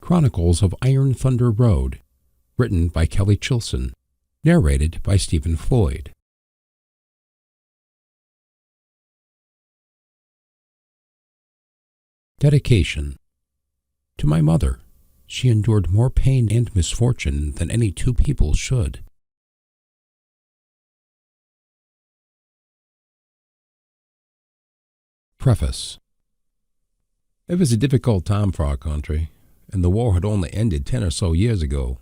Chronicles of Iron Thunder Road, written by Kelly Chilson, narrated by Stephen Floyd. Dedication. To my mother, she endured more pain and misfortune than any two people should. Preface. It was a difficult time for our country, and the war had only ended 10 or so years ago.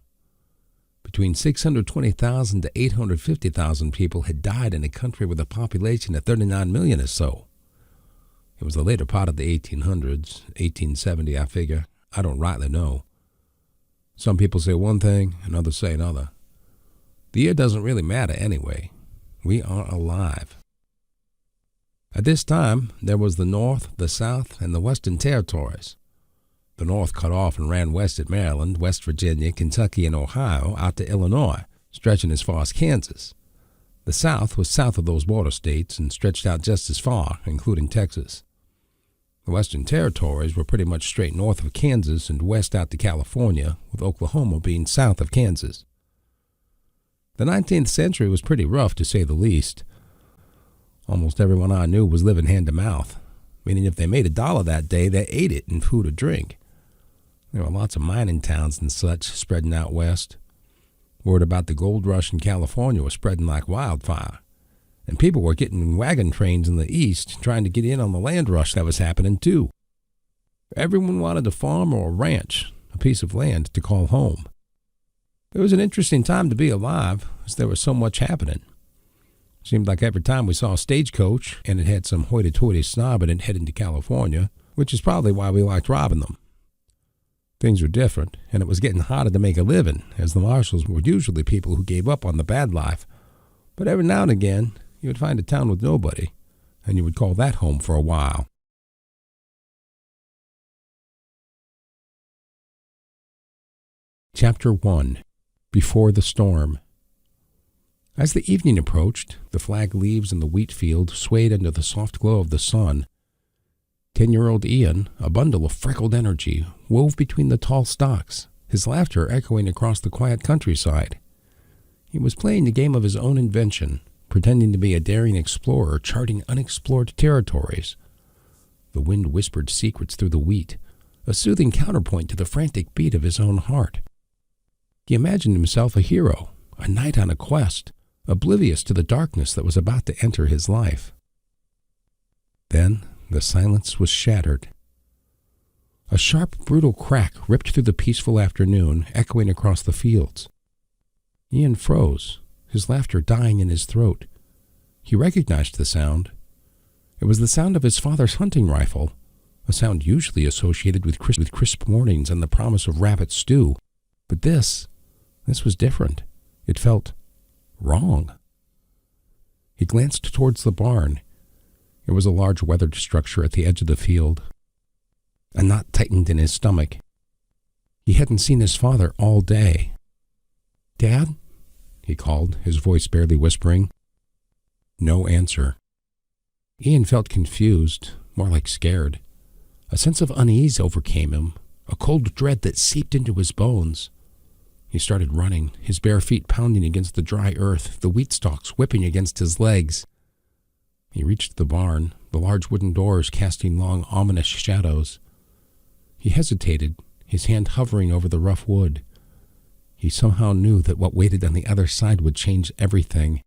Between 620,000 to 850,000 people had died in a country with a population of 39 million or so. It was the later part of the 1800s, 1870 I figure. I don't rightly know. Some people say one thing, and others say another. The year doesn't really matter anyway. We are alive. At this time, there was the North, the South, and the Western Territories. The North cut off and ran west at Maryland, West Virginia, Kentucky, and Ohio out to Illinois, stretching as far as Kansas. The South was south of those border states and stretched out just as far, including Texas. The Western Territories were pretty much straight north of Kansas and west out to California, with Oklahoma being south of Kansas. The 19th century was pretty rough, to say the least. Almost everyone I knew was living hand to mouth, meaning if they made $1 that day, they ate it in food or drink. There were lots of mining towns and such spreading out west. Word about the gold rush in California was spreading like wildfire, and people were getting in wagon trains in the east trying to get in on the land rush that was happening too. Everyone wanted a farm or a ranch, a piece of land to call home. It was an interesting time to be alive, as there was so much happening. Seemed like every time we saw a stagecoach, and it had some hoity-toity snob in it heading to California, which is probably why we liked robbing them. Things were different, and it was getting harder to make a living, as the marshals were usually people who gave up on the bad life. But every now and again, you would find a town with nobody, and you would call that home for a while. Chapter 1. Before the Storm. As the evening approached, the flag leaves in the wheat field swayed under the soft glow of the sun. 10-year-old Ian, a bundle of freckled energy, wove between the tall stalks, his laughter echoing across the quiet countryside. He was playing the game of his own invention, pretending to be a daring explorer charting unexplored territories. The wind whispered secrets through the wheat, a soothing counterpoint to the frantic beat of his own heart. He imagined himself a hero, a knight on a quest, oblivious to the darkness that was about to enter his life. Then the silence was shattered. A sharp, brutal crack ripped through the peaceful afternoon, echoing across the fields. Ian froze, his laughter dying in his throat. He recognized the sound. It was the sound of his father's hunting rifle, a sound usually associated with crisp mornings and the promise of rabbit stew. But this was different. It felt wrong. He glanced towards the barn. It was a large weathered structure at the edge of the field. A knot tightened in his stomach. He hadn't seen his father all day. "Dad?" he called, his voice barely whispering. No answer. Ian felt confused, more like scared. A sense of unease overcame him, a cold dread that seeped into his bones. He started running, his bare feet pounding against the dry earth, the wheat stalks whipping against his legs. He reached the barn, the large wooden doors casting long, ominous shadows. He hesitated, his hand hovering over the rough wood. He somehow knew that what waited on the other side would change everything.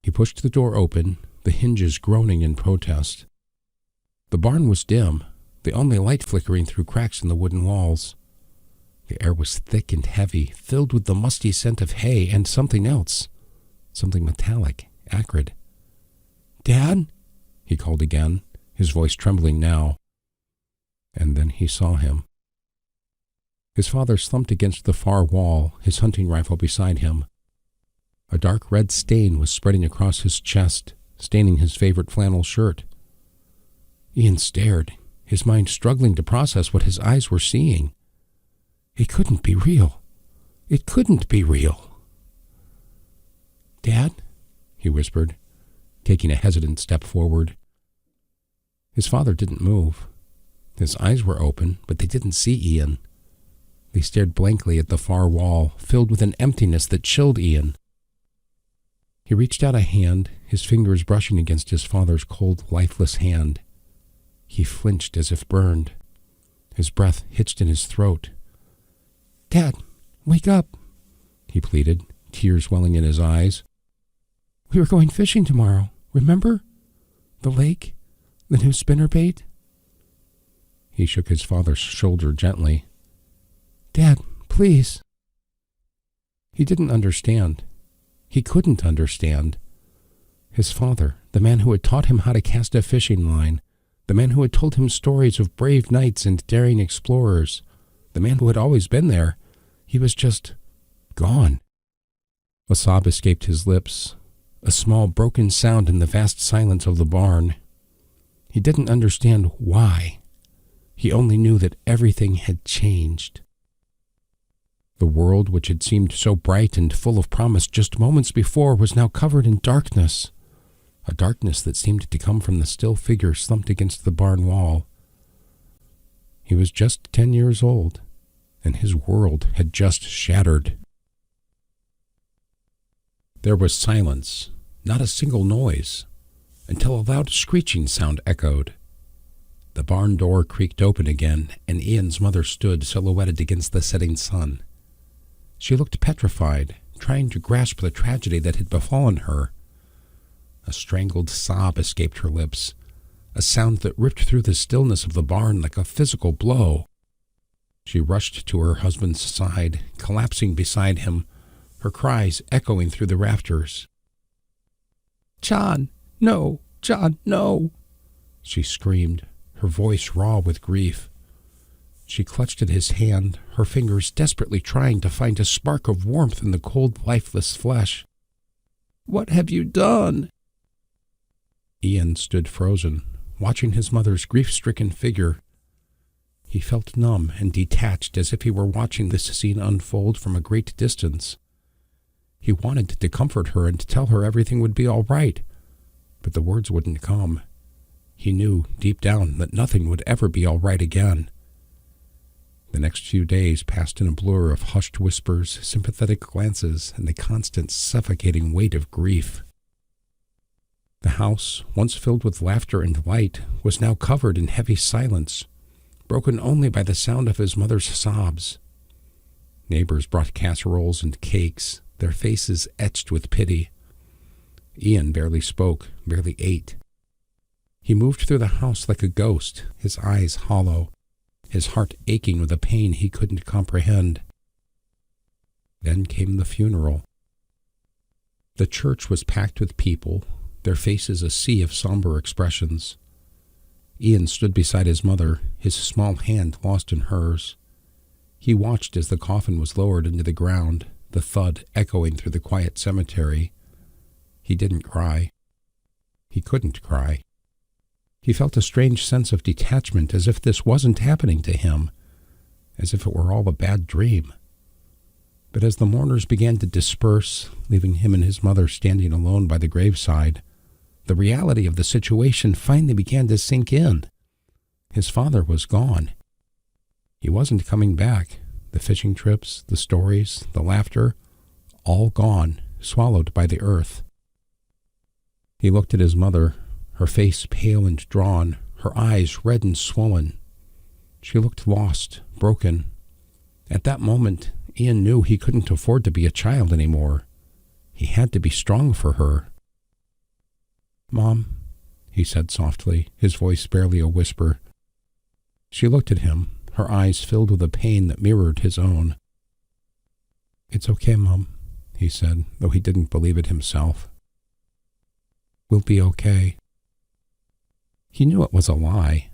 He pushed the door open, the hinges groaning in protest. The barn was dim, the only light flickering through cracks in the wooden walls. The air was thick and heavy, filled with the musty scent of hay and something else, something metallic, acrid. "Dad?" he called again, his voice trembling now. And then he saw him. His father slumped against the far wall, his hunting rifle beside him. A dark red stain was spreading across his chest, staining his favorite flannel shirt. Ian stared, his mind struggling to process what his eyes were seeing. It couldn't be real. It couldn't be real. "Dad?" he whispered, taking a hesitant step forward. His father didn't move. His eyes were open, but they didn't see Ian. They stared blankly at the far wall, filled with an emptiness that chilled Ian. He reached out a hand, his fingers brushing against his father's cold, lifeless hand. He flinched as if burned. His breath hitched in his throat. "Dad, wake up," he pleaded, tears welling in his eyes. "We were going fishing tomorrow, remember? The lake, the new spinnerbait." He shook his father's shoulder gently. "Dad, please." He didn't understand. He couldn't understand. His father, the man who had taught him how to cast a fishing line, the man who had told him stories of brave knights and daring explorers, the man who had always been there, he was just gone. A sob escaped his lips, a small broken sound in the vast silence of the barn. He didn't understand why. He only knew that everything had changed. The world, which had seemed so bright and full of promise just moments before, was now covered in darkness, a darkness that seemed to come from the still figure slumped against the barn wall. He was just 10 years old, and his world had just shattered. There was silence, not a single noise, until a loud screeching sound echoed. The barn door creaked open again, and Ian's mother stood silhouetted against the setting sun. She looked petrified, trying to grasp the tragedy that had befallen her. A strangled sob escaped her lips, a sound that ripped through the stillness of the barn like a physical blow. She rushed to her husband's side, collapsing beside him, her cries echoing through the rafters. "John, no! John, no!" she screamed, her voice raw with grief. She clutched at his hand, her fingers desperately trying to find a spark of warmth in the cold, lifeless flesh. "What have you done?" Ian stood frozen, watching his mother's grief-stricken figure. He felt numb and detached, as if he were watching this scene unfold from a great distance. He wanted to comfort her and to tell her everything would be all right, but the words wouldn't come. He knew, deep down, that nothing would ever be all right again. The next few days passed in a blur of hushed whispers, sympathetic glances, and the constant suffocating weight of grief. The house, once filled with laughter and light, was now covered in heavy silence, broken only by the sound of his mother's sobs. Neighbors brought casseroles and cakes, their faces etched with pity. Ian barely spoke, barely ate. He moved through the house like a ghost, his eyes hollow, his heart aching with a pain he couldn't comprehend. Then came the funeral. The church was packed with people, their faces a sea of somber expressions. Ian stood beside his mother, his small hand lost in hers. He watched as the coffin was lowered into the ground, the thud echoing through the quiet cemetery. He didn't cry. He couldn't cry. He felt a strange sense of detachment, as if this wasn't happening to him, as if it were all a bad dream. But as the mourners began to disperse, leaving him and his mother standing alone by the graveside, the reality of the situation finally began to sink in. His father was gone. He wasn't coming back. The fishing trips, the stories, the laughter, all gone, swallowed by the earth. He looked at his mother, her face pale and drawn, her eyes red and swollen. She looked lost, broken. At that moment, Ian knew he couldn't afford to be a child anymore. He had to be strong for her. "Mom," he said softly, his voice barely a whisper. She looked at him, her eyes filled with a pain that mirrored his own. "It's okay, Mom," he said, though he didn't believe it himself. "We'll be okay." He knew it was a lie.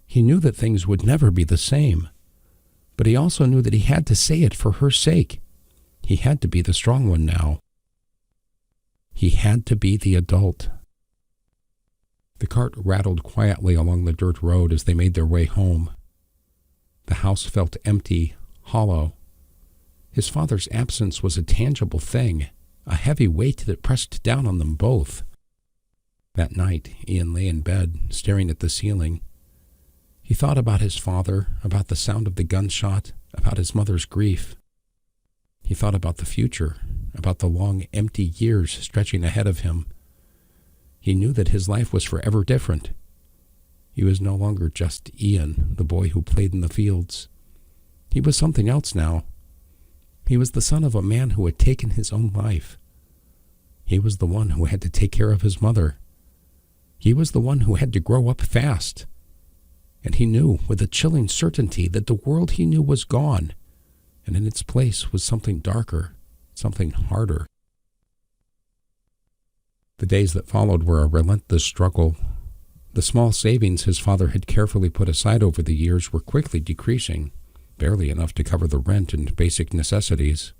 He knew that things would never be the same. But he also knew that he had to say it for her sake. He had to be the strong one now. He had to be the adult. The cart rattled quietly along the dirt road as they made their way home. The house felt empty, hollow. His father's absence was a tangible thing, a heavy weight that pressed down on them both. That night, Ian lay in bed, staring at the ceiling. He thought about his father, about the sound of the gunshot, about his mother's grief. He thought about the future, about the long, empty years stretching ahead of him. He knew that his life was forever different. He was no longer just Ian, the boy who played in the fields. He was something else now. He was the son of a man who had taken his own life. He was the one who had to take care of his mother. He was the one who had to grow up fast. And he knew with a chilling certainty that the world he knew was gone, and in its place was something darker, something harder. The days that followed were a relentless struggle. The small savings his father had carefully put aside over the years were quickly decreasing, barely enough to cover the rent and basic necessities.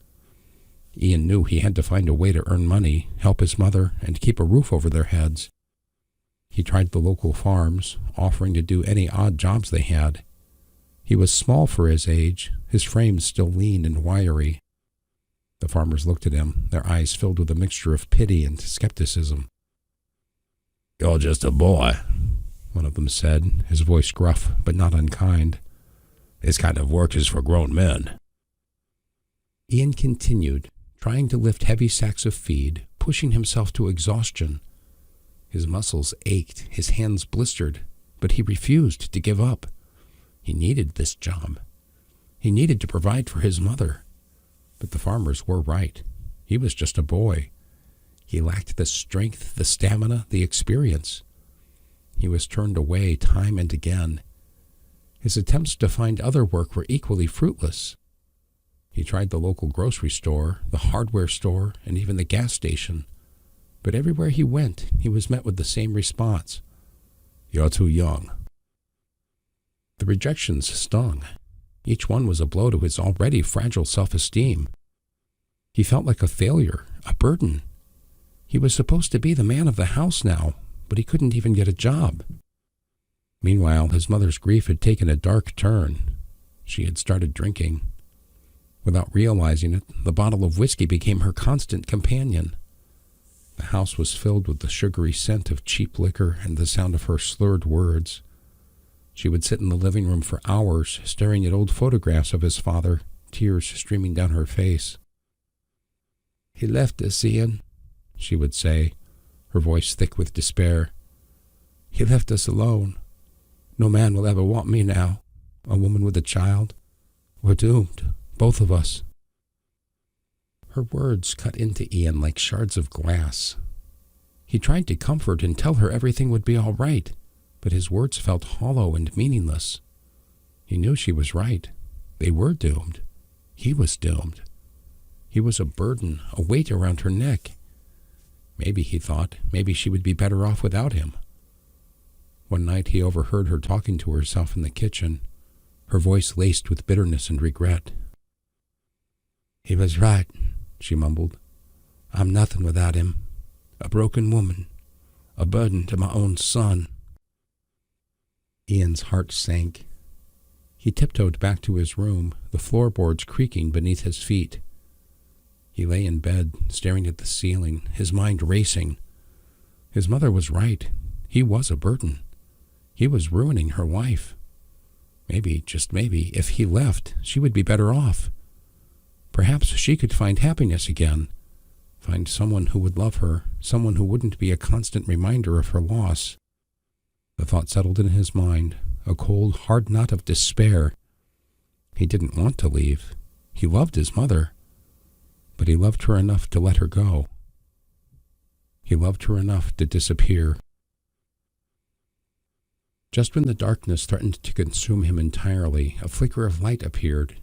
Ian knew he had to find a way to earn money, help his mother, and keep a roof over their heads. He tried the local farms, offering to do any odd jobs they had. He was small for his age, his frame still lean and wiry. The farmers looked at him, their eyes filled with a mixture of pity and skepticism. "You're just a boy," one of them said, his voice gruff but not unkind. "This kind of work is for grown men." Ian continued, trying to lift heavy sacks of feed, pushing himself to exhaustion. His muscles ached, his hands blistered, but he refused to give up. He needed this job. He needed to provide for his mother. But the farmers were right. He was just a boy. He lacked the strength, the stamina, the experience. He was turned away time and again. His attempts to find other work were equally fruitless. He tried the local grocery store, the hardware store, and even the gas station. But everywhere he went, he was met with the same response. "You're too young." The rejections stung. Each one was a blow to his already fragile self-esteem. He felt like a failure, a burden. He was supposed to be the man of the house now, but he couldn't even get a job. Meanwhile, his mother's grief had taken a dark turn. She had started drinking. Without realizing it, the bottle of whiskey became her constant companion. The house was filled with the sugary scent of cheap liquor and the sound of her slurred words. She would sit in the living room for hours, staring at old photographs of his father, tears streaming down her face. "He left us, Ian," she would say, her voice thick with despair. "He left us alone. No man will ever want me now, a woman with a child. We're doomed, both of us." Her words cut into Ian like shards of glass. He tried to comfort and tell her everything would be all right, but his words felt hollow and meaningless. He knew she was right. They were doomed. He was doomed. He was a burden, a weight around her neck. Maybe, he thought, maybe she would be better off without him. One night he overheard her talking to herself in the kitchen, her voice laced with bitterness and regret. "He was right," she mumbled. "I'm nothing without him. A broken woman, a burden to my own son." Ian's heart sank. He tiptoed back to his room, the floorboards creaking beneath his feet. He lay in bed, staring at the ceiling, his mind racing. His mother was right. He was a burden. He was ruining her life. Maybe, just maybe, if he left, she would be better off. Perhaps she could find happiness again, find someone who would love her, someone who wouldn't be a constant reminder of her loss. The thought settled in his mind, a cold, hard knot of despair. He didn't want to leave. He loved his mother, but he loved her enough to let her go. He loved her enough to disappear. Just when the darkness threatened to consume him entirely, a flicker of light appeared.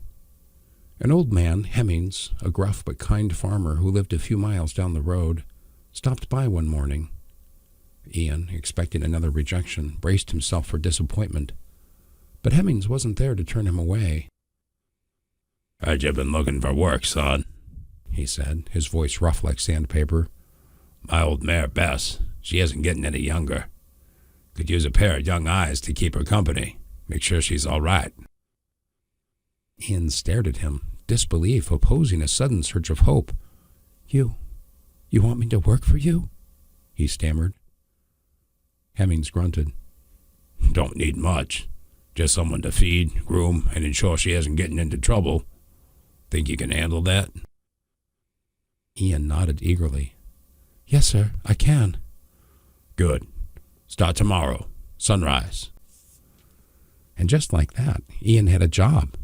An old man, Hemmings, a gruff but kind farmer who lived a few miles down the road, stopped by one morning. Ian, expecting another rejection, braced himself for disappointment. But Hemmings wasn't there to turn him away. "Heard you've been looking for work, son," he said, his voice rough like sandpaper. "My old mare, Bess, she isn't getting any younger. Could use a pair of young eyes to keep her company. Make sure she's all right." Ian stared at him, disbelief opposing a sudden surge of hope. You want me to work for you?" he stammered. Hemmings grunted. "Don't need much. Just someone to feed, groom, and ensure she isn't getting into trouble. Think you can handle that? Ian nodded eagerly. Yes, sir, I can. Good. Start tomorrow. Sunrise. And just like that, Ian had a job.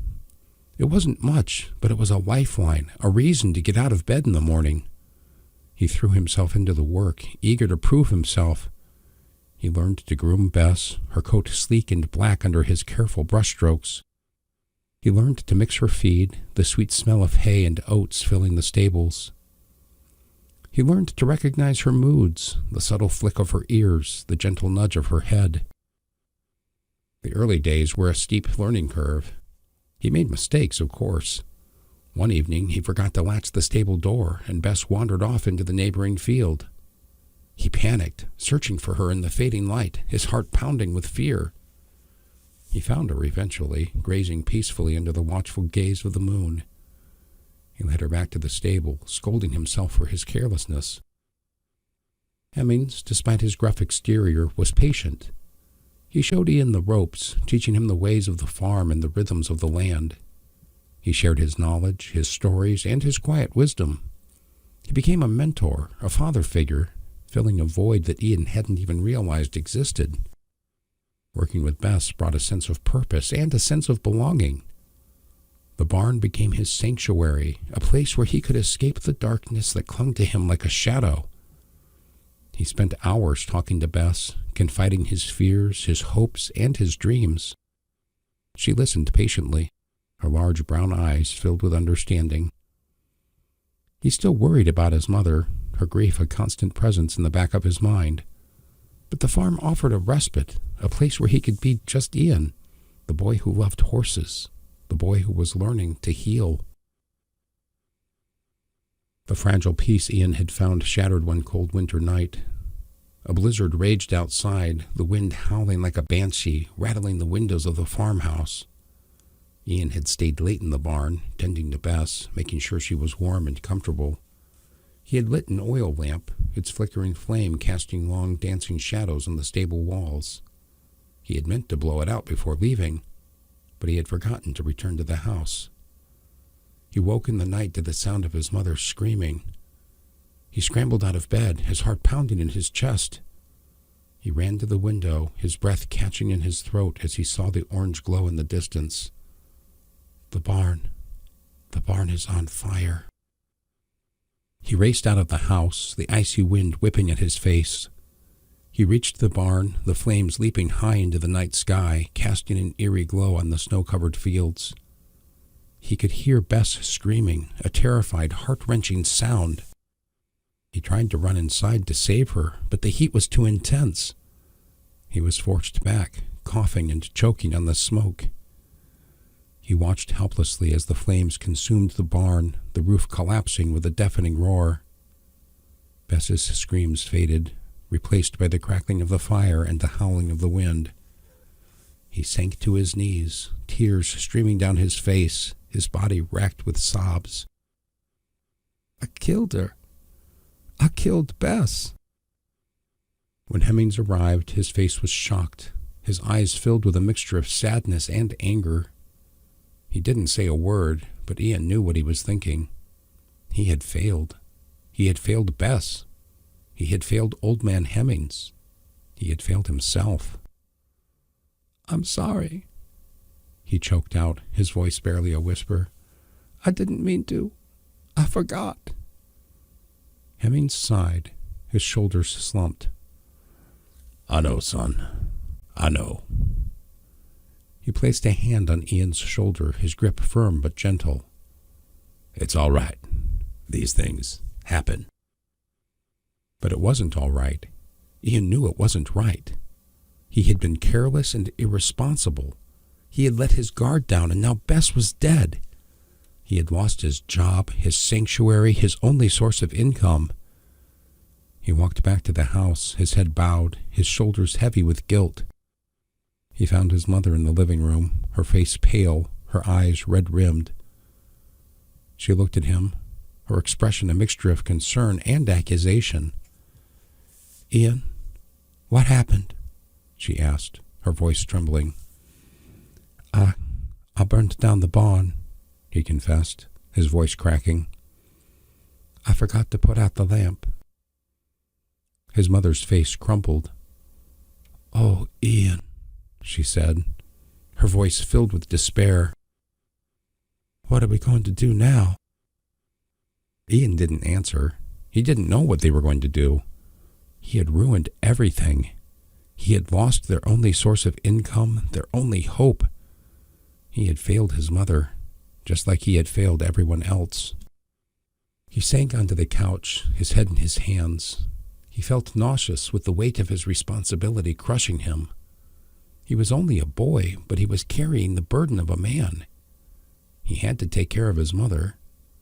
It wasn't much, but it was a lifeline, a reason to get out of bed in the morning. He threw himself into the work, eager to prove himself. He learned to groom Bess, her coat sleek and black under his careful brushstrokes. He learned to mix her feed, the sweet smell of hay and oats filling the stables. He learned to recognize her moods, the subtle flick of her ears, the gentle nudge of her head. The early days were a steep learning curve. He made mistakes, of course. One evening he forgot to latch the stable door, and Bess wandered off into the neighboring field. He panicked, searching for her in the fading light, his heart pounding with fear. He found her eventually, grazing peacefully under the watchful gaze of the moon. He led her back to the stable, scolding himself for his carelessness. Hemmings, despite his gruff exterior, was patient. He showed Ian the ropes, teaching him the ways of the farm and the rhythms of the land. He shared his knowledge, his stories, and his quiet wisdom. He became a mentor, a father figure, filling a void that Ian hadn't even realized existed. Working with Bess brought a sense of purpose and a sense of belonging. The barn became his sanctuary, a place where he could escape the darkness that clung to him like a shadow. He spent hours talking to Bess, confiding his fears, his hopes, and his dreams. She listened patiently, her large brown eyes filled with understanding. He still worried about his mother, her grief a constant presence in the back of his mind. But the farm offered a respite, a place where he could be just Ian, the boy who loved horses, the boy who was learning to heal. The fragile peace Ian had found shattered one cold winter night. A blizzard raged outside, the wind howling like a banshee, rattling the windows of the farmhouse. Ian had stayed late in the barn, tending to Bess, making sure she was warm and comfortable. He had lit an oil lamp, its flickering flame casting long dancing shadows on the stable walls. He had meant to blow it out before leaving, but he had forgotten to return to the house. He woke in the night to the sound of his mother screaming. He scrambled out of bed, his heart pounding in his chest. He ran to the window, his breath catching in his throat as he saw the orange glow in the distance. The barn is on fire. He raced out of the house, the icy wind whipping at his face. He reached the barn, the flames leaping high into the night sky, casting an eerie glow on the snow-covered fields. He could hear Bess screaming, a terrified, heart-wrenching sound. He tried to run inside to save her, but the heat was too intense. He was forced back, coughing and choking on the smoke. He watched helplessly as the flames consumed the barn, the roof collapsing with a deafening roar. Bess's screams faded, replaced by the crackling of the fire and the howling of the wind. He sank to his knees, tears streaming down his face, his body racked with sobs. I killed her. I killed Bess. When Hemmings arrived, his face was shocked, his eyes filled with a mixture of sadness and anger. He didn't say a word, but Ian knew what he was thinking. He had failed. He had failed Bess. He had failed Old Man Hemmings. He had failed himself. I'm sorry, he choked out, his voice barely a whisper. I didn't mean to. I forgot. Hemmings sighed, his shoulders slumped. I know, son. I know. He placed a hand on Ian's shoulder, his grip firm but gentle. It's all right. These things happen. But it wasn't all right. Ian knew it wasn't right. He had been careless and irresponsible. He had let his guard down, and now Bess was dead. He had lost his job, his sanctuary, his only source of income. He walked back to the house, his head bowed, his shoulders heavy with guilt. He found his mother in the living room, her face pale, her eyes red-rimmed. She looked at him, her expression a mixture of concern and accusation. Ian, what happened? She asked, her voice trembling. burnt down the barn," he confessed, his voice cracking. "I forgot to put out the lamp." His mother's face crumpled. "Oh, Ian," she said, her voice filled with despair. "What are we going to do now?" Ian didn't answer. He didn't know what they were going to do. He had ruined everything. He had lost their only source of income, their only hope. He had failed his mother, just like he had failed everyone else. He sank onto the couch, his head in his hands. He felt nauseous with the weight of his responsibility crushing him. He was only a boy, but he was carrying the burden of a man. He had to take care of his mother.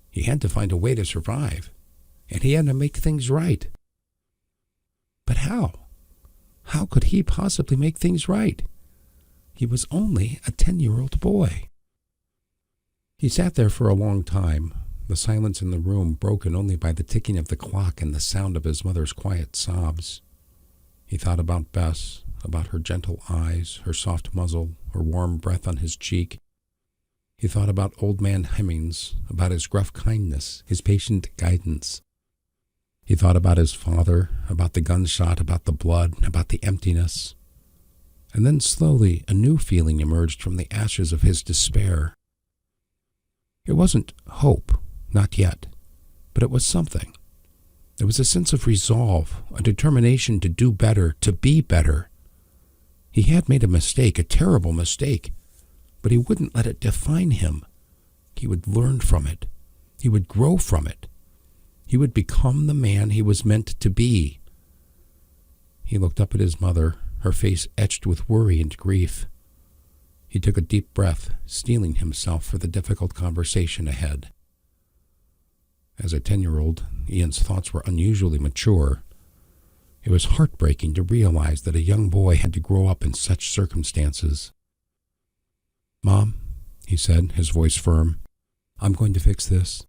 He had to find a way to survive. And he had to make things right. But how? How could he possibly make things right? He was only a 10-year-old boy. He sat there for a long time, the silence in the room broken only by the ticking of the clock and the sound of his mother's quiet sobs. He thought about Bess, about her gentle eyes, her soft muzzle, her warm breath on his cheek. He thought about Old Man Hemmings, about his gruff kindness, his patient guidance. He thought about his father, about the gunshot, about the blood, about the emptiness. And then slowly a new feeling emerged from the ashes of his despair. It wasn't hope, not yet, but it was something. There was a sense of resolve, a determination to do better, to be better. He had made a mistake, a terrible mistake, but he wouldn't let it define him. He would learn from it. He would grow from it. He would become the man he was meant to be. He looked up at his mother, her face etched with worry and grief. He took a deep breath, steeling himself for the difficult conversation ahead. As a 10-year-old, Ian's thoughts were unusually mature. It was heartbreaking to realize that a young boy had to grow up in such circumstances. "Mom," he said, his voice firm, "I'm going to fix this.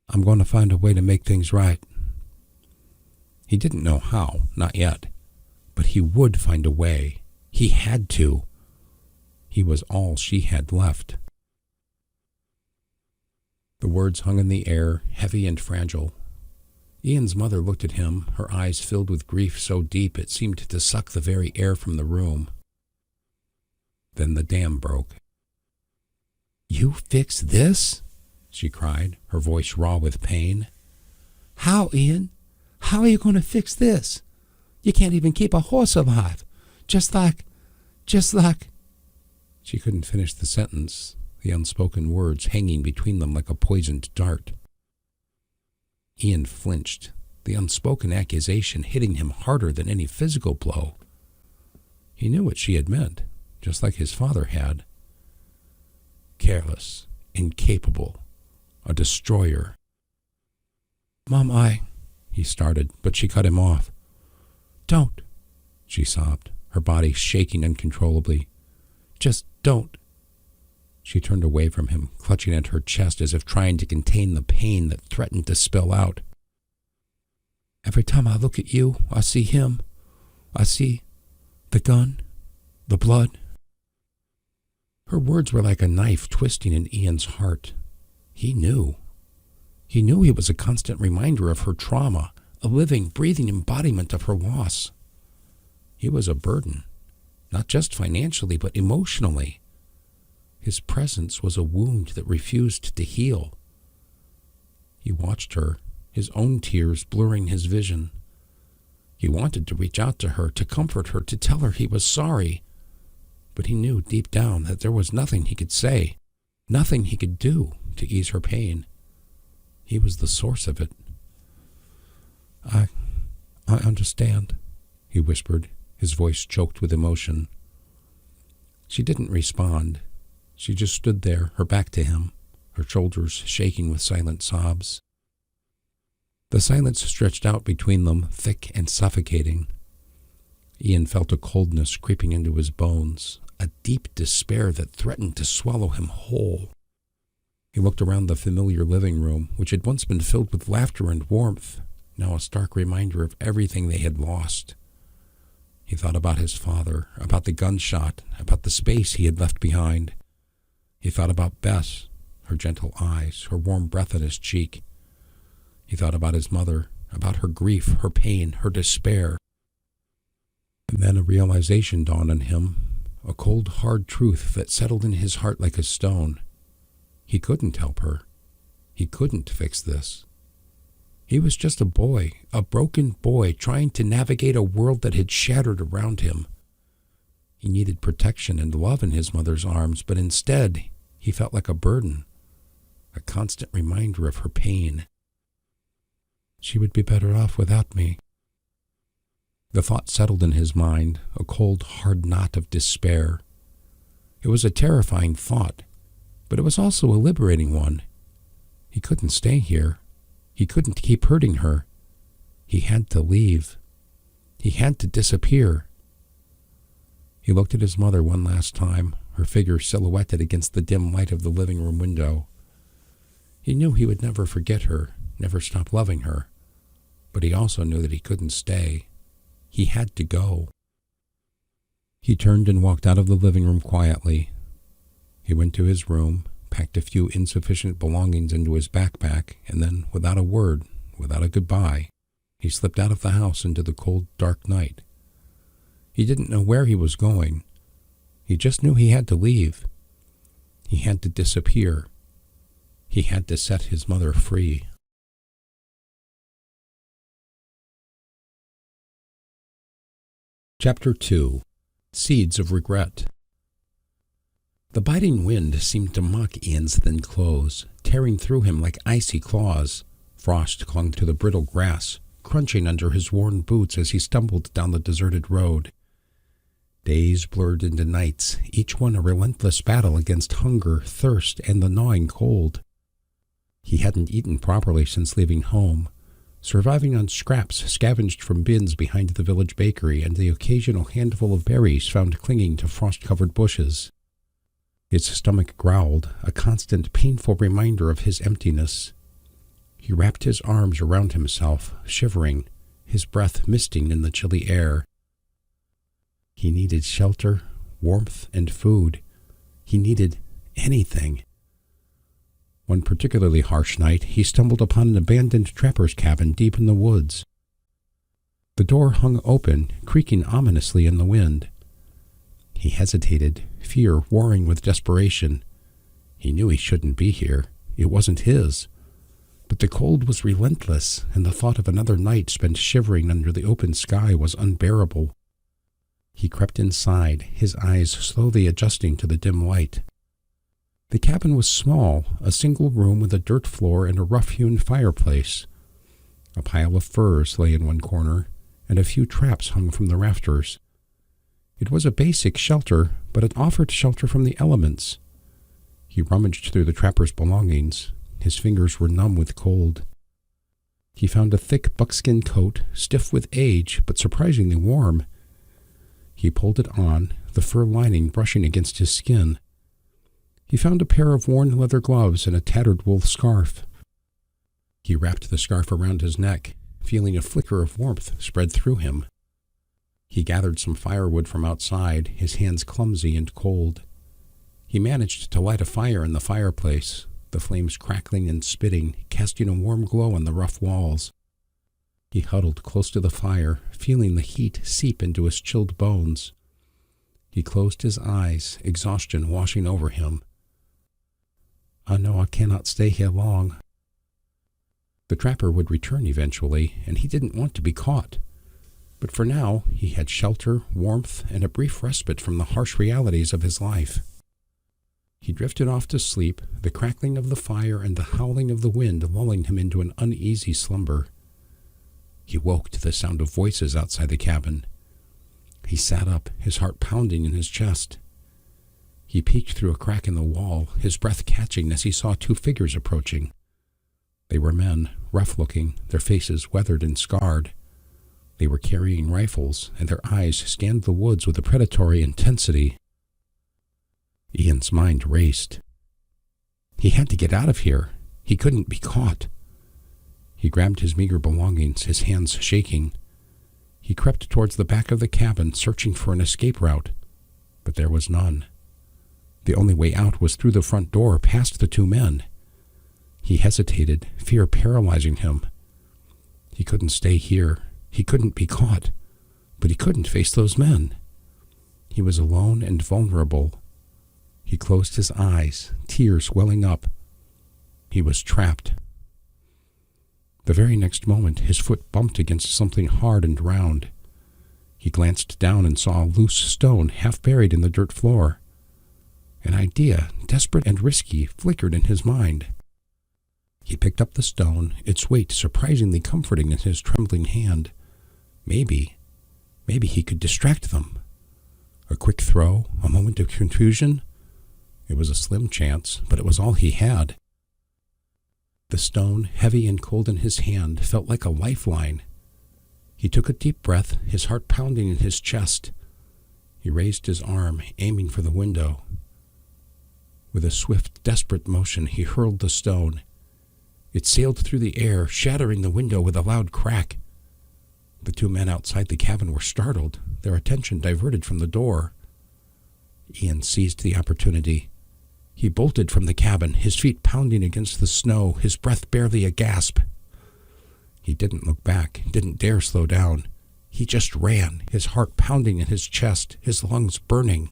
I'm going to find a way to make things right." He didn't know how, not yet, but he would find a way. He had to. He was all she had left. The words hung in the air, heavy and fragile. Ian's mother looked at him, her eyes filled with grief so deep it seemed to suck the very air from the room. Then the dam broke. "You fix this?" she cried, her voice raw with pain. "How, Ian? How are you going to fix this? You can't even keep a horse alive. Just like... She couldn't finish the sentence, the unspoken words hanging between them like a poisoned dart. Ian flinched, the unspoken accusation hitting him harder than any physical blow. He knew what she had meant, just like his father had. Careless, incapable, a destroyer. "Mom, he started, but she cut him off. "Don't," she sobbed, her body shaking uncontrollably. "Just don't." She turned away from him, clutching at her chest as if trying to contain the pain that threatened to spill out. "Every time I look at you, I see him. I see the gun, the blood." Her words were like a knife twisting in Ian's heart. He knew. He knew he was a constant reminder of her trauma, a living, breathing embodiment of her loss. He was a burden, not just financially, but emotionally. His presence was a wound that refused to heal. He watched her, his own tears blurring his vision. He wanted to reach out to her, to comfort her, to tell her he was sorry. But he knew deep down that there was nothing he could say, nothing he could do to ease her pain. He was the source of it. I understand," he whispered, his voice choked with emotion. She didn't respond. She just stood there, her back to him, her shoulders shaking with silent sobs. The silence stretched out between them, thick and suffocating. Ian felt a coldness creeping into his bones, a deep despair that threatened to swallow him whole. He looked around the familiar living room, which had once been filled with laughter and warmth, now a stark reminder of everything they had lost. He thought about his father, about the gunshot, about the space he had left behind. He thought about Bess, her gentle eyes, her warm breath on his cheek. He thought about his mother, about her grief, her pain, her despair. And then a realization dawned on him, a cold, hard truth that settled in his heart like a stone. He couldn't help her. He couldn't fix this. He was just a boy, a broken boy, trying to navigate a world that had shattered around him. He needed protection and love in his mother's arms, but instead he felt like a burden, a constant reminder of her pain. She would be better off without me. The thought settled in his mind, a cold, hard knot of despair. It was a terrifying thought, but it was also a liberating one. He couldn't stay here. He couldn't keep hurting her. He had to leave. He had to disappear. He looked at his mother one last time, her figure silhouetted against the dim light of the living room window. He knew he would never forget her, never stop loving her, but he also knew that he couldn't stay. He had to go. He turned and walked out of the living room quietly. He went to his room, packed a few insufficient belongings into his backpack, and then, without a word, without a goodbye, he slipped out of the house into the cold, dark night. He didn't know where he was going. He just knew he had to leave. He had to disappear. He had to set his mother free. Chapter 2. Seeds of Regret. The biting wind seemed to mock Ian's thin clothes, tearing through him like icy claws. Frost clung to the brittle grass, crunching under his worn boots as he stumbled down the deserted road. Days blurred into nights, each one a relentless battle against hunger, thirst, and the gnawing cold. He hadn't eaten properly since leaving home, surviving on scraps scavenged from bins behind the village bakery and the occasional handful of berries found clinging to frost-covered bushes. His stomach growled, a constant, painful reminder of his emptiness. He wrapped his arms around himself, shivering, his breath misting in the chilly air. He needed shelter, warmth, and food. He needed anything. One particularly harsh night, he stumbled upon an abandoned trapper's cabin deep in the woods. The door hung open, creaking ominously in the wind. He hesitated, fear warring with desperation. He knew he shouldn't be here. It wasn't his. But the cold was relentless, and the thought of another night spent shivering under the open sky was unbearable. He crept inside, his eyes slowly adjusting to the dim light. The cabin was small, a single room with a dirt floor and a rough-hewn fireplace. A pile of furs lay in one corner, and a few traps hung from the rafters. It was a basic shelter, but it offered shelter from the elements. He rummaged through the trapper's belongings. His fingers were numb with cold. He found a thick buckskin coat, stiff with age, but surprisingly warm. He pulled it on, the fur lining brushing against his skin. He found a pair of worn leather gloves and a tattered wool scarf. He wrapped the scarf around his neck, feeling a flicker of warmth spread through him. He gathered some firewood from outside, his hands clumsy and cold. He managed to light a fire in the fireplace, the flames crackling and spitting, casting a warm glow on the rough walls. He huddled close to the fire, feeling the heat seep into his chilled bones. He closed his eyes, exhaustion washing over him. "I know I cannot stay here long." The trapper would return eventually, and he didn't want to be caught. But for now, he had shelter, warmth, and a brief respite from the harsh realities of his life. He drifted off to sleep, the crackling of the fire and the howling of the wind lulling him into an uneasy slumber. He woke to the sound of voices outside the cabin. He sat up, his heart pounding in his chest. He peeked through a crack in the wall, his breath catching as he saw two figures approaching. They were men, rough-looking, their faces weathered and scarred. They were carrying rifles, and their eyes scanned the woods with a predatory intensity. Ian's mind raced. He had to get out of here. He couldn't be caught. He grabbed his meager belongings, his hands shaking. He crept towards the back of the cabin, searching for an escape route, but there was none. The only way out was through the front door, past the two men. He hesitated, fear paralyzing him. He couldn't stay here. He couldn't be caught. But he couldn't face those men. He was alone and vulnerable. He closed his eyes, tears welling up. He was trapped. The very next moment, his foot bumped against something hard and round. He glanced down and saw a loose stone half buried in the dirt floor. An idea, desperate and risky, flickered in his mind. He picked up the stone, its weight surprisingly comforting in his trembling hand. Maybe he could distract them. A quick throw, a moment of confusion. It was a slim chance, but it was all he had. The stone, heavy and cold in his hand, felt like a lifeline. He took a deep breath, his heart pounding in his chest. He raised his arm, aiming for the window. With a swift, desperate motion, he hurled the stone. It sailed through the air, shattering the window with a loud crack. The two men outside the cabin were startled, their attention diverted from the door. Ian seized the opportunity. He bolted from the cabin, his feet pounding against the snow, his breath barely a gasp. He didn't look back, didn't dare slow down. He just ran, his heart pounding in his chest, his lungs burning.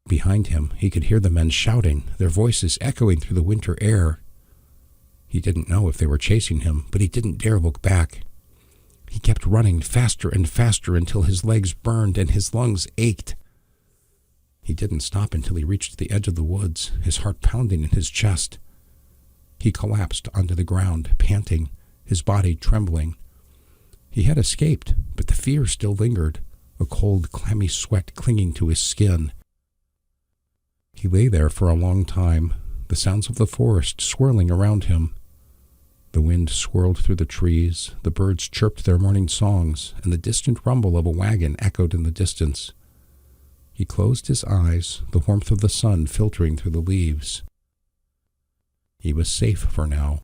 Behind him, he could hear the men shouting, their voices echoing through the winter air. He didn't know if they were chasing him, but he didn't dare look back. He kept running faster and faster until his legs burned and his lungs ached. He didn't stop until he reached the edge of the woods, his heart pounding in his chest. He collapsed onto the ground, panting, his body trembling. He had escaped, but the fear still lingered, a cold, clammy sweat clinging to his skin. He lay there for a long time, the sounds of the forest swirling around him. The wind swirled through the trees, the birds chirped their morning songs, and the distant rumble of a wagon echoed in the distance. He closed his eyes, the warmth of the sun filtering through the leaves. He was safe for now.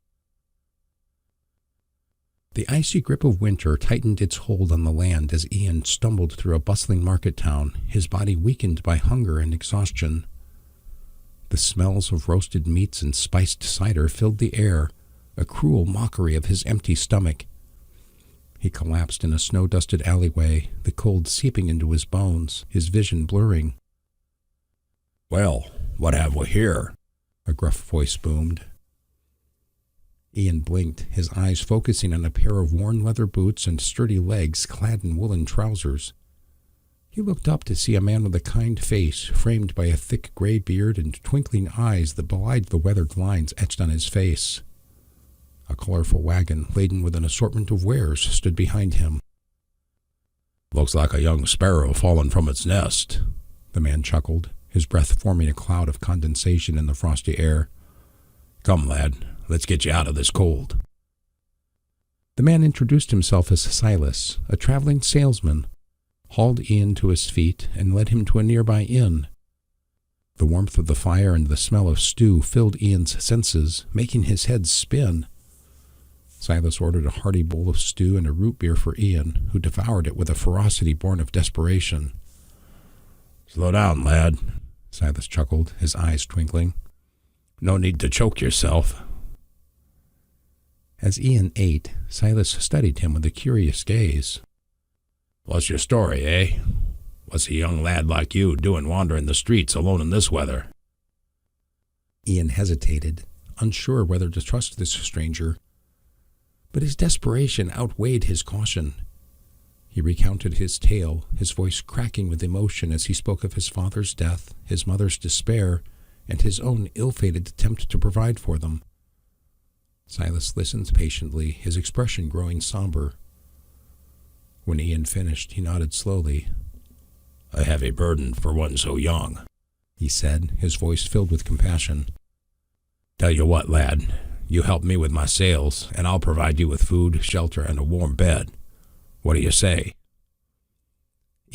The icy grip of winter tightened its hold on the land as Ian stumbled through a bustling market town, his body weakened by hunger and exhaustion. The smells of roasted meats and spiced cider filled the air, a cruel mockery of his empty stomach. He collapsed in a snow-dusted alleyway, the cold seeping into his bones, his vision blurring. "Well, what have we here?" a gruff voice boomed. Ian blinked, his eyes focusing on a pair of worn leather boots and sturdy legs clad in woolen trousers. He looked up to see a man with a kind face, framed by a thick gray beard and twinkling eyes that belied the weathered lines etched on his face. A colorful wagon, laden with an assortment of wares, stood behind him. "Looks like a young sparrow fallen from its nest," the man chuckled, his breath forming a cloud of condensation in the frosty air. "Come, lad, let's get you out of this cold." The man introduced himself as Silas, a traveling salesman, hauled Ian to his feet, and led him to a nearby inn. The warmth of the fire and the smell of stew filled Ian's senses, making his head spin. Silas ordered a hearty bowl of stew and a root beer for Ian, who devoured it with a ferocity born of desperation. "Slow down, lad," Silas chuckled, his eyes twinkling. "No need to choke yourself." As Ian ate, Silas studied him with a curious gaze. "What's your story, eh? What's a young lad like you doing wandering the streets alone in this weather?" Ian hesitated, unsure whether to trust this stranger. But his desperation outweighed his caution. He recounted his tale, his voice cracking with emotion as he spoke of his father's death, his mother's despair, and his own ill-fated attempt to provide for them. Silas listened patiently, his expression growing somber. When Ian finished, he nodded slowly. "A heavy burden for one so young," he said, his voice filled with compassion. "Tell you what, lad, you help me with my sales, and I'll provide you with food, shelter, and a warm bed. What do you say?"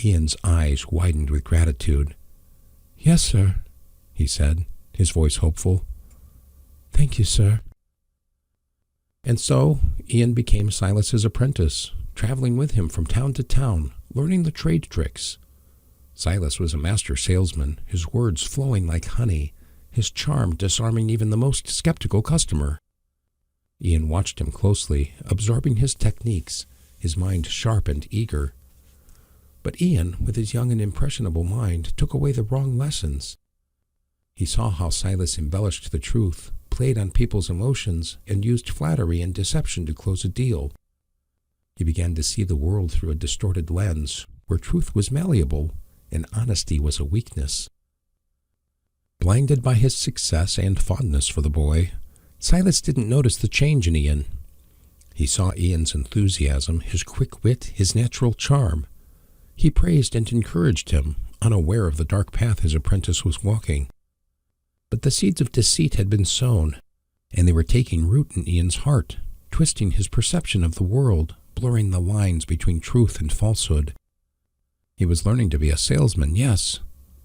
Ian's eyes widened with gratitude. "Yes, sir," he said, his voice hopeful. "Thank you, sir." And so Ian became Silas's apprentice, traveling with him from town to town, learning the trade tricks. Silas was a master salesman, his words flowing like honey, his charm disarming even the most skeptical customer. Ian watched him closely, absorbing his techniques, his mind sharp and eager. But Ian, with his young and impressionable mind, took away the wrong lessons. He saw how Silas embellished the truth, played on people's emotions, and used flattery and deception to close a deal. He began to see the world through a distorted lens, where truth was malleable and honesty was a weakness. Blinded by his success and fondness for the boy, Silas didn't notice the change in Ian. He saw Ian's enthusiasm, his quick wit, his natural charm. He praised and encouraged him, unaware of the dark path his apprentice was walking. But the seeds of deceit had been sown, and they were taking root in Ian's heart, twisting his perception of the world, blurring the lines between truth and falsehood. He was learning to be a salesman, yes,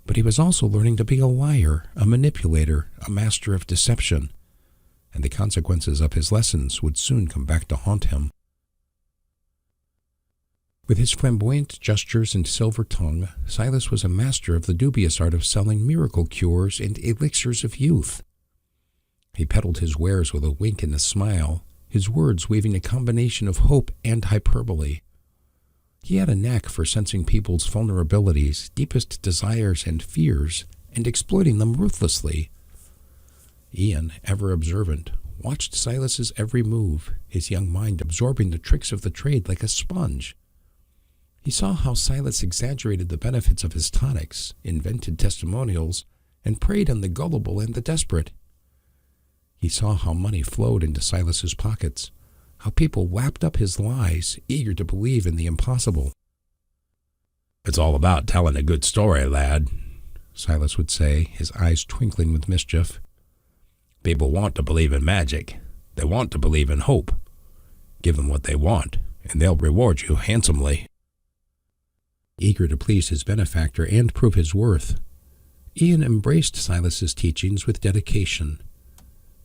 but he was also learning to be a liar, a manipulator, a master of deception, and the consequences of his lessons would soon come back to haunt him. With his flamboyant gestures and silver tongue, Silas was a master of the dubious art of selling miracle cures and elixirs of youth. He peddled his wares with a wink and a smile, his words weaving a combination of hope and hyperbole. He had a knack for sensing people's vulnerabilities, deepest desires and fears, and exploiting them ruthlessly. Ian, ever observant, watched Silas's every move, his young mind absorbing the tricks of the trade like a sponge. He saw how Silas exaggerated the benefits of his tonics, invented testimonials, and preyed on the gullible and the desperate. He saw how money flowed into Silas's pockets, how people lapped up his lies, eager to believe in the impossible. "It's all about telling a good story, lad," Silas would say, his eyes twinkling with mischief. "People want to believe in magic. They want to believe in hope. Give them what they want, and they'll reward you handsomely." Eager to please his benefactor and prove his worth, Ian embraced Silas's teachings with dedication.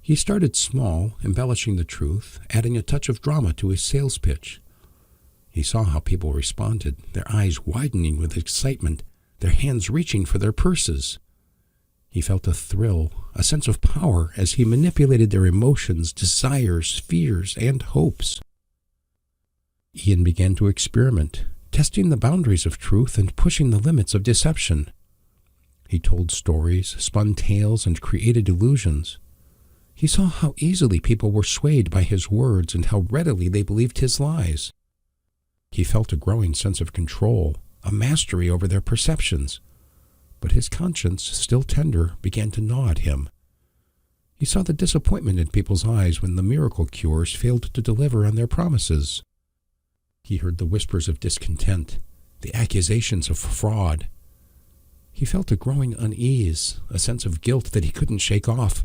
He started small, embellishing the truth, adding a touch of drama to his sales pitch. He saw how people responded, their eyes widening with excitement, their hands reaching for their purses. He felt a thrill, a sense of power as he manipulated their emotions, desires, fears, and hopes. Ian began to experiment, testing the boundaries of truth and pushing the limits of deception. He told stories, spun tales, and created illusions. He saw how easily people were swayed by his words and how readily they believed his lies. He felt a growing sense of control, a mastery over their perceptions. But his conscience, still tender, began to gnaw at him. He saw the disappointment in people's eyes when the miracle cures failed to deliver on their promises. He heard the whispers of discontent, the accusations of fraud. He felt a growing unease, a sense of guilt that he couldn't shake off.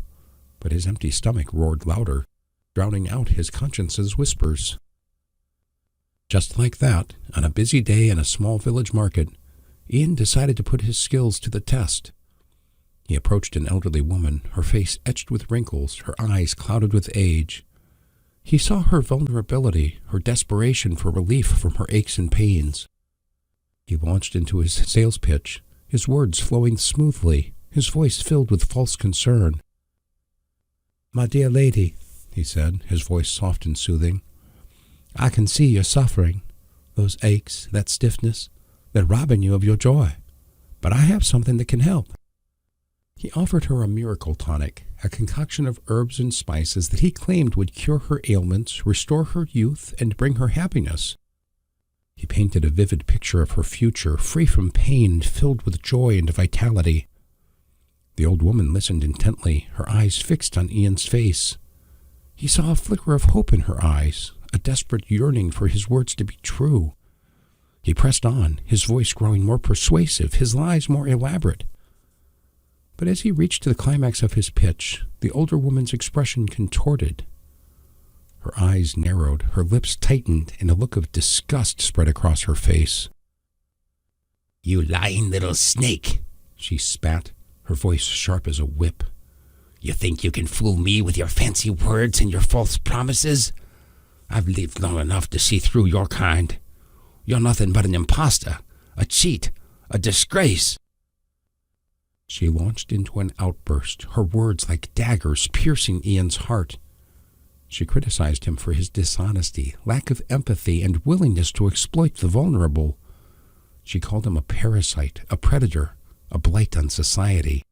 But his empty stomach roared louder, drowning out his conscience's whispers. Just like that, on a busy day in a small village market, Ian decided to put his skills to the test. He approached an elderly woman, her face etched with wrinkles, her eyes clouded with age. He saw her vulnerability, her desperation for relief from her aches and pains. He launched into his sales pitch, his words flowing smoothly, his voice filled with false concern. "My dear lady," he said, his voice soft and soothing, "I can see your suffering, those aches, that stiffness, they're robbing you of your joy. But I have something that can help." He offered her a miracle tonic, a concoction of herbs and spices that he claimed would cure her ailments, restore her youth, and bring her happiness. He painted a vivid picture of her future, free from pain, filled with joy and vitality. The old woman listened intently, her eyes fixed on Ian's face. He saw a flicker of hope in her eyes, a desperate yearning for his words to be true. He pressed on, his voice growing more persuasive, his lies more elaborate. But as he reached the climax of his pitch, the older woman's expression contorted. Her eyes narrowed, her lips tightened, and a look of disgust spread across her face. "You lying little snake," she spat, her voice sharp as a whip. "You think you can fool me with your fancy words and your false promises? I've lived long enough to see through your kind. You're nothing but an impostor, a cheat, A disgrace!" She launched into an outburst, her words like daggers piercing Ian's heart. She criticized him for his dishonesty, lack of empathy, and willingness to exploit the vulnerable. She called him a parasite, a predator, a blight on society.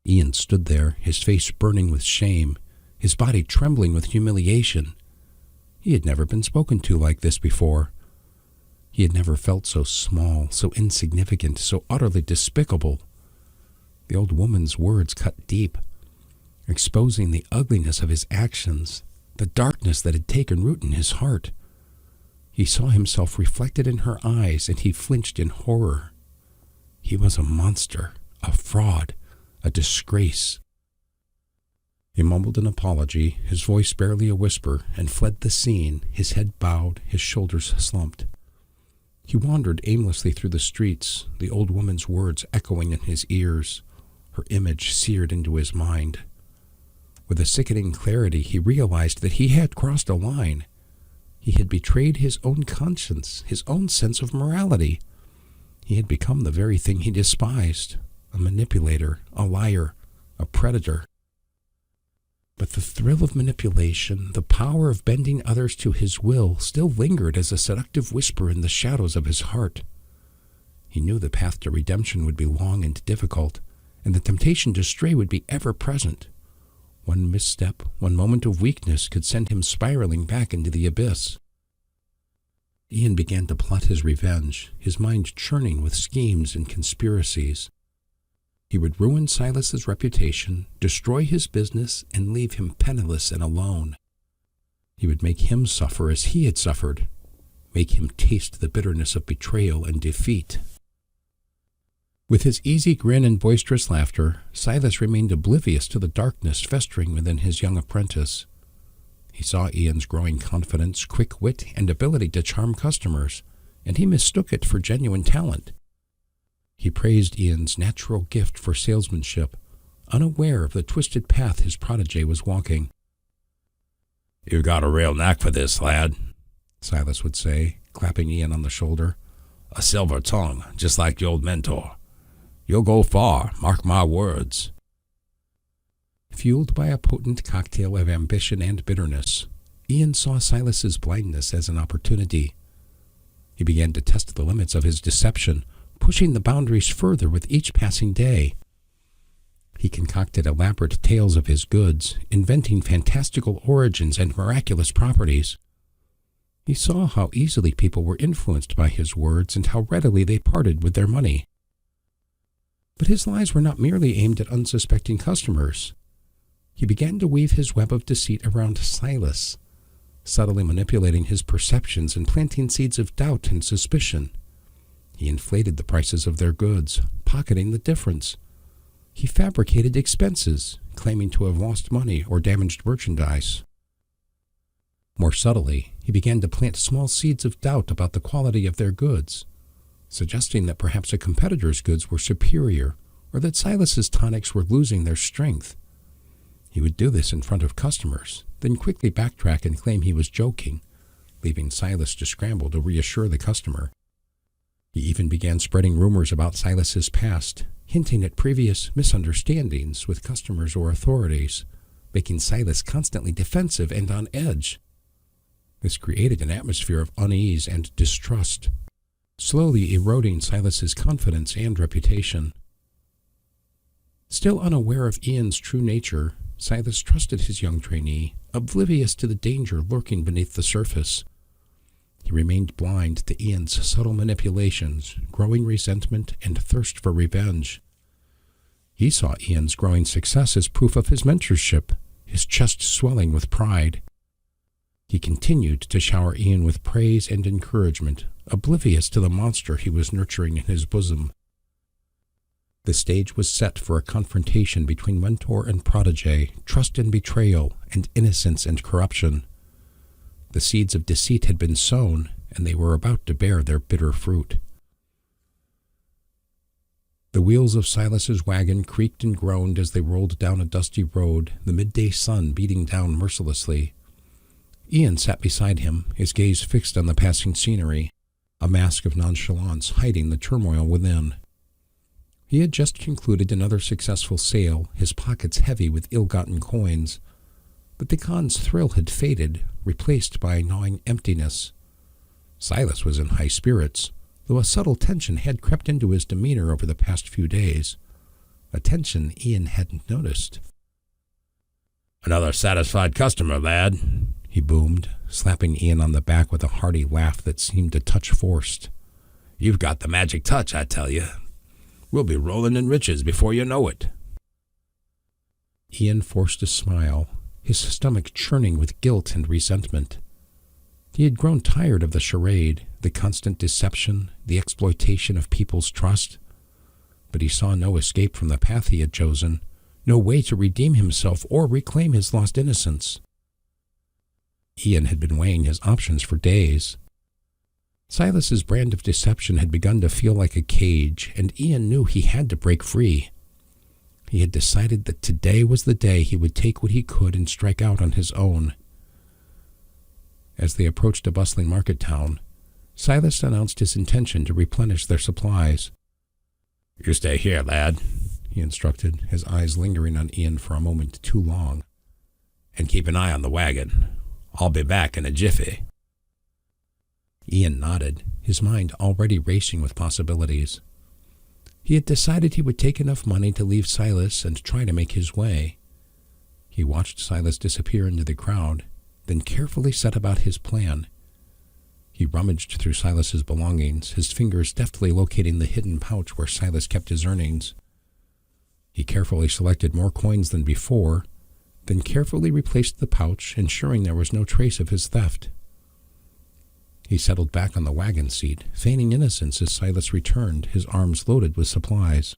Ian stood there, his face burning with shame, his body trembling with humiliation. He had never been spoken to like this before. He had never felt so small, so insignificant, so utterly despicable. The old woman's words cut deep, exposing the ugliness of his actions, the darkness that had taken root in his heart. He saw himself reflected in her eyes, and he flinched in horror. He was a monster, a fraud, a disgrace. He mumbled an apology, his voice barely a whisper, and fled the scene, his head bowed, his shoulders slumped. He wandered aimlessly through the streets, the old woman's words echoing in his ears, her image seared into his mind. With a sickening clarity, he realized that he had crossed a line. He had betrayed his own conscience, his own sense of morality. He had become the very thing he despised, a manipulator, a liar, a predator. But the thrill of manipulation, the power of bending others to his will, still lingered as a seductive whisper in the shadows of his heart. He knew the path to redemption would be long and difficult, and the temptation to stray would be ever present. One misstep, one moment of weakness could send him spiraling back into the abyss. Ian began to plot his revenge, his mind churning with schemes and conspiracies. He would ruin Silas's reputation, destroy his business, and leave him penniless and alone. He would make him suffer as he had suffered, make him taste the bitterness of betrayal and defeat. With his easy grin and boisterous laughter, Silas remained oblivious to the darkness festering within his young apprentice. He saw Ian's growing confidence, quick wit, and ability to charm customers, and he mistook it for genuine talent. He praised Ian's natural gift for salesmanship, unaware of the twisted path his protege was walking. "You've got a real knack for this, lad," Silas would say, clapping Ian on the shoulder. "A silver tongue, just like your old mentor. You'll go far, mark my words." Fueled by a potent cocktail of ambition and bitterness, Ian saw Silas's blindness as an opportunity. He began to test the limits of his deception, pushing the boundaries further with each passing day. He concocted elaborate tales of his goods, inventing fantastical origins and miraculous properties. He saw how easily people were influenced by his words and how readily they parted with their money. But his lies were not merely aimed at unsuspecting customers. He began to weave his web of deceit around Silas, subtly manipulating his perceptions and planting seeds of doubt and suspicion. He inflated the prices of their goods, pocketing the difference. He fabricated expenses, claiming to have lost money or damaged merchandise. More subtly, he began to plant small seeds of doubt about the quality of their goods, suggesting that perhaps a competitor's goods were superior or that Silas's tonics were losing their strength. He would do this in front of customers, then quickly backtrack and claim he was joking, leaving Silas to scramble to reassure the customer. He even began spreading rumors about Silas's past, hinting at previous misunderstandings with customers or authorities, making Silas constantly defensive and on edge. This created an atmosphere of unease and distrust, slowly eroding Silas's confidence and reputation. Still unaware of Ian's true nature, Silas trusted his young trainee, oblivious to the danger lurking beneath the surface. He remained blind to Ian's subtle manipulations, growing resentment, and thirst for revenge. He saw Ian's growing success as proof of his mentorship, his chest swelling with pride. He continued to shower Ian with praise and encouragement, oblivious to the monster he was nurturing in his bosom. The stage was set for a confrontation between mentor and protege, trust and betrayal, and innocence and corruption. The seeds of deceit had been sown, and they were about to bear their bitter fruit. The wheels of Silas's wagon creaked and groaned as they rolled down a dusty road, the midday sun beating down mercilessly. Ian sat beside him, his gaze fixed on the passing scenery, a mask of nonchalance hiding the turmoil within. He had just concluded another successful sale, his pockets heavy with ill-gotten coins, but the con's thrill had faded, replaced by a gnawing emptiness. Silas was in high spirits, though a subtle tension had crept into his demeanor over the past few days, a tension Ian hadn't noticed. "Another satisfied customer, lad," he boomed, slapping Ian on the back with a hearty laugh that seemed to touch forced. "You've got the magic touch, I tell you. We'll be rolling in riches before you know it." Ian forced a smile, his stomach churning with guilt and resentment. He had grown tired of the charade, the constant deception, the exploitation of people's trust. But he saw no escape from the path he had chosen, no way to redeem himself or reclaim his lost innocence. Ian had been weighing his options for days. Silas's brand of deception had begun to feel like a cage, and Ian knew he had to break free. He had decided that today was the day he would take what he could and strike out on his own. As they approached a bustling market town, Silas announced his intention to replenish their supplies. "You stay here, lad," he instructed, his eyes lingering on Ian for a moment too long. "And keep an eye on the wagon. I'll be back in a jiffy." Ian nodded, his mind already racing with possibilities. He had decided he would take enough money to leave Silas and try to make his way. He watched Silas disappear into the crowd, then carefully set about his plan. He rummaged through Silas's belongings, his fingers deftly locating the hidden pouch where Silas kept his earnings. He carefully selected more coins than before, then carefully replaced the pouch, ensuring there was no trace of his theft. He settled back on the wagon seat, feigning innocence as Silas returned, his arms loaded with supplies.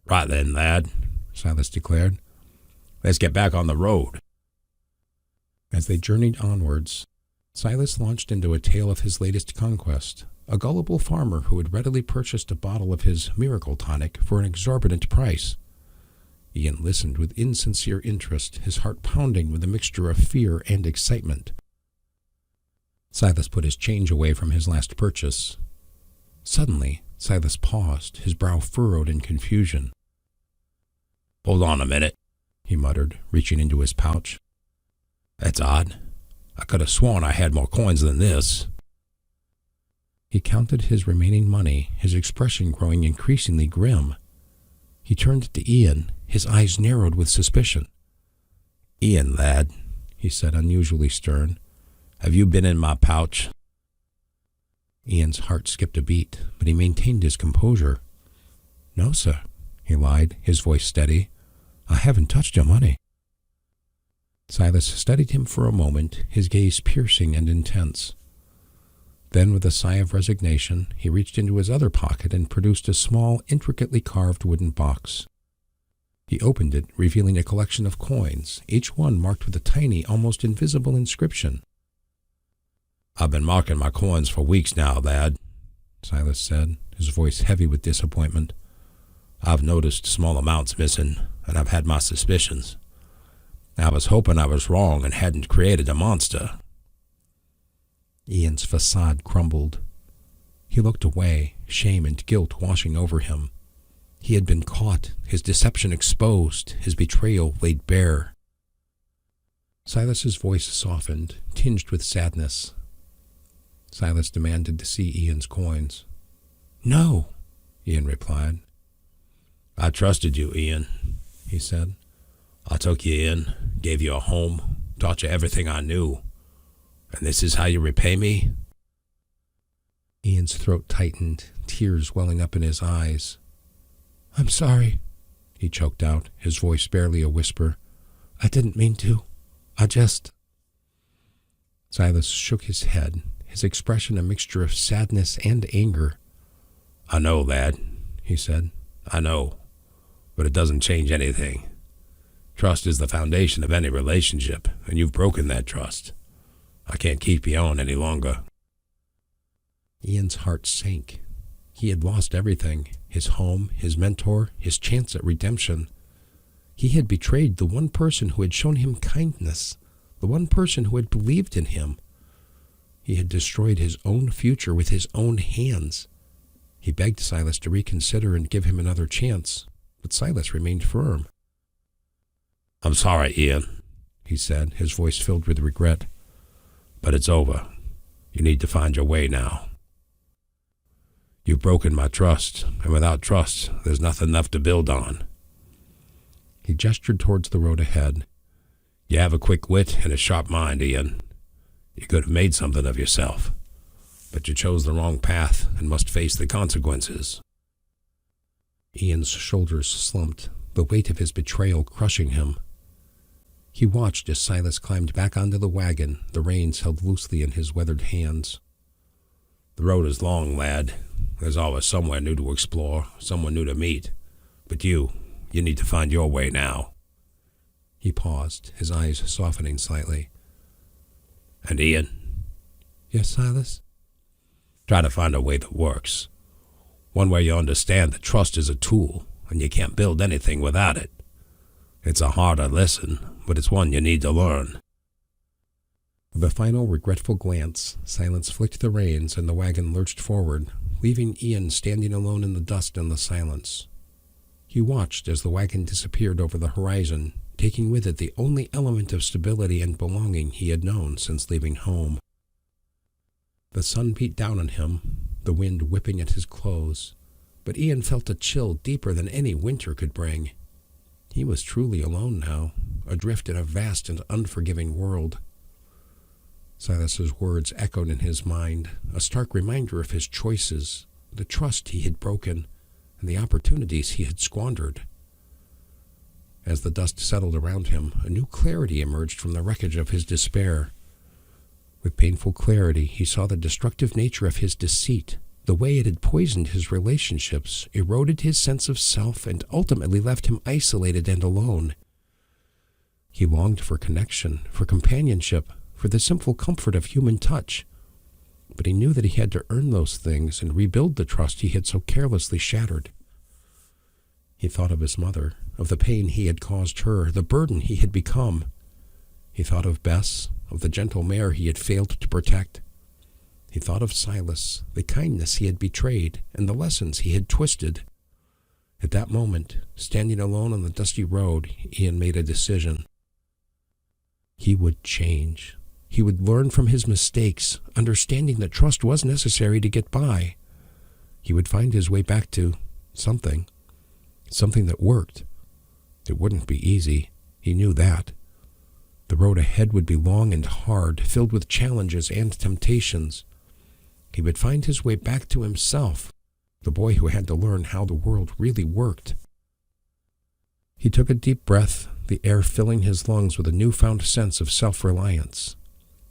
"Right then, lad," Silas declared. "Let's get back on the road." As they journeyed onwards, Silas launched into a tale of his latest conquest, a gullible farmer who had readily purchased a bottle of his miracle tonic for an exorbitant price. Ian listened with insincere interest, his heart pounding with a mixture of fear and excitement. Silas put his change away from his last purchase. Suddenly, Silas paused, his brow furrowed in confusion. "Hold on a minute," he muttered, reaching into his pouch. "That's odd. I could have sworn I had more coins than this." He counted his remaining money, his expression growing increasingly grim. He turned to Ian, his eyes narrowed with suspicion. "Ian, lad," he said, unusually stern, "have you been in my pouch?" Ian's heart skipped a beat, but he maintained his composure. "No, sir," he lied, his voice steady. "I haven't touched your money." Silas studied him for a moment, his gaze piercing and intense. Then, with a sigh of resignation, he reached into his other pocket and produced a small, intricately carved wooden box. He opened it, revealing a collection of coins, each one marked with a tiny, almost invisible inscription. "I've been marking my coins for weeks now, lad," Silas said, his voice heavy with disappointment. "I've noticed small amounts missing, and I've had my suspicions. I was hoping I was wrong and hadn't created a monster." Ian's facade crumbled. He looked away, shame and guilt washing over him. He had been caught, his deception exposed, his betrayal laid bare. Silas's voice softened, tinged with sadness. Silas demanded to see Ian's coins. "No," Ian replied. "I trusted you, Ian," he said. "I took you in, gave you a home, taught you everything I knew. And this is how you repay me?" Ian's throat tightened, tears welling up in his eyes. "I'm sorry," he choked out, his voice barely a whisper. "I didn't mean to. I just—" Silas shook his head, his expression a mixture of sadness and anger. "I know, lad," he said. "I know. But it doesn't change anything. Trust is the foundation of any relationship, and you've broken that trust. I can't keep you on any longer." Ian's heart sank. He had lost everything, his home, his mentor, his chance at redemption. He had betrayed the one person who had shown him kindness, the one person who had believed in him. He had destroyed his own future with his own hands. He begged Silas to reconsider and give him another chance, but Silas remained firm. "I'm sorry, Ian," he said, his voice filled with regret. "But it's over. You need to find your way now. You've broken my trust, and without trust, there's nothing left to build on." He gestured towards the road ahead. "You have a quick wit and a sharp mind, Ian. You could have made something of yourself, but you chose the wrong path and must face the consequences." Ian's shoulders slumped, the weight of his betrayal crushing him. He watched as Silas climbed back onto the wagon, the reins held loosely in his weathered hands. "The road is long, lad. There's always somewhere new to explore, someone new to meet. But you need to find your way now." He paused, his eyes softening slightly. "And Ian?" "Yes, Silas?" "Try to find a way that works. One where you understand that trust is a tool, and you can't build anything without it. It's a harder lesson, but it's one you need to learn." With a final regretful glance, Silence flicked the reins and the wagon lurched forward, leaving Ian standing alone in the dust and the silence. He watched as the wagon disappeared over the horizon, taking with it the only element of stability and belonging he had known since leaving home. The sun beat down on him, the wind whipping at his clothes, but Ian felt a chill deeper than any winter could bring. He was truly alone now, adrift in a vast and unforgiving world. Silas's words echoed in his mind, a stark reminder of his choices, the trust he had broken, and the opportunities he had squandered. As the dust settled around him, a new clarity emerged from the wreckage of his despair. With painful clarity, he saw the destructive nature of his deceit, the way it had poisoned his relationships, eroded his sense of self, and ultimately left him isolated and alone. He longed for connection, for companionship, for the simple comfort of human touch. But he knew that he had to earn those things and rebuild the trust he had so carelessly shattered. He thought of his mother, of the pain he had caused her, the burden he had become. He thought of Bess, of the gentle mare he had failed to protect. He thought of Silas, the kindness he had betrayed, and the lessons he had twisted. At that moment, standing alone on the dusty road, Ian made a decision. He would change. He would learn from his mistakes, understanding that trust was necessary to get by. He would find his way back to something that worked. It wouldn't be easy. He knew that. The road ahead would be long and hard, filled with challenges and temptations. He would find his way back to himself, the boy who had to learn how the world really worked. He took a deep breath, the air filling his lungs with a newfound sense of self-reliance.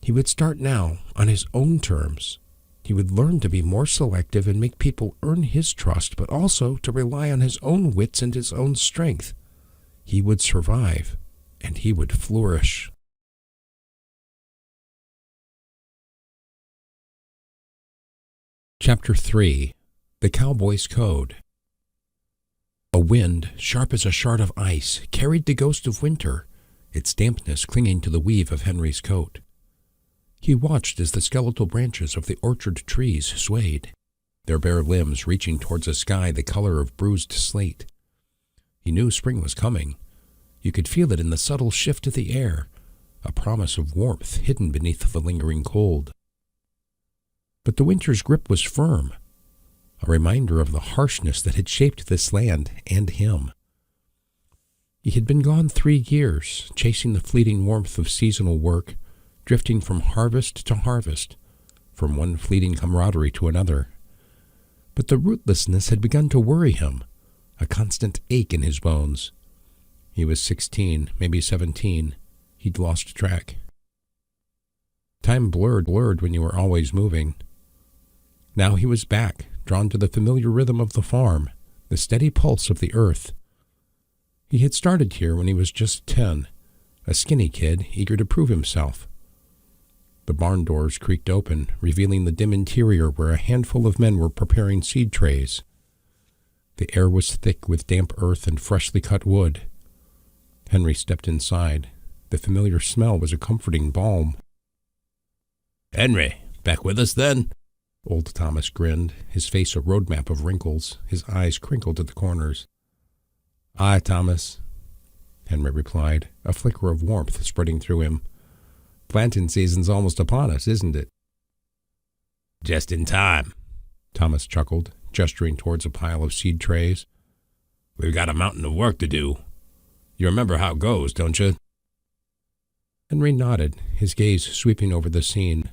He would start now, on his own terms. He would learn to be more selective and make people earn his trust, but also to rely on his own wits and his own strength. He would survive, and he would flourish. Chapter 3. The Cowboy's Code. A wind, sharp as a shard of ice, carried the ghost of winter, its dampness clinging to the weave of Henry's coat. He watched as the skeletal branches of the orchard trees swayed, their bare limbs reaching towards a sky the color of bruised slate. He knew spring was coming. You could feel it in the subtle shift of the air, a promise of warmth hidden beneath the lingering cold. But the winter's grip was firm, a reminder of the harshness that had shaped this land and him. He had been gone 3 years, chasing the fleeting warmth of seasonal work, drifting from harvest to harvest, from one fleeting camaraderie to another. But the rootlessness had begun to worry him, a constant ache in his bones. He was 16, maybe 17. He'd lost track. Time blurred when you were always moving. Now he was back, drawn to the familiar rhythm of the farm, the steady pulse of the earth. He had started here when he was just 10, a skinny kid eager to prove himself. The barn doors creaked open, revealing the dim interior where a handful of men were preparing seed trays. The air was thick with damp earth and freshly cut wood. Henry stepped inside. The familiar smell was a comforting balm. "Henry, Back with us, then? Old Thomas grinned, his face a roadmap of wrinkles, his eyes crinkled at the corners. Aye, Thomas, Henry replied, a flicker of warmth spreading through him. Planting season's almost upon us, isn't it? Just in time, Thomas chuckled, gesturing towards a pile of seed trays. We've got a mountain of work to do. You remember how it goes, don't you? Henry nodded, his gaze sweeping over the scene.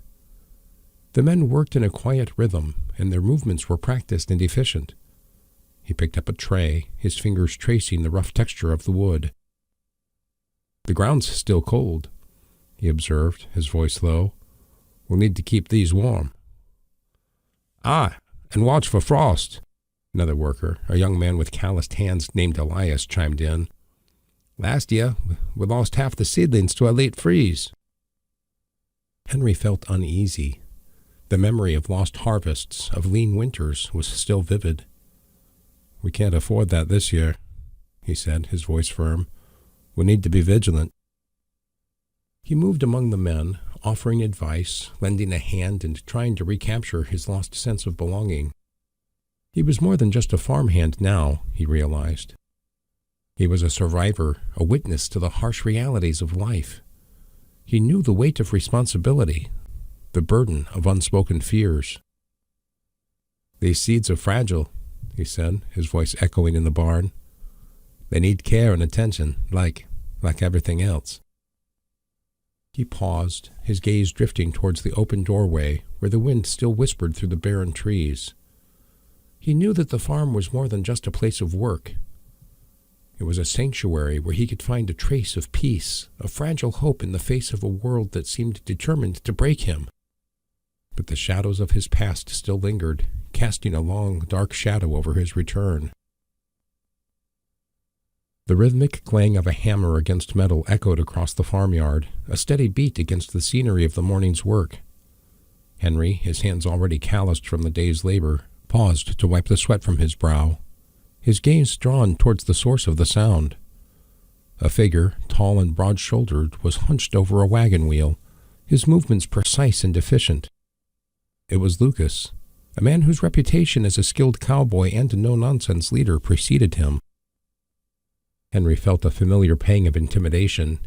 The men worked in a quiet rhythm, and their movements were practiced and efficient. He picked up a tray, his fingers tracing the rough texture of the wood. The ground's still cold, he observed, his voice low. We'll need to keep these warm. Aye, and watch for frost, another worker, a young man with calloused hands named Elias, chimed in. Last year, we lost half the seedlings to a late freeze. Henry felt uneasy. The memory of lost harvests, of lean winters, was still vivid. We can't afford that this year, he said, his voice firm. We need to be vigilant. He moved among the men, offering advice, lending a hand, and trying to recapture his lost sense of belonging. He was more than just a farmhand now, he realized. He was a survivor, a witness to the harsh realities of life. He knew the weight of responsibility, the burden of unspoken fears. These seeds are fragile, he said, his voice echoing in the barn. They need care and attention, like everything else. He paused, his gaze drifting towards the open doorway where the wind still whispered through the barren trees. He knew that the farm was more than just a place of work. It was a sanctuary where he could find a trace of peace, a fragile hope in the face of a world that seemed determined to break him. But the shadows of his past still lingered, casting a long, dark shadow over his return. The rhythmic clang of a hammer against metal echoed across the farmyard, a steady beat against the scenery of the morning's work. Henry, his hands already calloused from the day's labor, paused to wipe the sweat from his brow, his gaze drawn towards the source of the sound. A figure, tall and broad-shouldered, was hunched over a wagon wheel, his movements precise and efficient. It was Lucas, a man whose reputation as a skilled cowboy and a no-nonsense leader preceded him. Henry felt a familiar pang of intimidation.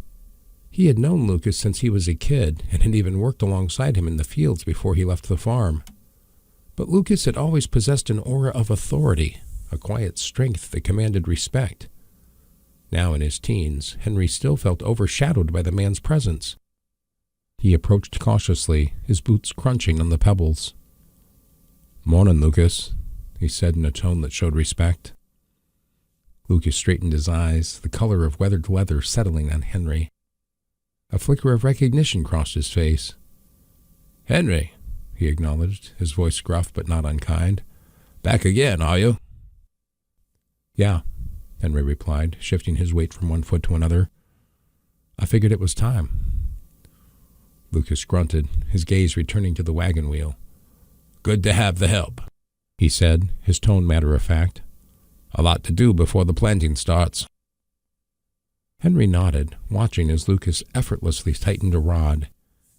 He had known Lucas since he was a kid and had even worked alongside him in the fields before he left the farm. But Lucas had always possessed an aura of authority, a quiet strength that commanded respect. Now in his teens, Henry still felt overshadowed by the man's presence. He approached cautiously, his boots crunching on the pebbles. "Morning, Lucas," he said in a tone that showed respect. Lucas straightened his eyes, the color of weathered leather settling on Henry. A flicker of recognition crossed his face. "Henry," he acknowledged, his voice gruff but not unkind. "Back again, are you?" "Yeah," Henry replied, shifting his weight from one foot to another. "I figured it was time." Lucas grunted, his gaze returning to the wagon wheel. "Good to have the help," he said, his tone matter-of-fact. "A lot to do before the planting starts." Henry nodded, watching as Lucas effortlessly tightened a rod,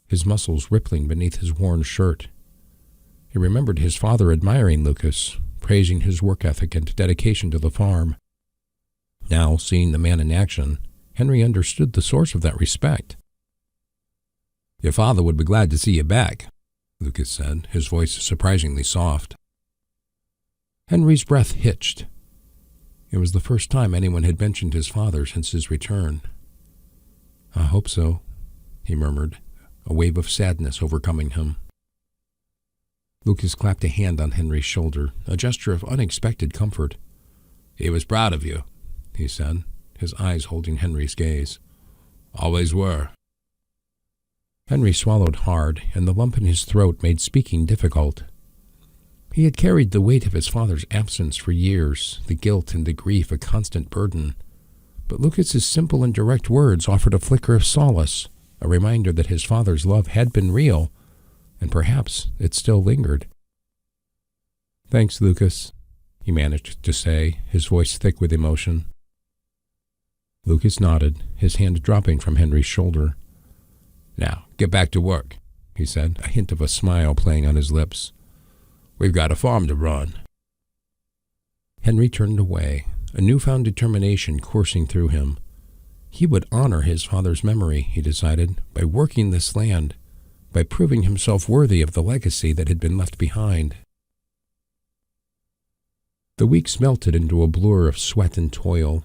his muscles rippling beneath his worn shirt. He remembered his father admiring Lucas, praising his work ethic and dedication to the farm. Now, seeing the man in action, Henry understood the source of that respect. "Your father would be glad to see you back," Lucas said, his voice surprisingly soft. Henry's breath hitched. It was the first time anyone had mentioned his father since his return. "I hope so," he murmured, a wave of sadness overcoming him. Lucas clapped a hand on Henry's shoulder, a gesture of unexpected comfort. "He was proud of you," he said, his eyes holding Henry's gaze. "Always were." Henry swallowed hard, and the lump in his throat made speaking difficult. He had carried the weight of his father's absence for years, the guilt and the grief a constant burden. But Lucas's simple and direct words offered a flicker of solace, a reminder that his father's love had been real, and perhaps it still lingered. "Thanks, Lucas," he managed to say, his voice thick with emotion. Lucas nodded, his hand dropping from Henry's shoulder. "Now, get back to work," he said, a hint of a smile playing on his lips. We've got a farm to run. Henry turned away, a newfound determination coursing through him. He would honor his father's memory, he decided, by working this land, by proving himself worthy of the legacy that had been left behind. The weeks melted into a blur of sweat and toil.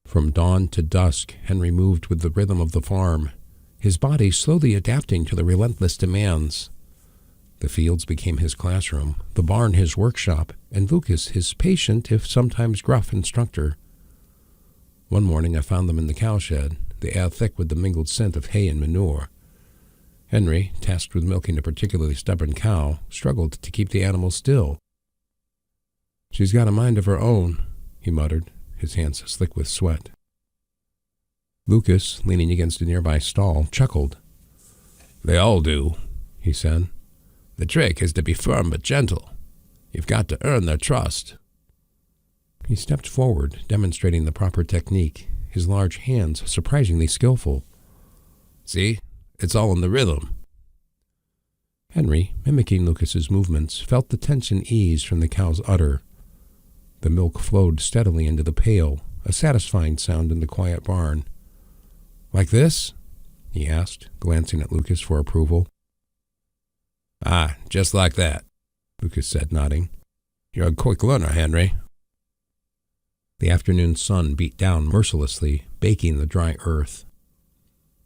From dawn to dusk, Henry moved with the rhythm of the farm, his body slowly adapting to the relentless demands. The fields became his classroom, the barn his workshop, and Lucas his patient, if sometimes gruff, instructor. One morning I found them in the cowshed, the air thick with the mingled scent of hay and manure. Henry, tasked with milking a particularly stubborn cow, struggled to keep the animal still. "She's got a mind of her own," he muttered, his hands slick with sweat. Lucas, leaning against a nearby stall, chuckled. "They all do," he said. "The trick is to be firm but gentle. You've got to earn their trust." He stepped forward, demonstrating the proper technique, his large hands surprisingly skillful. "See? It's all in the rhythm." Henry, mimicking Lucas's movements, felt the tension ease from the cow's udder. The milk flowed steadily into the pail, a satisfying sound in the quiet barn. "Like this?" he asked, glancing at Lucas for approval. "Ah, just like that," Lucas said, nodding. "You're a quick learner, Henry." The afternoon sun beat down mercilessly, baking the dry earth.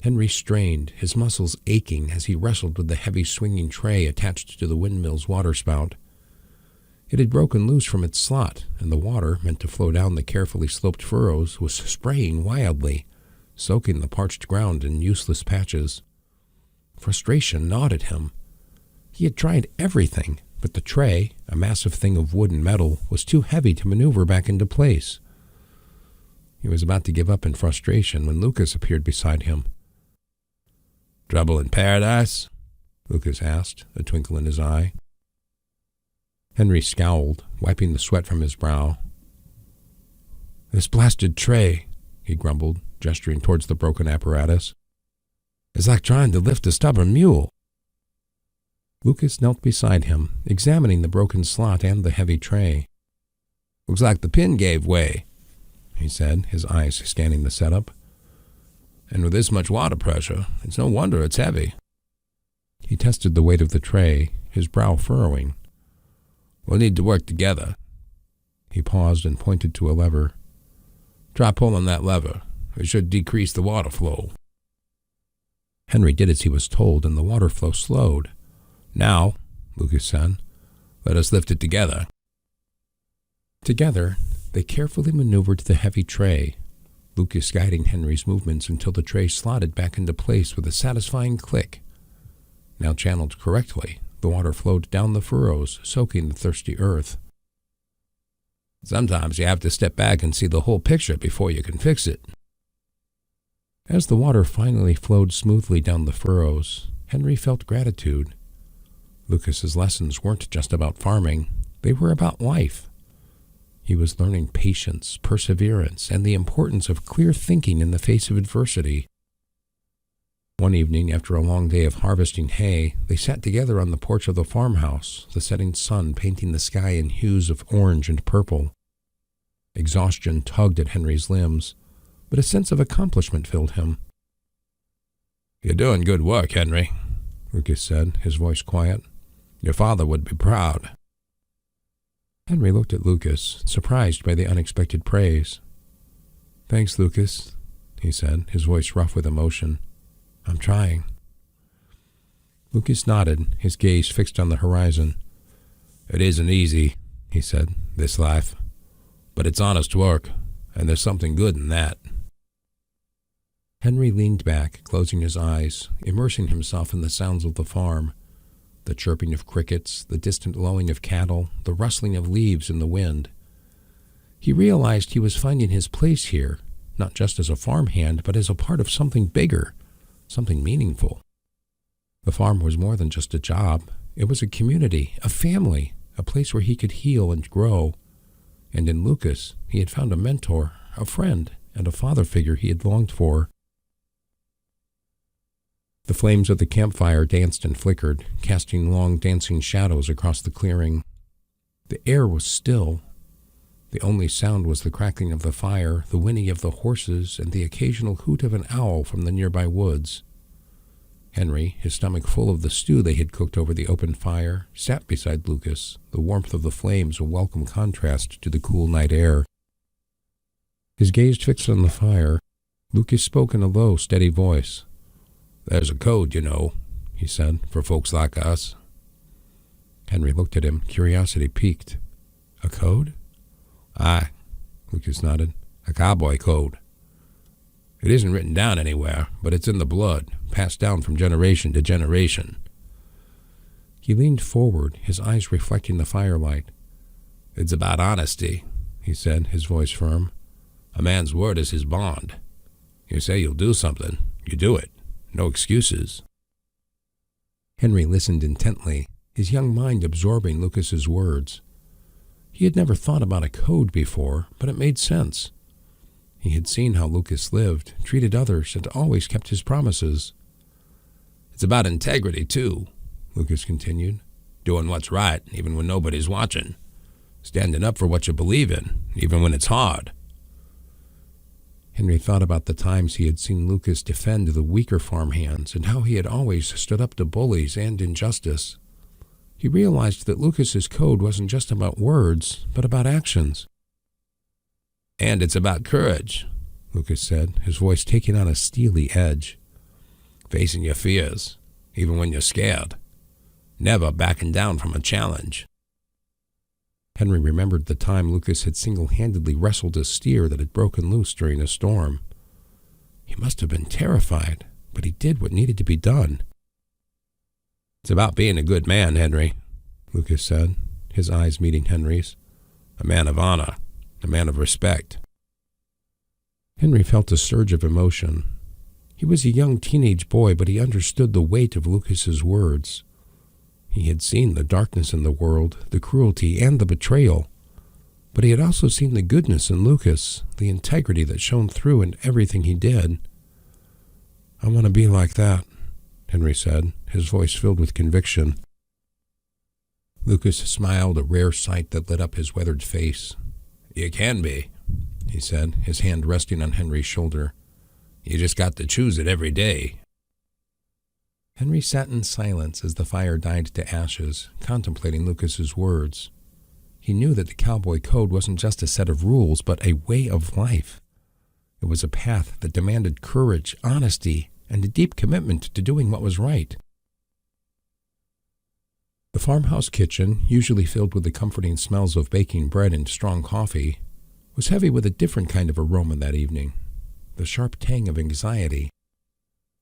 Henry strained, his muscles aching as he wrestled with the heavy swinging tray attached to the windmill's waterspout. It had broken loose from its slot, and the water, meant to flow down the carefully sloped furrows, was spraying wildly, soaking the parched ground in useless patches. Frustration gnawed at him. He had tried everything, but the tray, a massive thing of wood and metal, was too heavy to maneuver back into place. He was about to give up in frustration when Lucas appeared beside him. "Trouble in paradise?" Lucas asked, a twinkle in his eye. Henry scowled, wiping the sweat from his brow. "This blasted tray," he grumbled, gesturing towards the broken apparatus. "It's like trying to lift a stubborn mule." Lucas knelt beside him, examining the broken slot and the heavy tray. "Looks like the pin gave way," he said, his eyes scanning the setup. "And with this much water pressure, it's no wonder it's heavy." He tested the weight of the tray, his brow furrowing. "We'll need to work together." He paused and pointed to a lever. "Try pulling that lever. It should decrease the water flow." Henry did as he was told, and the water flow slowed. "Now," Lucas said, "let us lift it together." Together, they carefully maneuvered the heavy tray, Lucas guiding Henry's movements until the tray slotted back into place with a satisfying click. Now channeled correctly, the water flowed down the furrows, soaking the thirsty earth. "Sometimes you have to step back and see the whole picture before you can fix it." As the water finally flowed smoothly down the furrows, Henry felt gratitude. Lucas's lessons weren't just about farming, they were about life. He was learning patience, perseverance, and the importance of clear thinking in the face of adversity. One evening, after a long day of harvesting hay, they sat together on the porch of the farmhouse, the setting sun painting the sky in hues of orange and purple. Exhaustion tugged at Henry's limbs, but a sense of accomplishment filled him. "You're doing good work, Henry," Lucas said, his voice quiet. "Your father would be proud." Henry looked at Lucas, surprised by the unexpected praise. "Thanks, Lucas," he said, his voice rough with emotion. "I'm trying." Lucas nodded, his gaze fixed on the horizon. "It isn't easy," he said, "this life. But it's honest work, and there's something good in that." Henry leaned back, closing his eyes, immersing himself in the sounds of the farm. The chirping of crickets, the distant lowing of cattle, the rustling of leaves in the wind. He realized he was finding his place here, not just as a farmhand, but as a part of something bigger, something meaningful. The farm was more than just a job. It was a community, a family, a place where he could heal and grow. And in Lucas, he had found a mentor, a friend, and a father figure he had longed for. The flames of the campfire danced and flickered, casting long dancing shadows across the clearing. The air was still. The only sound was the crackling of the fire, the whinny of the horses, and the occasional hoot of an owl from the nearby woods. Henry, his stomach full of the stew they had cooked over the open fire, sat beside Lucas, the warmth of the flames a welcome contrast to the cool night air. His gaze fixed on the fire, Lucas spoke in a low, steady voice. "There's a code, you know," he said, "for folks like us." Henry looked at him, curiosity piqued. "A code?" "Aye," Lucas nodded. "A cowboy code. It isn't written down anywhere, but it's in the blood, passed down from generation to generation." He leaned forward, his eyes reflecting the firelight. "It's about honesty," he said, his voice firm. "A man's word is his bond. You say you'll do something, you do it. No excuses." Henry listened intently, his young mind absorbing Lucas's words. He had never thought about a code before, but it made sense. He had seen how Lucas lived, treated others, and always kept his promises. "It's about integrity, too," Lucas continued. "Doing what's right, even when nobody's watching. Standing up for what you believe in, even when it's hard." Henry thought about the times he had seen Lucas defend the weaker farmhands and how he had always stood up to bullies and injustice. He realized that Lucas's code wasn't just about words, but about actions. "And it's about courage," Lucas said, his voice taking on a steely edge. "Facing your fears, even when you're scared. Never backing down from a challenge." Henry remembered the time Lucas had single-handedly wrestled a steer that had broken loose during a storm. He must have been terrified, but he did what needed to be done. "It's about being a good man, Henry," Lucas said, his eyes meeting Henry's. "A man of honor, a man of respect." Henry felt a surge of emotion. He was a young teenage boy, but he understood the weight of Lucas's words. He had seen the darkness in the world, the cruelty and the betrayal, but he had also seen the goodness in Lucas, the integrity that shone through in everything he did. "I want to be like that," Henry said, his voice filled with conviction. Lucas smiled, a rare sight that lit up his weathered face. "You can be," he said, his hand resting on Henry's shoulder. "You just got to choose it every day." Henry sat in silence as the fire died to ashes, contemplating Lucas's words. He knew that the cowboy code wasn't just a set of rules, but a way of life. It was a path that demanded courage, honesty, and a deep commitment to doing what was right. The farmhouse kitchen, usually filled with the comforting smells of baking bread and strong coffee, was heavy with a different kind of aroma that evening, the sharp tang of anxiety.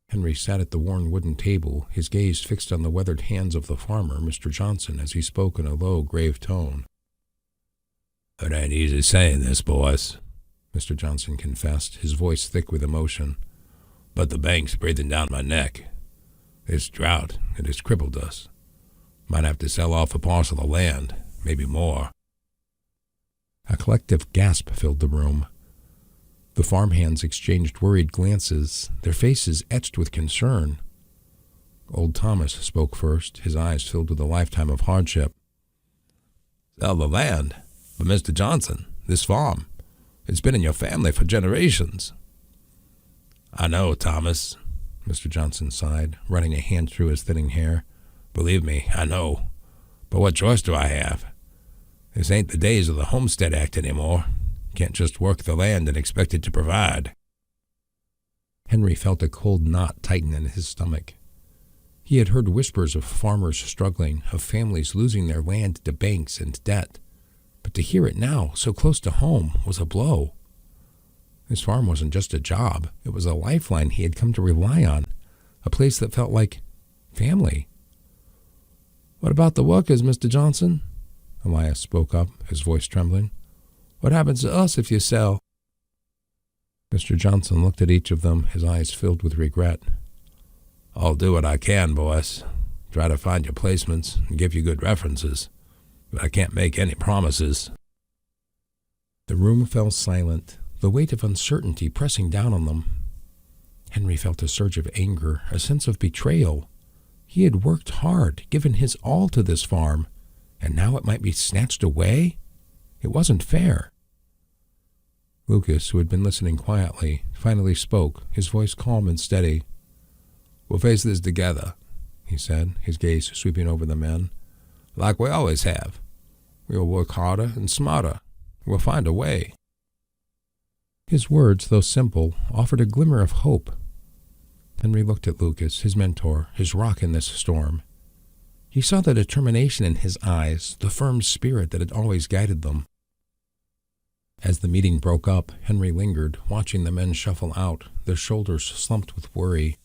Henry sat at the worn wooden table, his gaze fixed on the weathered hands of the farmer, Mr. Johnson, as he spoke in a low, grave tone. "It ain't easy saying this, boys," Mr. Johnson confessed, his voice thick with emotion. "But the bank's breathing down my neck. This drought, it has crippled us. Might have to sell off a parcel of land, maybe more." A collective gasp filled the room. The farmhands exchanged worried glances, their faces etched with concern. Old Thomas spoke first, his eyes filled with a lifetime of hardship. "Sell the land? But Mr. Johnson, this farm, it's been in your family for generations." "I know, Thomas," Mr. Johnson sighed, running a hand through his thinning hair. "Believe me, I know. But what choice do I have? This ain't the days of the Homestead Act anymore. Can't just work the land and expect it to provide." Henry felt a cold knot tighten in his stomach. He had heard whispers of farmers struggling, of families losing their land to banks and debt. But to hear it now, so close to home, was a blow. His farm wasn't just a job. It was a lifeline he had come to rely on, a place that felt like family. "What about the workers, Mr. Johnson?" Elias spoke up, his voice trembling. "What happens to us if you sell?" Mr. Johnson looked at each of them, his eyes filled with regret. "I'll do what I can, boys. Try to find your placements and give you good references. But I can't make any promises." The room fell silent, the weight of uncertainty pressing down on them. Henry felt a surge of anger, a sense of betrayal. He had worked hard, given his all to this farm, and now it might be snatched away? It wasn't fair. Lucas, who had been listening quietly, finally spoke, his voice calm and steady. "We'll face this together," he said, his gaze sweeping over the men. "Like we always have. We'll work harder and smarter. We'll find a way." His words, though simple, offered a glimmer of hope. Henry looked at Lucas, his mentor, his rock in this storm. He saw the determination in his eyes, the firm spirit that had always guided them. As the meeting broke up, Henry lingered, watching the men shuffle out, their shoulders slumped with worry.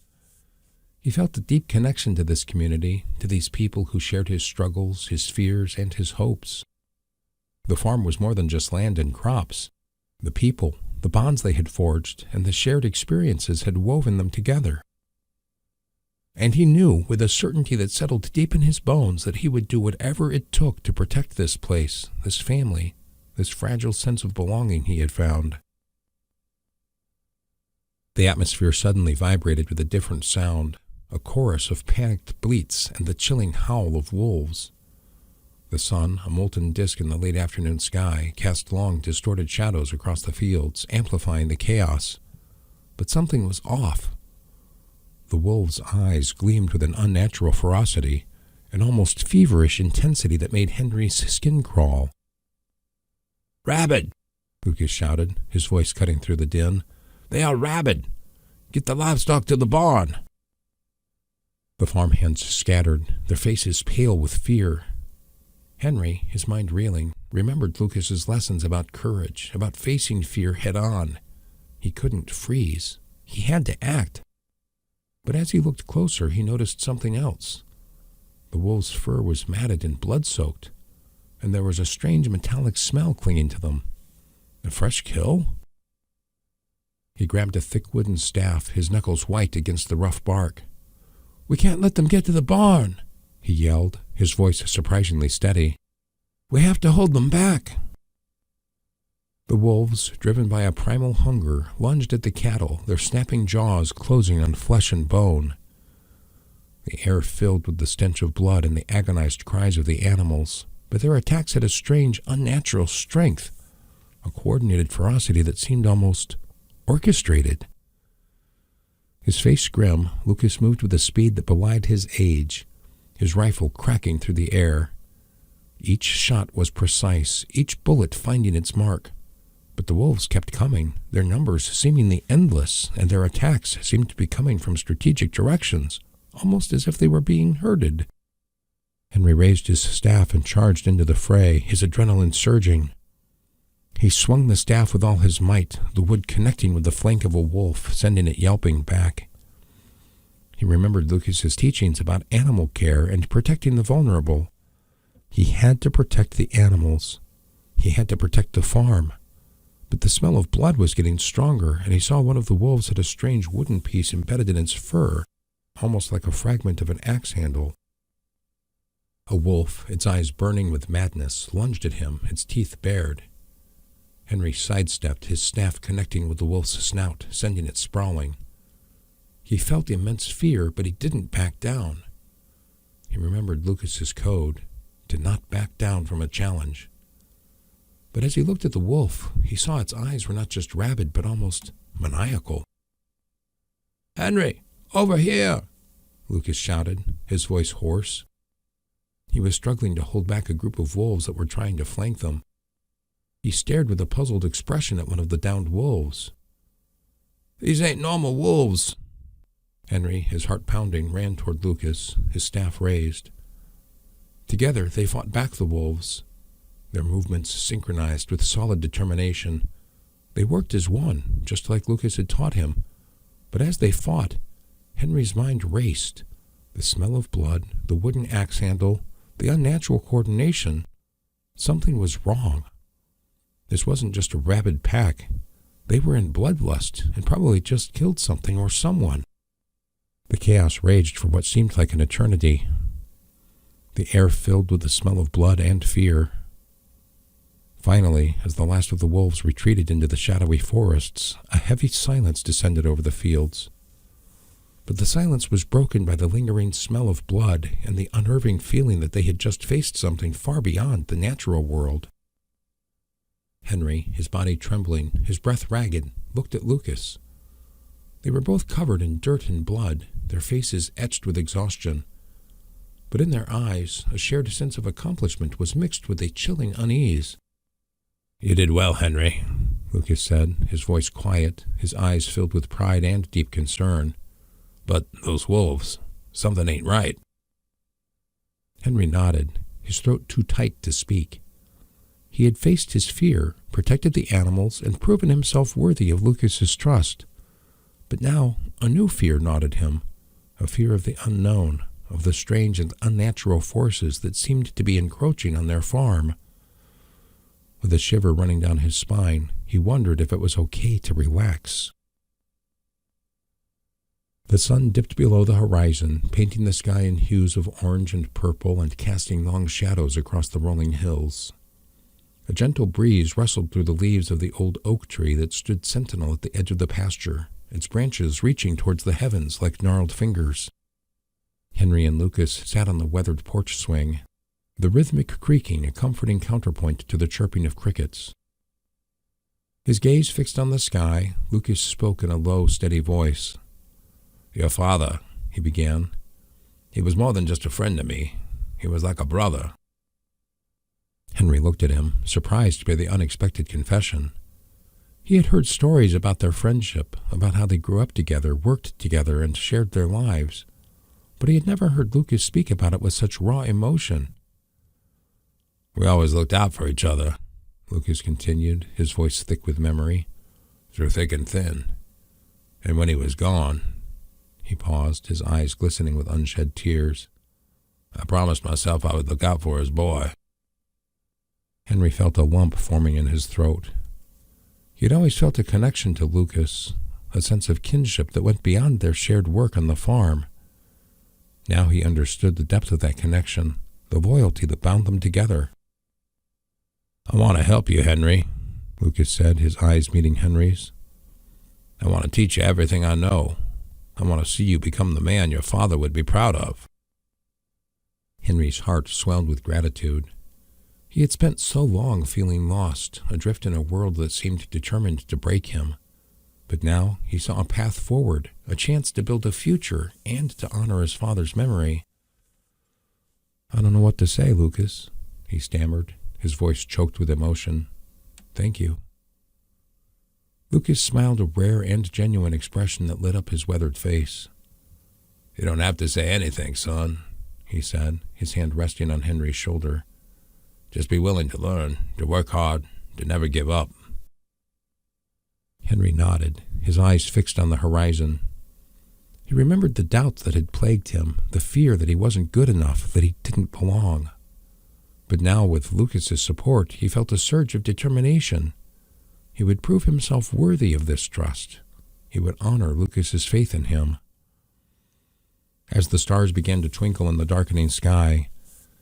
He felt a deep connection to this community, to these people who shared his struggles, his fears, and his hopes. The farm was more than just land and crops. The people, the bonds they had forged, and the shared experiences had woven them together. And he knew, with a certainty that settled deep in his bones, that he would do whatever it took to protect this place, this family, this fragile sense of belonging he had found. The atmosphere suddenly vibrated with a different sound, a chorus of panicked bleats and the chilling howl of wolves. The sun, a molten disk in the late afternoon sky, cast long, distorted shadows across the fields, amplifying the chaos. But something was off. The wolves' eyes gleamed with an unnatural ferocity, an almost feverish intensity that made Henry's skin crawl. "Rabid!" Lucas shouted, his voice cutting through the din. "They are rabid! Get the livestock to the barn!" The farmhands scattered, their faces pale with fear. Henry, his mind reeling, remembered Lucas's lessons about courage, about facing fear head-on. He couldn't freeze. He had to act. But as he looked closer, he noticed something else. The wolves' fur was matted and blood-soaked, and there was a strange metallic smell clinging to them. A fresh kill? He grabbed a thick wooden staff, his knuckles white against the rough bark. "We can't let them get to the barn," he yelled, his voice surprisingly steady. "We have to hold them back." The wolves, driven by a primal hunger, lunged at the cattle, their snapping jaws closing on flesh and bone. The air filled with the stench of blood and the agonized cries of the animals, but their attacks had a strange, unnatural strength, a coordinated ferocity that seemed almost orchestrated. His face grim, Lucas moved with a speed that belied his age, his rifle cracking through the air. Each shot was precise, each bullet finding its mark. But the wolves kept coming, their numbers seemingly endless, and their attacks seemed to be coming from strategic directions, almost as if they were being herded. Henry raised his staff and charged into the fray, his adrenaline surging. He swung the staff with all his might, the wood connecting with the flank of a wolf, sending it yelping back. He remembered Lucas's teachings about animal care and protecting the vulnerable. He had to protect the animals. He had to protect the farm. But the smell of blood was getting stronger, and he saw one of the wolves had a strange wooden piece embedded in its fur, almost like a fragment of an axe handle. A wolf, its eyes burning with madness, lunged at him, its teeth bared. Henry sidestepped, his staff connecting with the wolf's snout, sending it sprawling. He felt immense fear, but he didn't back down. He remembered Lucas's code, to not back down from a challenge. But as he looked at the wolf, he saw its eyes were not just rabid, but almost maniacal. "Henry, over here!" Lucas shouted, his voice hoarse. He was struggling to hold back a group of wolves that were trying to flank them. He stared with a puzzled expression at one of the downed wolves. "These ain't normal wolves." Henry, his heart pounding, ran toward Lucas, his staff raised. Together they fought back the wolves, their movements synchronized with solid determination. They worked as one, just like Lucas had taught him. But as they fought, Henry's mind raced. The smell of blood, the wooden axe handle, the unnatural coordination. Something was wrong. This wasn't just a rabid pack. They were in bloodlust and probably just killed something or someone. The chaos raged for what seemed like an eternity. The air filled with the smell of blood and fear. Finally, as the last of the wolves retreated into the shadowy forests, a heavy silence descended over the fields. But the silence was broken by the lingering smell of blood and the unnerving feeling that they had just faced something far beyond the natural world. Henry, his body trembling, his breath ragged, looked at Lucas. They were both covered in dirt and blood, their faces etched with exhaustion. But in their eyes, a shared sense of accomplishment was mixed with a chilling unease. "You did well, Henry," Lucas said, his voice quiet, his eyes filled with pride and deep concern. "But those wolves, something ain't right." Henry nodded, his throat too tight to speak. He had faced his fear, protected the animals, and proven himself worthy of Lucas's trust. But now a new fear gnawed him, a fear of the unknown, of the strange and unnatural forces that seemed to be encroaching on their farm. With a shiver running down his spine, he wondered if it was okay to relax. The sun dipped below the horizon, painting the sky in hues of orange and purple and casting long shadows across the rolling hills. A gentle breeze rustled through the leaves of the old oak tree that stood sentinel at the edge of the pasture, its branches reaching towards the heavens like gnarled fingers. Henry and Lucas sat on the weathered porch swing, the rhythmic creaking a comforting counterpoint to the chirping of crickets. His gaze fixed on the sky, Lucas spoke in a low, steady voice. "Your father," he began, "he was more than just a friend to me. He was like a brother." Henry looked at him, surprised by the unexpected confession. He had heard stories about their friendship, about how they grew up together, worked together, and shared their lives, but he had never heard Lucas speak about it with such raw emotion. "We always looked out for each other," Lucas continued, his voice thick with memory, "through thick and thin. And when he was gone," he paused, his eyes glistening with unshed tears, "I promised myself I would look out for his boy." Henry felt a lump forming in his throat. He had always felt a connection to Lucas, a sense of kinship that went beyond their shared work on the farm. Now he understood the depth of that connection, the loyalty that bound them together. "I want to help you, Henry," Lucas said, his eyes meeting Henry's. "I want to teach you everything I know. I want to see you become the man your father would be proud of." Henry's heart swelled with gratitude. He had spent so long feeling lost, adrift in a world that seemed determined to break him. But now he saw a path forward, a chance to build a future and to honor his father's memory. "I don't know what to say, Lucas," he stammered, his voice choked with emotion. "Thank you." Lucas smiled a rare and genuine expression that lit up his weathered face. "You don't have to say anything, son," he said, his hand resting on Henry's shoulder. "Just be willing to learn, to work hard, to never give up." Henry nodded, his eyes fixed on the horizon. He remembered the doubt that had plagued him, the fear that he wasn't good enough, that he didn't belong. But now, with Lucas's support, he felt a surge of determination. He would prove himself worthy of this trust. He would honor Lucas's faith in him. As the stars began to twinkle in the darkening sky,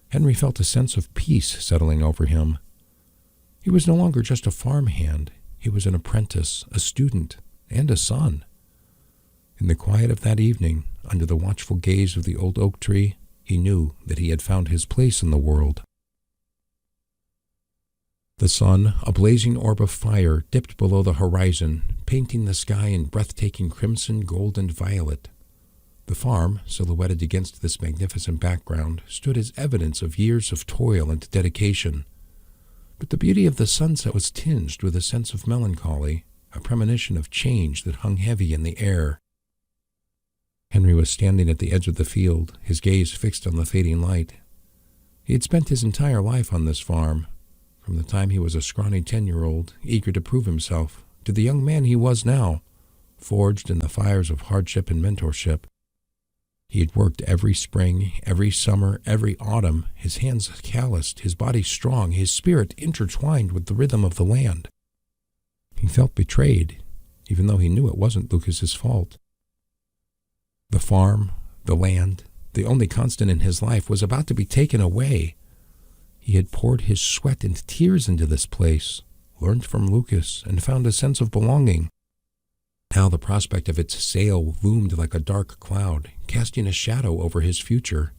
Henry felt a sense of peace settling over him. He was no longer just a farmhand. He was an apprentice, a student, and a son. In the quiet of that evening, under the watchful gaze of the old oak tree, he knew that he had found his place in the world. The sun, a blazing orb of fire, dipped below the horizon, painting the sky in breathtaking crimson, gold, and violet. The farm, silhouetted against this magnificent background, stood as evidence of years of toil and dedication. But the beauty of the sunset was tinged with a sense of melancholy, a premonition of change that hung heavy in the air. Henry was standing at the edge of the field, his gaze fixed on the fading light. He had spent his entire life on this farm, from the time he was a scrawny 10-year-old, eager to prove himself, to the young man he was now, forged in the fires of hardship and mentorship. He had worked every spring, every summer, every autumn, his hands calloused, his body strong, his spirit intertwined with the rhythm of the land. He felt betrayed, even though he knew it wasn't Lucas's fault. The farm, the land, the only constant in his life, was about to be taken away. He had poured his sweat and tears into this place, learned from Lucas, and found a sense of belonging. Now the prospect of its sail loomed like a dark cloud, casting a shadow over his future.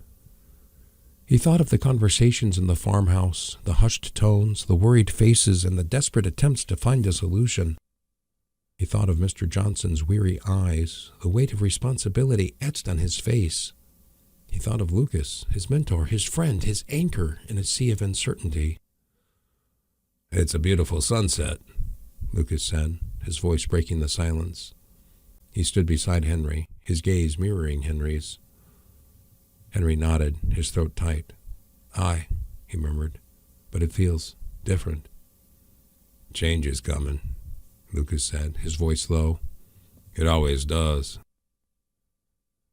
He thought of the conversations in the farmhouse, the hushed tones, the worried faces, and the desperate attempts to find a solution. He thought of Mr. Johnson's weary eyes, the weight of responsibility etched on his face. He thought of Lucas, his mentor, his friend, his anchor in a sea of uncertainty. "It's a beautiful sunset," Lucas said, his voice breaking the silence. He stood beside Henry, his gaze mirroring Henry's. Henry nodded, his throat tight. "Aye," he murmured, "but it feels different." "Change is coming," Lucas said, his voice low. "It always does."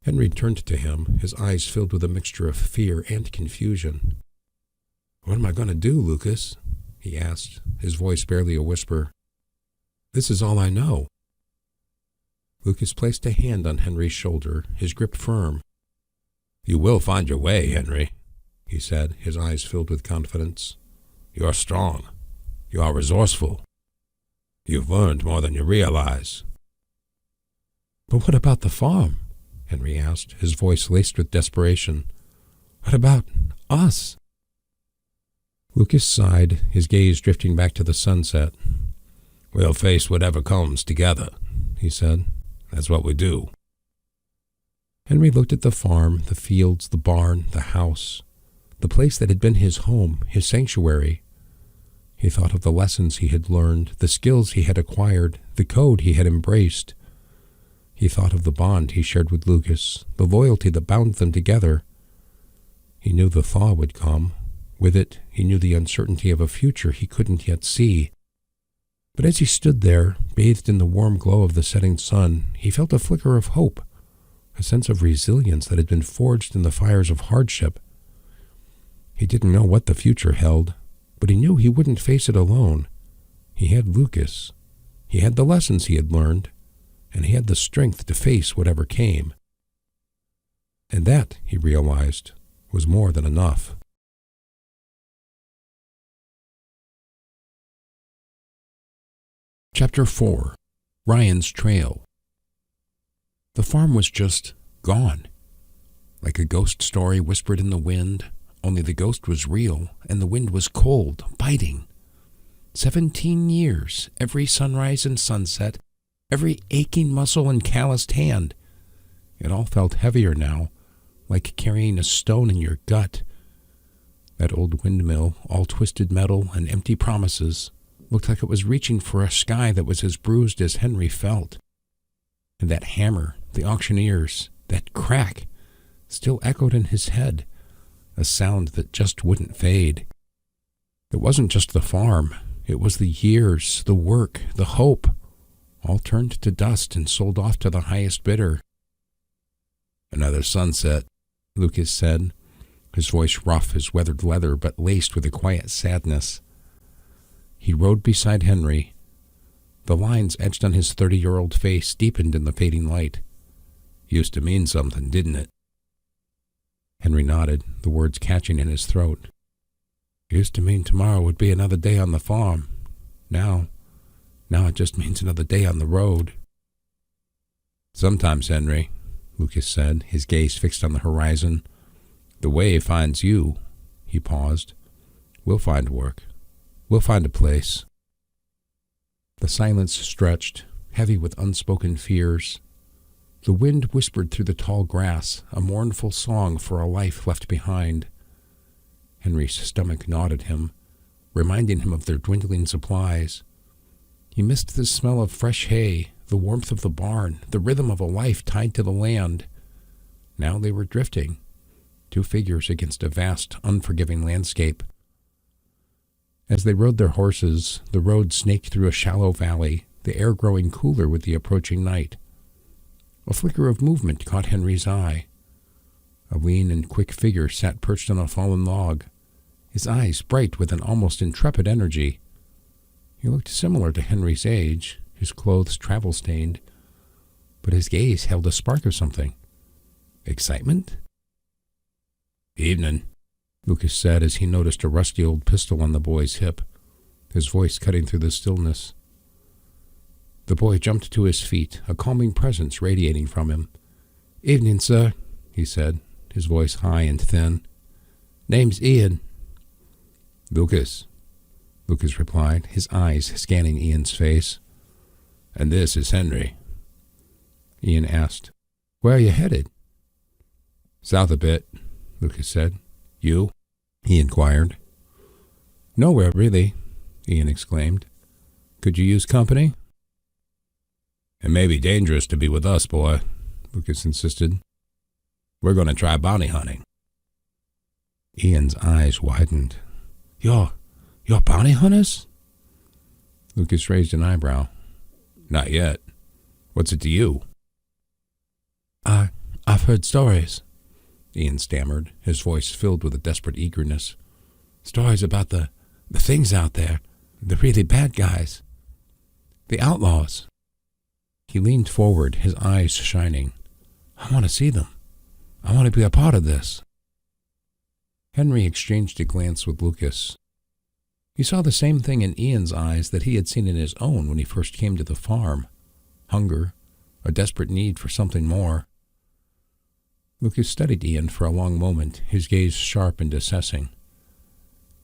Henry turned to him, his eyes filled with a mixture of fear and confusion. "What am I going to do, Lucas?" he asked, his voice barely a whisper. "This is all I know." Lucas placed a hand on Henry's shoulder, his grip firm. "You will find your way, Henry," he said, his eyes filled with confidence. "You are strong. You are resourceful. You've learned more than you realize." "But what about the farm?" Henry asked, his voice laced with desperation. "What about us?" Lucas sighed, his gaze drifting back to the sunset. "We'll face whatever comes together," he said. "That's what we do." Henry looked at the farm, the fields, the barn, the house, the place that had been his home, his sanctuary. He thought of the lessons he had learned, the skills he had acquired, the code he had embraced. He thought of the bond he shared with Lucas, the loyalty that bound them together. He knew the thaw would come. With it, he knew the uncertainty of a future he couldn't yet see. But as he stood there, bathed in the warm glow of the setting sun, he felt a flicker of hope, a sense of resilience that had been forged in the fires of hardship. He didn't know what the future held, but he knew he wouldn't face it alone. He had Lucas. He had the lessons he had learned, and he had the strength to face whatever came. And that, he realized, was more than enough. Chapter 4. Ryan's Trail. The farm was just gone. Like a ghost story whispered in the wind, only the ghost was real, and the wind was cold, biting. 17 years, every sunrise and sunset, every aching muscle and calloused hand. It all felt heavier now, like carrying a stone in your gut. That old windmill, all twisted metal and empty promises, looked like it was reaching for a sky that was as bruised as Henry felt. And that hammer, the auctioneer's, that crack, still echoed in his head, a sound that just wouldn't fade. It wasn't just the farm, it was the years, the work, the hope, all turned to dust and sold off to the highest bidder. "Another sunset," Lucas said, his voice rough as weathered leather but laced with a quiet sadness. He rode beside Henry. The lines etched on his 30-year-old face deepened in the fading light. "Used to mean something, didn't it?" Henry nodded, the words catching in his throat. "Used to mean tomorrow would be another day on the farm. Now it just means another day on the road." "Sometimes, Henry," Lucas said, his gaze fixed on the horizon, "the way finds you." He paused. "We'll find work. We'll find a place." The silence stretched, heavy with unspoken fears. The wind whispered through the tall grass, a mournful song for a life left behind. Henry's stomach gnawed at him, reminding him of their dwindling supplies. He missed the smell of fresh hay, the warmth of the barn, the rhythm of a life tied to the land. Now they were drifting, two figures against a vast, unforgiving landscape. As they rode their horses, the road snaked through a shallow valley, the air growing cooler with the approaching night. A flicker of movement caught Henry's eye. A lean and quick figure sat perched on a fallen log, his eyes bright with an almost intrepid energy. He looked similar to Henry's age, his clothes travel-stained, but his gaze held a spark of something. Excitement? "Evening," Lucas said as he noticed a rusty old pistol on the boy's hip, his voice cutting through the stillness. The boy jumped to his feet, a calming presence radiating from him. "Evening, sir," he said, his voice high and thin. "Name's Ian." "Lucas," Lucas replied, his eyes scanning Ian's face. "And this is Henry." Ian asked, "Where are you headed?" "South a bit," Lucas said. "You?" he inquired. "Nowhere, really," Ian exclaimed. "Could you use company?" "It may be dangerous to be with us, boy," Lucas insisted. "We're going to try bounty hunting." Ian's eyes widened. You're bounty hunters?" Lucas raised an eyebrow. "Not yet. What's it to you?" I've heard stories," Ian stammered, his voice filled with a desperate eagerness. "Stories about the things out there, the really bad guys, the outlaws." He leaned forward, his eyes shining. "I want to see them. I want to be a part of this." Henry exchanged a glance with Lucas. He saw the same thing in Ian's eyes that he had seen in his own when he first came to the farm. Hunger, a desperate need for something more. Lucas studied Ian for a long moment, his gaze sharp and assessing.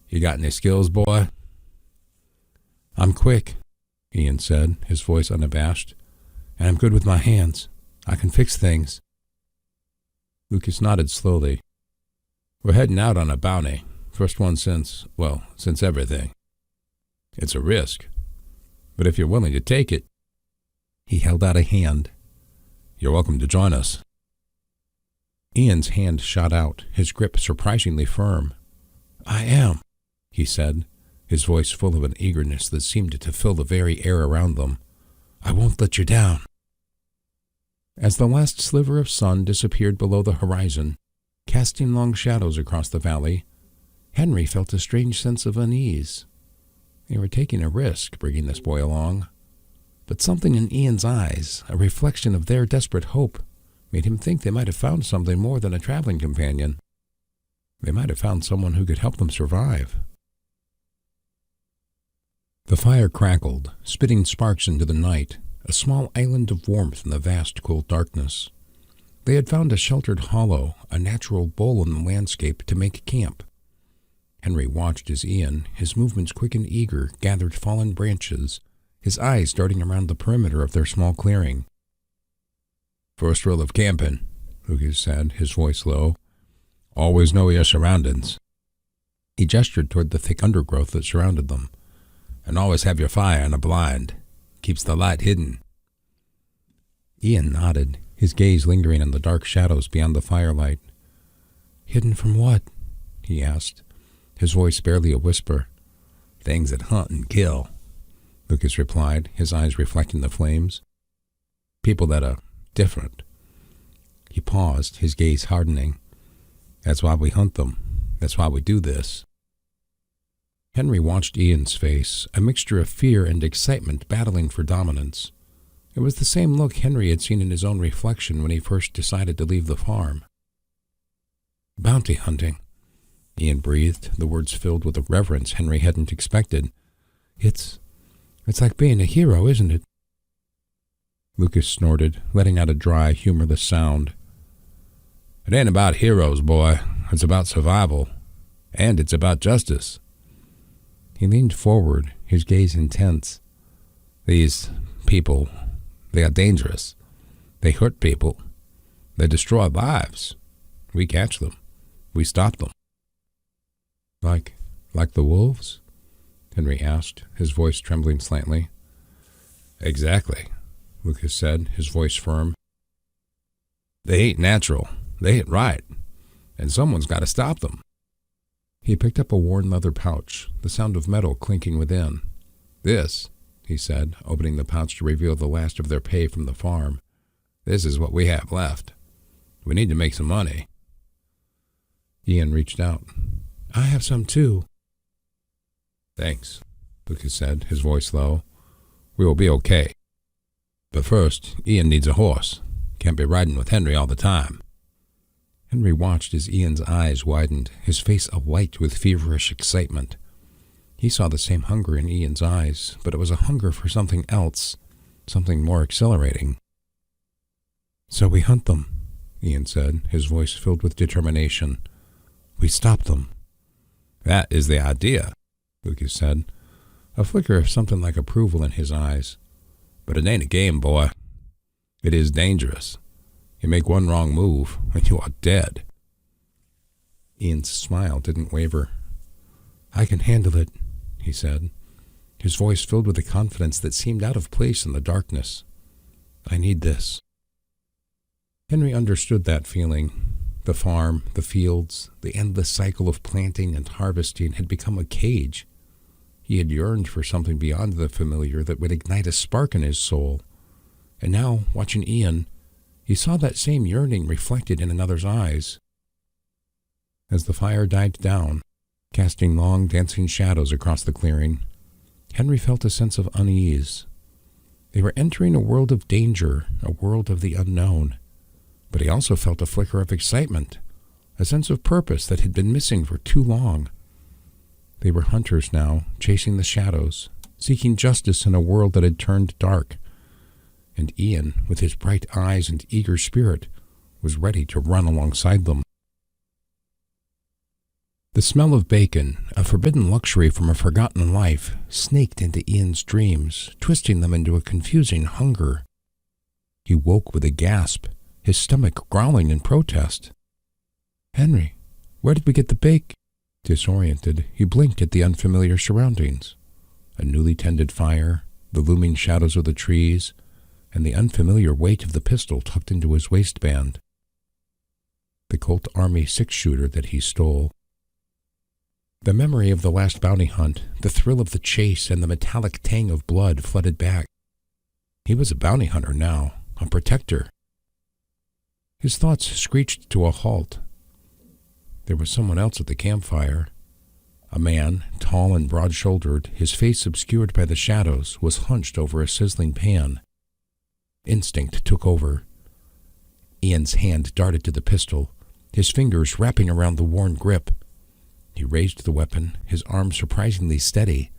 "You got any skills, boy?" "I'm quick," Ian said, his voice unabashed. "And I'm good with my hands. I can fix things." Lucas nodded slowly. "We're heading out on a bounty. First one since everything. It's a risk. But if you're willing to take it..." He held out a hand. "You're welcome to join us." Ian's hand shot out, his grip surprisingly firm. "I am," he said, his voice full of an eagerness that seemed to fill the very air around them. "I won't let you down." As the last sliver of sun disappeared below the horizon, casting long shadows across the valley, Henry felt a strange sense of unease. They were taking a risk bringing this boy along, but something in Ian's eyes, a reflection of their desperate hope, made him think they might have found something more than a traveling companion. They might have found someone who could help them survive. The fire crackled, spitting sparks into the night, a small island of warmth in the vast cold darkness. They had found a sheltered hollow, a natural bowl in the landscape to make camp. Henry watched as Ian, his movements quick and eager, gathered fallen branches, his eyes darting around the perimeter of their small clearing. "First rule of camping," Lucas said, his voice low. "Always know your surroundings." He gestured toward the thick undergrowth that surrounded them. "And always have your fire in a blind. Keeps the light hidden." Ian nodded, his gaze lingering on the dark shadows beyond the firelight. "Hidden from what?" he asked, his voice barely a whisper. "Things that hunt and kill," Lucas replied, his eyes reflecting the flames. "People that are different." He paused, his gaze hardening. "That's why we hunt them. That's why we do this." Henry watched Ian's face, a mixture of fear and excitement battling for dominance. It was the same look Henry had seen in his own reflection when he first decided to leave the farm. "Bounty hunting," Ian breathed, the words filled with a reverence Henry hadn't expected. It's like being a hero, isn't it?" Lucas snorted, letting out a dry, humorless sound. "It ain't about heroes, boy. It's about survival. And it's about justice." He leaned forward, his gaze intense. "These people, they are dangerous. They hurt people. They destroy lives. We catch them. We stop them." Like the wolves?" Henry asked, his voice trembling slightly. "Exactly," Lucas said, his voice firm. "They ain't natural. They ain't right. And someone's got to stop them." He picked up a worn leather pouch, the sound of metal clinking within. "This," he said, opening the pouch to reveal the last of their pay from the farm. "This is what we have left. We need to make some money." Ian reached out. "I have some too." "Thanks," Lucas said, his voice low. "We will be okay. But first, Ian needs a horse. Can't be riding with Henry all the time." Henry watched as Ian's eyes widened, his face alight with feverish excitement. He saw the same hunger in Ian's eyes, but it was a hunger for something else, something more exhilarating. "So we hunt them," Ian said, his voice filled with determination. "We stop them." "That is the idea," Lucas said, a flicker of something like approval in his eyes. "But it ain't a game, boy. It is dangerous. You make one wrong move, and you are dead." Ian's smile didn't waver. "I can handle it," he said, his voice filled with a confidence that seemed out of place in the darkness. "I need this." Henry understood that feeling. The farm, the fields, the endless cycle of planting and harvesting had become a cage. He had yearned for something beyond the familiar that would ignite a spark in his soul. And now, watching Ian, he saw that same yearning reflected in another's eyes. As the fire died down, casting long dancing shadows across the clearing, Henry felt a sense of unease. They were entering a world of danger, a world of the unknown. But he also felt a flicker of excitement, a sense of purpose that had been missing for too long. They were hunters now, chasing the shadows, seeking justice in a world that had turned dark. And Ian, with his bright eyes and eager spirit, was ready to run alongside them. The smell of bacon, a forbidden luxury from a forgotten life, snaked into Ian's dreams, twisting them into a confusing hunger. He woke with a gasp, his stomach growling in protest. "Henry, where did we get the bacon?" Disoriented, he blinked at the unfamiliar surroundings. A newly tended fire, the looming shadows of the trees, and the unfamiliar weight of the pistol tucked into his waistband. The Colt Army six-shooter that he stole. The memory of the last bounty hunt, the thrill of the chase, and the metallic tang of blood flooded back. He was a bounty hunter now, a protector. His thoughts screeched to a halt. There was someone else at the campfire. A man, tall and broad-shouldered, his face obscured by the shadows, was hunched over a sizzling pan. Instinct took over. Ian's hand darted to the pistol, his fingers wrapping around the worn grip. He raised the weapon, his arm surprisingly steady,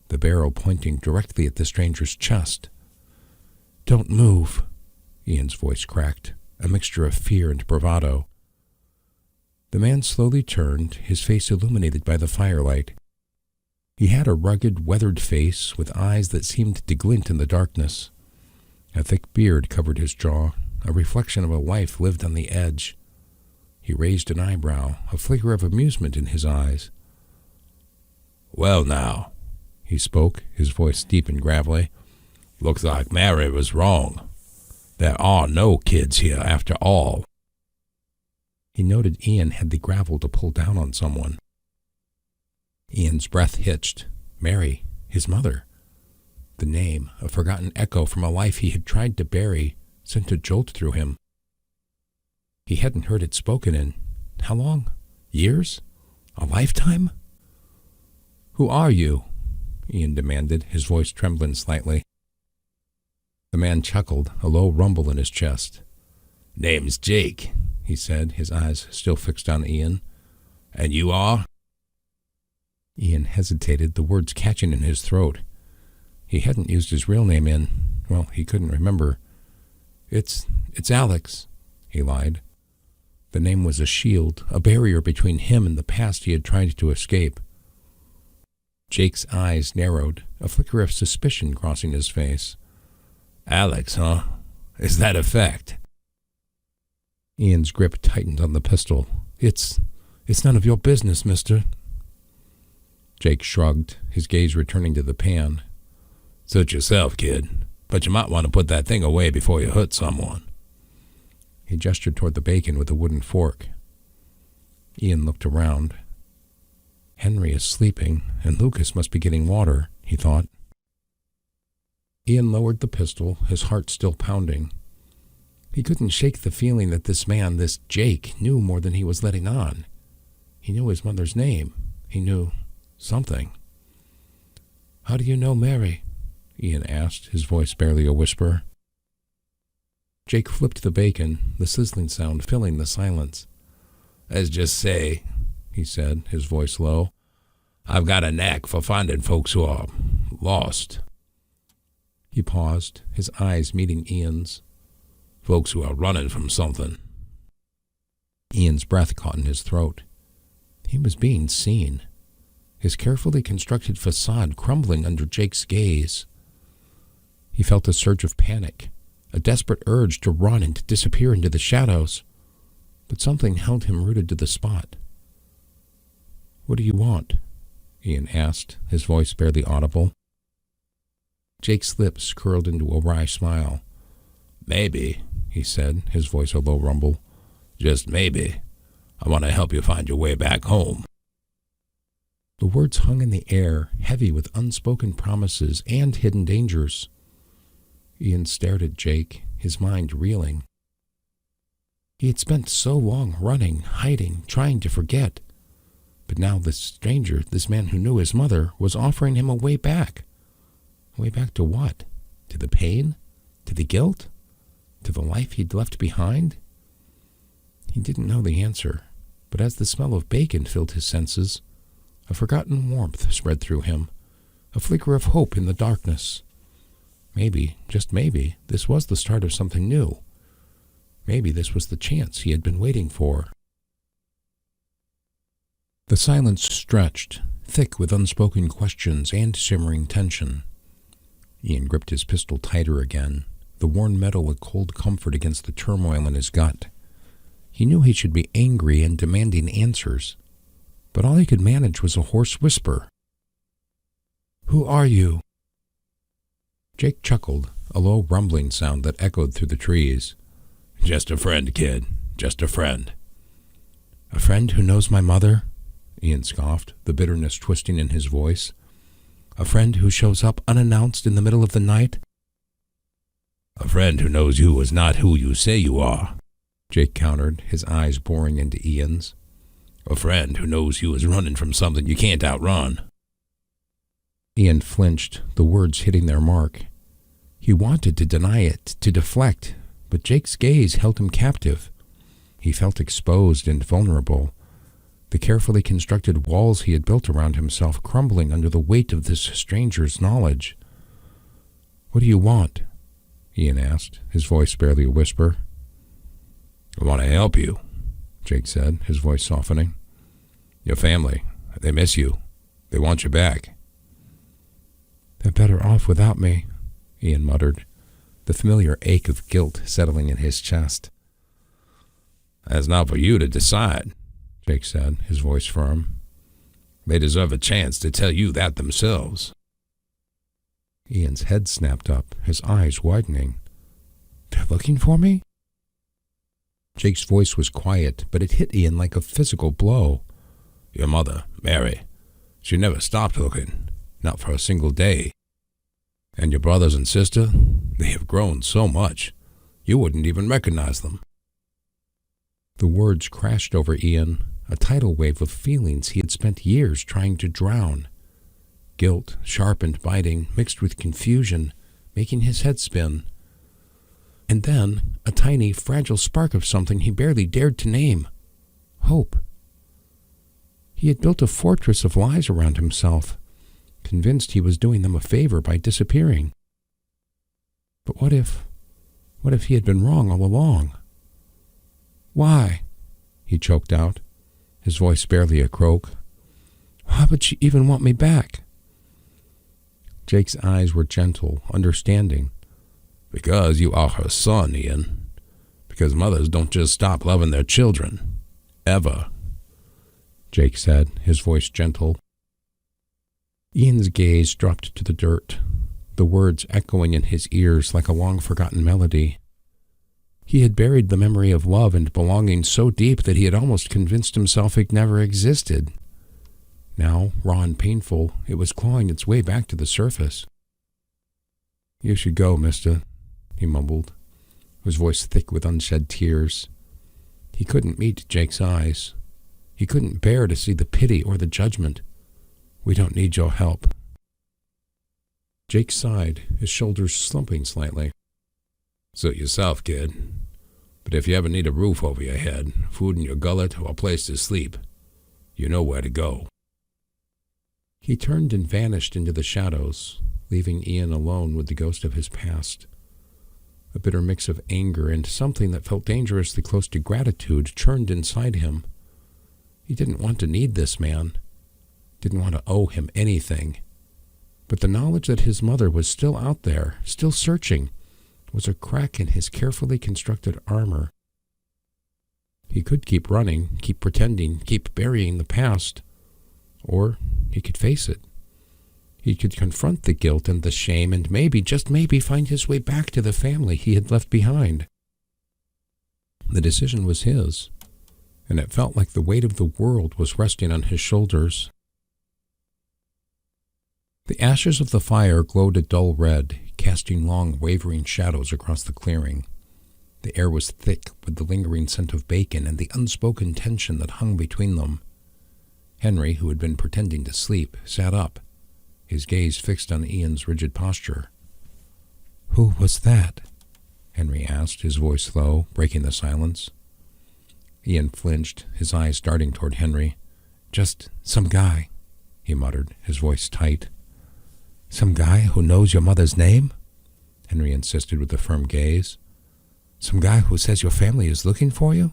the barrel pointing directly at the stranger's chest. "Don't move," Ian's voice cracked, a mixture of fear and bravado. The man slowly turned, his face illuminated by the firelight. He had a rugged, weathered face with eyes that seemed to glint in the darkness. A thick beard covered his jaw, a reflection of a life lived on the edge. He raised an eyebrow, a flicker of amusement in his eyes. "Well now," he spoke, his voice deep and gravelly, "looks like Mary was wrong. There are no kids here after all." He noted Ian had the gravel to pull down on someone. Ian's breath hitched. Mary, his mother. The name, a forgotten echo from a life he had tried to bury, sent a jolt through him. He hadn't heard it spoken in, how long? Years? A lifetime? "Who are you?" Ian demanded, his voice trembling slightly. The man chuckled, a low rumble in his chest. "Name's Jake," he said, his eyes still fixed on Ian. "And you are?" Ian hesitated, the words catching in his throat. He hadn't used his real name in, well, he couldn't remember. It's Alex," he lied. The name was a shield, a barrier between him and the past he had tried to escape. Jake's eyes narrowed, a flicker of suspicion crossing his face. "Alex, huh? Is that a fact?" Ian's grip tightened on the pistol. It's none of your business, mister." Jake shrugged, his gaze returning to the pan. "Suit yourself, kid, but you might want to put that thing away before you hurt someone." He gestured toward the bacon with a wooden fork. Ian looked around. Henry is sleeping, and Lucas must be getting water, he thought. Ian lowered the pistol, his heart still pounding. He couldn't shake the feeling that this man, this Jake, knew more than he was letting on. He knew his mother's name. He knew something. "How do you know Mary?" Ian asked, his voice barely a whisper. Jake flipped the bacon, the sizzling sound filling the silence. "Let's just say," he said, his voice low, "I've got a knack for finding folks who are lost." He paused, his eyes meeting Ian's. Folks who are running from something. Ian's breath caught in his throat. He was being seen, his carefully constructed facade crumbling under Jake's gaze. He felt a surge of panic, a desperate urge to run and to disappear into the shadows, but something held him rooted to the spot. "What do you want?" Ian asked, his voice barely audible. Jake's lips curled into a wry smile. "Maybe," he said, his voice a low rumble. "Just maybe. I want to help you find your way back home." The words hung in the air, heavy with unspoken promises and hidden dangers. Ian stared at Jake, his mind reeling. He had spent so long running, hiding, trying to forget. But now this stranger, this man who knew his mother, was offering him a way back. A way back to what? To the pain? To the guilt? To the life he'd left behind? He didn't know the answer, but as the smell of bacon filled his senses, a forgotten warmth spread through him, a flicker of hope in the darkness. Maybe, just maybe, this was the start of something new. Maybe this was the chance he had been waiting for. The silence stretched, thick with unspoken questions and simmering tension. Ian gripped his pistol tighter again, the worn metal a cold comfort against the turmoil in his gut. He knew he should be angry and demanding answers, but all he could manage was a hoarse whisper. "Who are you?" Jake chuckled, a low rumbling sound that echoed through the trees. "Just a friend, kid. Just a friend." "A friend who knows my mother?" Ian scoffed, the bitterness twisting in his voice. "A friend who shows up unannounced in the middle of the night?" "A friend who knows you is not who you say you are," Jake countered, his eyes boring into Ian's. "A friend who knows you is running from something you can't outrun." Ian flinched, the words hitting their mark. He wanted to deny it, to deflect, but Jake's gaze held him captive. He felt exposed and vulnerable, the carefully constructed walls he had built around himself crumbling under the weight of this stranger's knowledge. "What do you want?" Ian asked, his voice barely a whisper. "I want to help you," Jake said, his voice softening. "Your family, they miss you. They want you back." "They're better off without me," Ian muttered, the familiar ache of guilt settling in his chest. "That's not for you to decide," Jake said, his voice firm. "They deserve a chance to tell you that themselves." Ian's head snapped up, his eyes widening. "They're looking for me?" Jake's voice was quiet, but it hit Ian like a physical blow. "Your mother, Mary, she never stopped looking, not for a single day. And your brothers and sister, they have grown so much, you wouldn't even recognize them." The words crashed over Ian, a tidal wave of feelings he had spent years trying to drown. Guilt, sharp and biting, mixed with confusion, making his head spin. And then, a tiny, fragile spark of something he barely dared to name. Hope. He had built a fortress of lies around himself, convinced he was doing them a favor by disappearing. But what if he had been wrong all along? "Why?" he choked out, his voice barely a croak. "Why would she even want me back?" Jake's eyes were gentle, understanding. "Because you are her son, Ian. Because mothers don't just stop loving their children. Ever," Jake said, his voice gentle. Ian's gaze dropped to the dirt, the words echoing in his ears like a long-forgotten melody. He had buried the memory of love and belonging so deep that he had almost convinced himself it never existed. Now, raw and painful, it was clawing its way back to the surface. "You should go, mister," he mumbled, his voice thick with unshed tears. He couldn't meet Jake's eyes. He couldn't bear to see the pity or the judgment. "We don't need your help." Jake sighed, his shoulders slumping slightly. "Suit yourself, kid. But if you ever need a roof over your head, food in your gullet, or a place to sleep, you know where to go." He turned and vanished into the shadows, leaving Ian alone with the ghost of his past. A bitter mix of anger and something that felt dangerously close to gratitude churned inside him. He didn't want to need this man, didn't want to owe him anything. But the knowledge that his mother was still out there, still searching, was a crack in his carefully constructed armor. He could keep running, keep pretending, keep burying the past, or he could face it. He could confront the guilt and the shame and maybe, just maybe, find his way back to the family he had left behind. The decision was his, and it felt like the weight of the world was resting on his shoulders. The ashes of the fire glowed a dull red, casting long, wavering shadows across the clearing. The air was thick with the lingering scent of bacon and the unspoken tension that hung between them. Henry, who had been pretending to sleep, sat up, his gaze fixed on Ian's rigid posture. "Who was that?" Henry asked, his voice low, breaking the silence. Ian flinched, his eyes darting toward Henry. "Just some guy," he muttered, his voice tight. "Some guy who knows your mother's name?" Henry insisted with a firm gaze. "Some guy who says your family is looking for you?"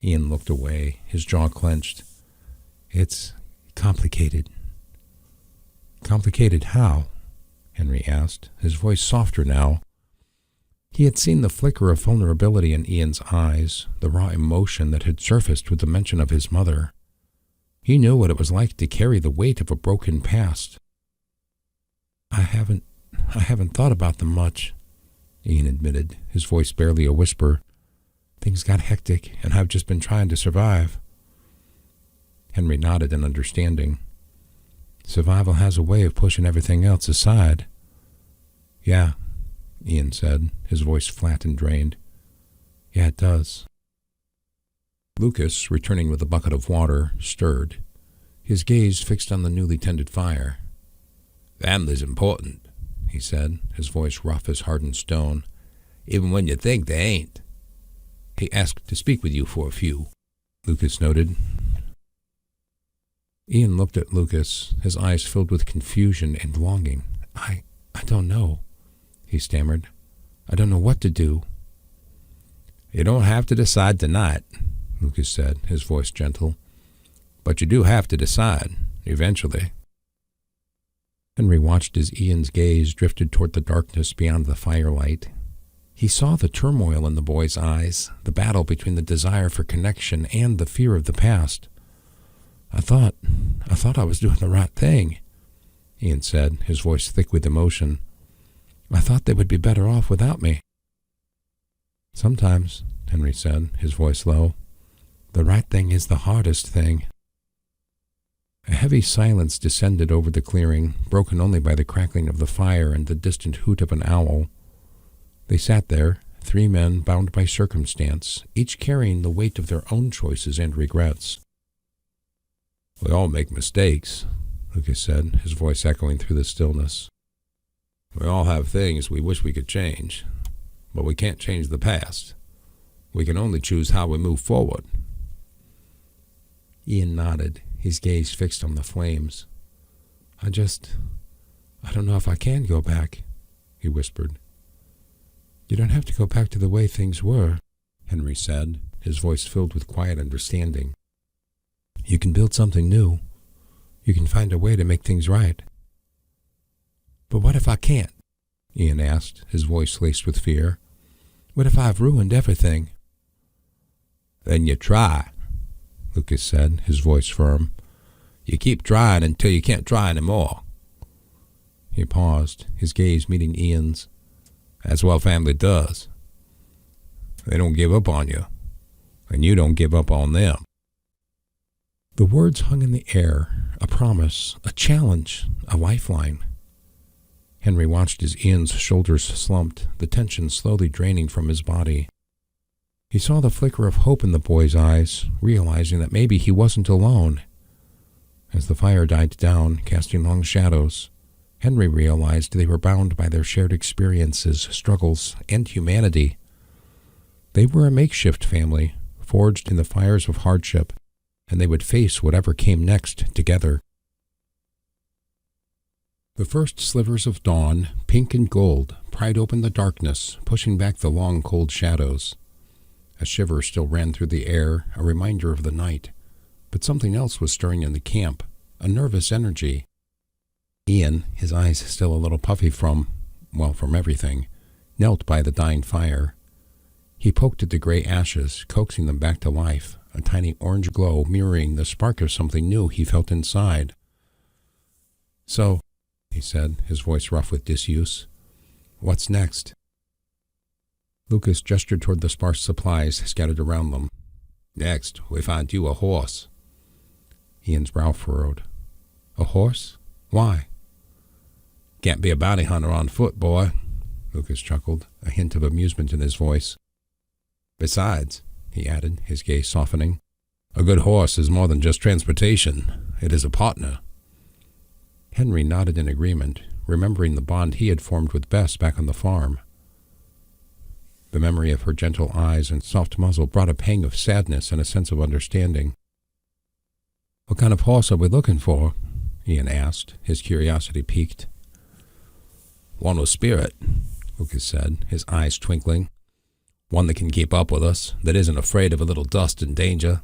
Ian looked away, his jaw clenched. "It's complicated." "Complicated how?" Henry asked, his voice softer now. He had seen the flicker of vulnerability in Ian's eyes, the raw emotion that had surfaced with the mention of his mother. He knew what it was like to carry the weight of a broken past. I haven't thought about them much," Ian admitted, his voice barely a whisper. "Things got hectic, and I've just been trying to survive." Henry nodded in understanding. "Survival has a way of pushing everything else aside." "Yeah," Ian said, his voice flat and drained. "Yeah, it does." Lucas, returning with a bucket of water, stirred, his gaze fixed on the newly tended fire. "Family's important," he said, his voice rough as hardened stone, "even when you think they ain't." "He asked to speak with you for a few," Lucas noted. Ian looked at Lucas, his eyes filled with confusion and longing. I don't know," he stammered. "I don't know what to do." "You don't have to decide tonight," Lucas said, his voice gentle. "But you do have to decide, eventually." Henry watched as Ian's gaze drifted toward the darkness beyond the firelight. He saw the turmoil in the boy's eyes, the battle between the desire for connection and the fear of the past. I thought I was doing the right thing," Ian said, his voice thick with emotion. "I thought they would be better off without me." "Sometimes," Henry said, his voice low, "the right thing is the hardest thing." A heavy silence descended over the clearing, broken only by the crackling of the fire and the distant hoot of an owl. They sat there, 3 men bound by circumstance, each carrying the weight of their own choices and regrets. "We all make mistakes," Lucas said, his voice echoing through the stillness. "We all have things we wish we could change, but we can't change the past. We can only choose how we move forward." Ian nodded, his gaze fixed on the flames. I don't know if I can go back," he whispered. "You don't have to go back to the way things were," Henry said, his voice filled with quiet understanding. "You can build something new. You can find a way to make things right." "But what if I can't?" Ian asked, his voice laced with fear. "What if I've ruined everything?" "Then you try," Lucas said, his voice firm. "You keep trying until you can't try anymore." He paused, his gaze meeting Ian's. "That's what family does. They don't give up on you, and you don't give up on them." The words hung in the air, a promise, a challenge, a lifeline. Henry watched as Ian's shoulders slumped, the tension slowly draining from his body. He saw the flicker of hope in the boy's eyes, realizing that maybe he wasn't alone. As the fire died down, casting long shadows, Henry realized they were bound by their shared experiences, struggles, and humanity. They were a makeshift family, forged in the fires of hardship, and they would face whatever came next together. The first slivers of dawn, pink and gold, pried open the darkness, pushing back the long, cold shadows. A shiver still ran through the air, a reminder of the night. But something else was stirring in the camp, a nervous energy. Ian, his eyes still a little puffy from everything, knelt by the dying fire. He poked at the gray ashes, coaxing them back to life, a tiny orange glow mirroring the spark of something new he felt inside. "So," he said, his voice rough with disuse, "what's next?" Lucas gestured toward the sparse supplies scattered around them. "Next, we find you a horse." Ian's brow furrowed. "A horse? Why?" "Can't be a bounty hunter on foot, boy," Lucas chuckled, a hint of amusement in his voice. "Besides," he added, his gaze softening, "a good horse is more than just transportation. It is a partner." Henry nodded in agreement, remembering the bond he had formed with Bess back on the farm. The memory of her gentle eyes and soft muzzle brought a pang of sadness and a sense of understanding. "What kind of horse are we looking for?" Ian asked, his curiosity piqued. "One with spirit," Lucas said, his eyes twinkling. "One that can keep up with us, that isn't afraid of a little dust and danger."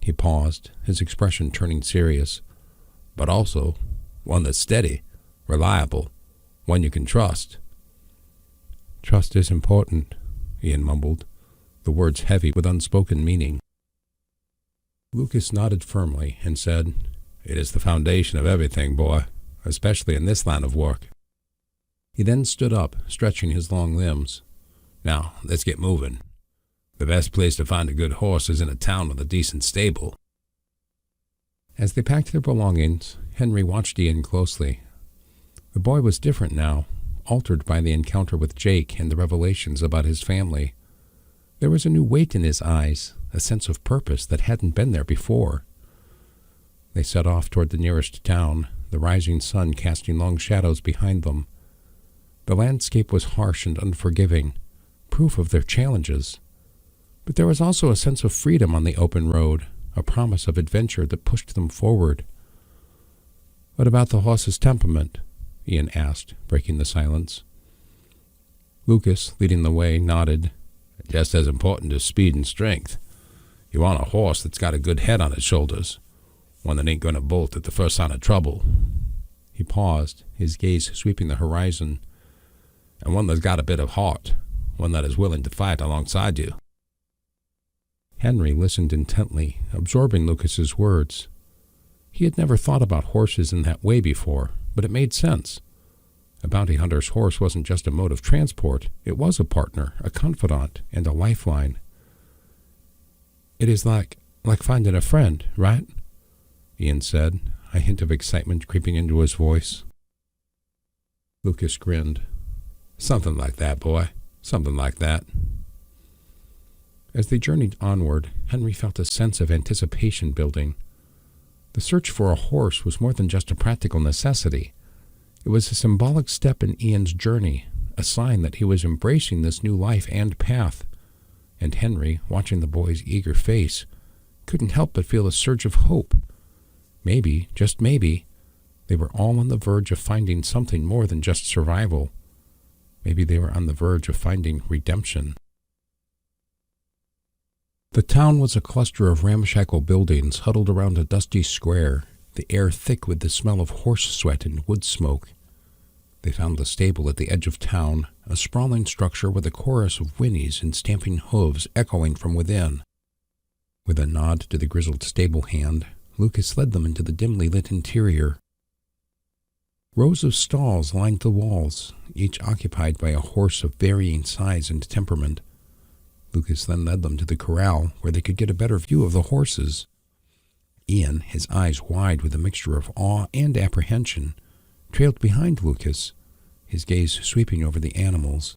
He paused, his expression turning serious. "But also one that's steady, reliable, one you can trust." "Trust is important," Ian mumbled, the words heavy with unspoken meaning. Lucas nodded firmly and said, "It is the foundation of everything, boy, especially in this line of work." He then stood up, stretching his long limbs. "Now, let's get moving. The best place to find a good horse is in a town with a decent stable." As they packed their belongings, Henry watched Ian closely. The boy was different now, altered by the encounter with Jake and the revelations about his family. There was a new weight in his eyes, a sense of purpose that hadn't been there before. They set off toward the nearest town, the rising sun casting long shadows behind them. The landscape was harsh and unforgiving, proof of their challenges. But there was also a sense of freedom on the open road, a promise of adventure that pushed them forward. "What about the horse's temperament?" Ian asked, breaking the silence. Lucas, leading the way, nodded. "Just as important as speed and strength. You want a horse that's got a good head on his shoulders, one that ain't going to bolt at the first sign of trouble." He paused, his gaze sweeping the horizon. "And one that's got a bit of heart, one that is willing to fight alongside you." Henry listened intently, absorbing Lucas's words. He had never thought about horses in that way before, but it made sense. A bounty hunter's horse wasn't just a mode of transport, it was a partner, a confidant, and a lifeline. "It is like finding a friend, right?" Ian said, a hint of excitement creeping into his voice. Lucas grinned. "Something like that, boy. Something like that." As they journeyed onward, Henry felt a sense of anticipation building. The search for a horse was more than just a practical necessity. It was a symbolic step in Ian's journey, a sign that he was embracing this new life and path. And Henry, watching the boy's eager face, couldn't help but feel a surge of hope. Maybe, just maybe, they were all on the verge of finding something more than just survival. Maybe they were on the verge of finding redemption. The town was a cluster of ramshackle buildings huddled around a dusty square, the air thick with the smell of horse sweat and wood smoke. They found the stable at the edge of town, a sprawling structure with a chorus of whinnies and stamping hooves echoing from within. With a nod to the grizzled stable hand, Lucas led them into the dimly lit interior. Rows of stalls lined the walls, each occupied by a horse of varying size and temperament. Lucas then led them to the corral, where they could get a better view of the horses. Ian, his eyes wide with a mixture of awe and apprehension, trailed behind Lucas, his gaze sweeping over the animals.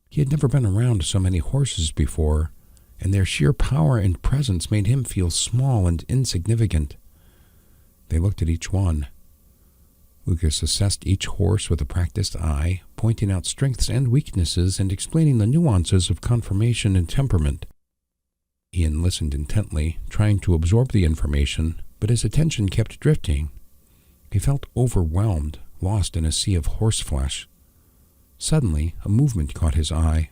He had never been around so many horses before, and their sheer power and presence made him feel small and insignificant. They looked at each one. Lucas assessed each horse with a practiced eye, pointing out strengths and weaknesses and explaining the nuances of conformation and temperament. Ian listened intently, trying to absorb the information, but his attention kept drifting. He felt overwhelmed, lost in a sea of horseflesh. Suddenly, a movement caught his eye.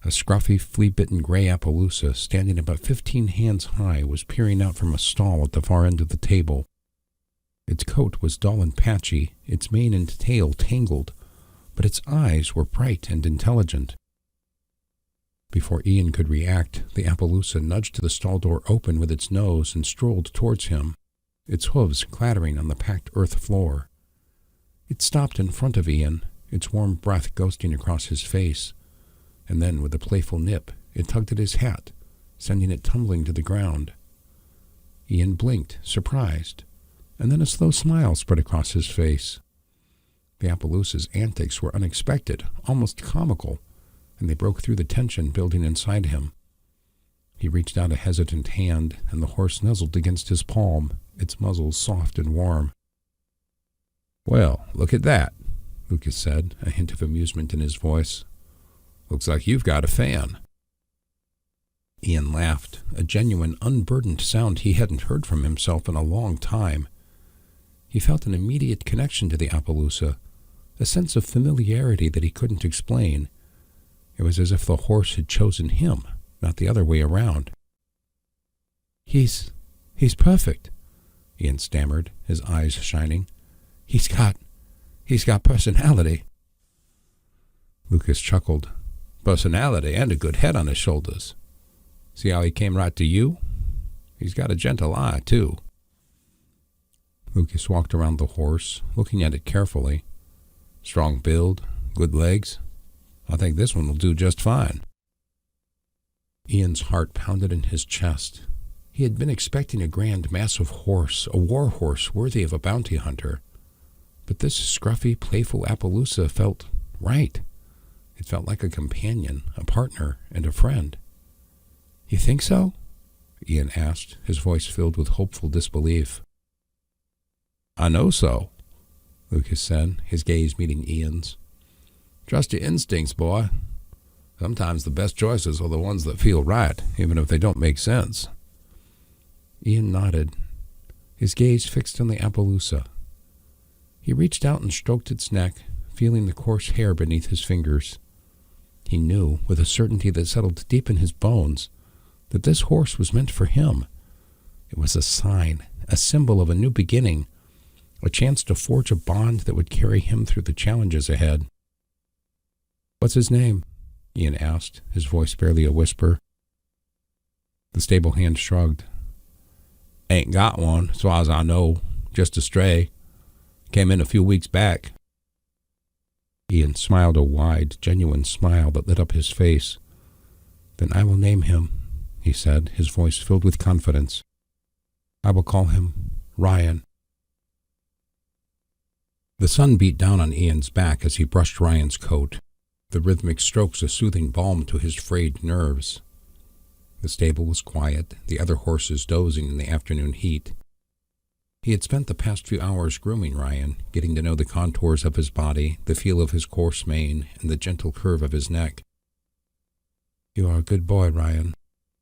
A scruffy, flea-bitten gray Appaloosa, standing about 15 hands high, was peering out from a stall at the far end of the table. Its coat was dull and patchy, its mane and tail tangled, but its eyes were bright and intelligent. Before Ian could react, the Appaloosa nudged the stall door open with its nose and strolled towards him, its hooves clattering on the packed earth floor. It stopped in front of Ian, its warm breath ghosting across his face, and then with a playful nip, it tugged at his hat, sending it tumbling to the ground. Ian blinked, surprised, and then a slow smile spread across his face. The Appaloosa's antics were unexpected, almost comical, and they broke through the tension building inside him. He reached out a hesitant hand, and the horse nuzzled against his palm, its muzzle soft and warm. "Well, look at that," Lucas said, a hint of amusement in his voice. "Looks like you've got a fan." Ian laughed, a genuine, unburdened sound he hadn't heard from himself in a long time. He felt an immediate connection to the Appaloosa, a sense of familiarity that he couldn't explain. It was as if the horse had chosen him, not the other way around. He's perfect," Ian stammered, his eyes shining. He's got personality." Lucas chuckled. "Personality and a good head on his shoulders. See how he came right to you? He's got a gentle eye, too." Lucas walked around the horse, looking at it carefully. "Strong build, good legs. I think this one will do just fine." Ian's heart pounded in his chest. He had been expecting a grand, massive horse, a war horse worthy of a bounty hunter. But this scruffy, playful Appaloosa felt right. It felt like a companion, a partner, and a friend. "You think so?" Ian asked, his voice filled with hopeful disbelief. "I know so," Lucas said, his gaze meeting Ian's. "Trust your instincts, boy. Sometimes the best choices are the ones that feel right, even if they don't make sense." Ian nodded, his gaze fixed on the Appaloosa. He reached out and stroked its neck, feeling the coarse hair beneath his fingers. He knew, with a certainty that settled deep in his bones, that this horse was meant for him. It was a sign, a symbol of a new beginning, a chance to forge a bond that would carry him through the challenges ahead. "What's his name?" Ian asked, his voice barely a whisper. The stable hand shrugged. "Ain't got one, as far as I know. Just a stray. Came in a few weeks back." Ian smiled a wide, genuine smile that lit up his face. "Then I will name him," he said, his voice filled with confidence. "I will call him Ryan." The sun beat down on Ian's back as he brushed Ryan's coat, the rhythmic strokes a soothing balm to his frayed nerves. The stable was quiet, the other horses dozing in the afternoon heat. He had spent the past few hours grooming Ryan, getting to know the contours of his body, the feel of his coarse mane, and the gentle curve of his neck. "You are a good boy, Ryan,"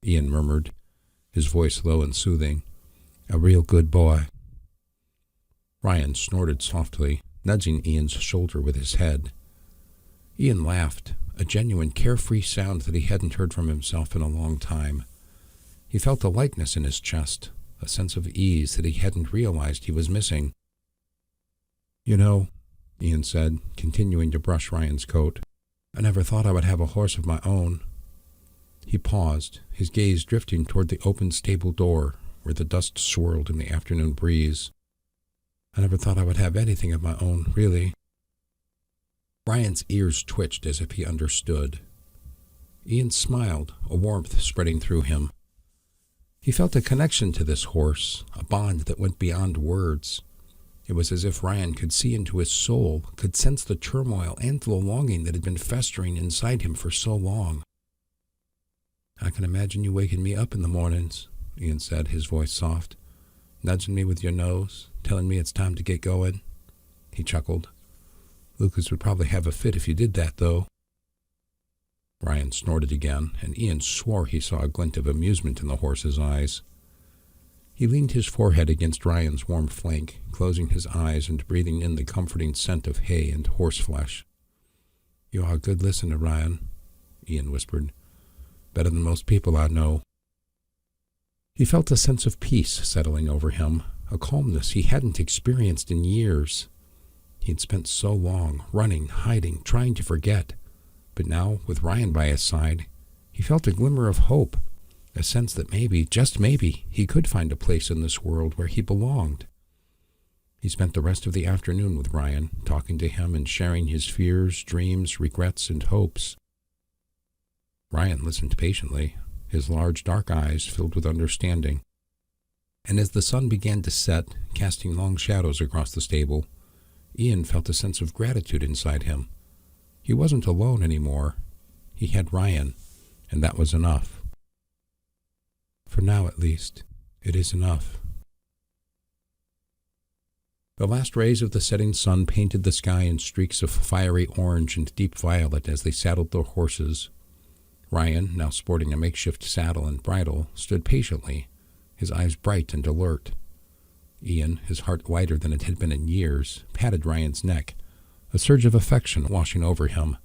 Ian murmured, his voice low and soothing. "A real good boy." Ryan snorted softly, nudging Ian's shoulder with his head. Ian laughed, a genuine carefree sound that he hadn't heard from himself in a long time. He felt a lightness in his chest, a sense of ease that he hadn't realized he was missing. "You know," Ian said, continuing to brush Ryan's coat, "I never thought I would have a horse of my own." He paused, his gaze drifting toward the open stable door, where the dust swirled in the afternoon breeze. "I never thought I would have anything of my own, really." Ryan's ears twitched as if he understood. Ian smiled, a warmth spreading through him. He felt a connection to this horse, a bond that went beyond words. It was as if Ryan could see into his soul, could sense the turmoil and the longing that had been festering inside him for so long. "I can imagine you waking me up in the mornings," Ian said, his voice soft, "nudging me with your nose, telling me it's time to get going." He chuckled. "Lucas would probably have a fit if you did that, though." Ryan snorted again, and Ian swore he saw a glint of amusement in the horse's eyes. He leaned his forehead against Ryan's warm flank, closing his eyes and breathing in the comforting scent of hay and horseflesh. "You are a good listener, Ryan," Ian whispered. "Better than most people I know." He felt a sense of peace settling over him, a calmness he hadn't experienced in years. He'd spent so long running, hiding, trying to forget. But now, with Ryan by his side, he felt a glimmer of hope, a sense that maybe, just maybe, he could find a place in this world where he belonged. He spent the rest of the afternoon with Ryan, talking to him and sharing his fears, dreams, regrets, and hopes. Ryan listened patiently, his large dark eyes filled with understanding. And as the sun began to set, casting long shadows across the stable, Ian felt a sense of gratitude inside him. He wasn't alone anymore. He had Ryan, and that was enough. For now, at least, it is enough. The last rays of the setting sun painted the sky in streaks of fiery orange and deep violet as they saddled their horses. Ryan, now sporting a makeshift saddle and bridle, stood patiently, his eyes bright and alert. Ian, his heart lighter than it had been in years, patted Ryan's neck, a surge of affection washing over him.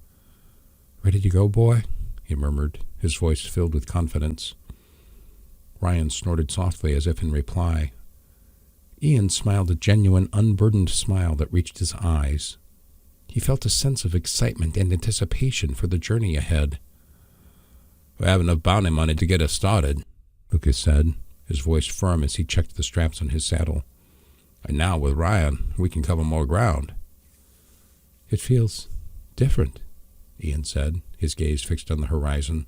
"Ready to go, boy?" he murmured, his voice filled with confidence. Ryan snorted softly as if in reply. Ian smiled a genuine, unburdened smile that reached his eyes. He felt a sense of excitement and anticipation for the journey ahead. "We have enough bounty money to get us started," Lucas said, his voice firm as he checked the straps on his saddle. "And now, with Ryan, we can cover more ground." "It feels different," Ian said, his gaze fixed on the horizon.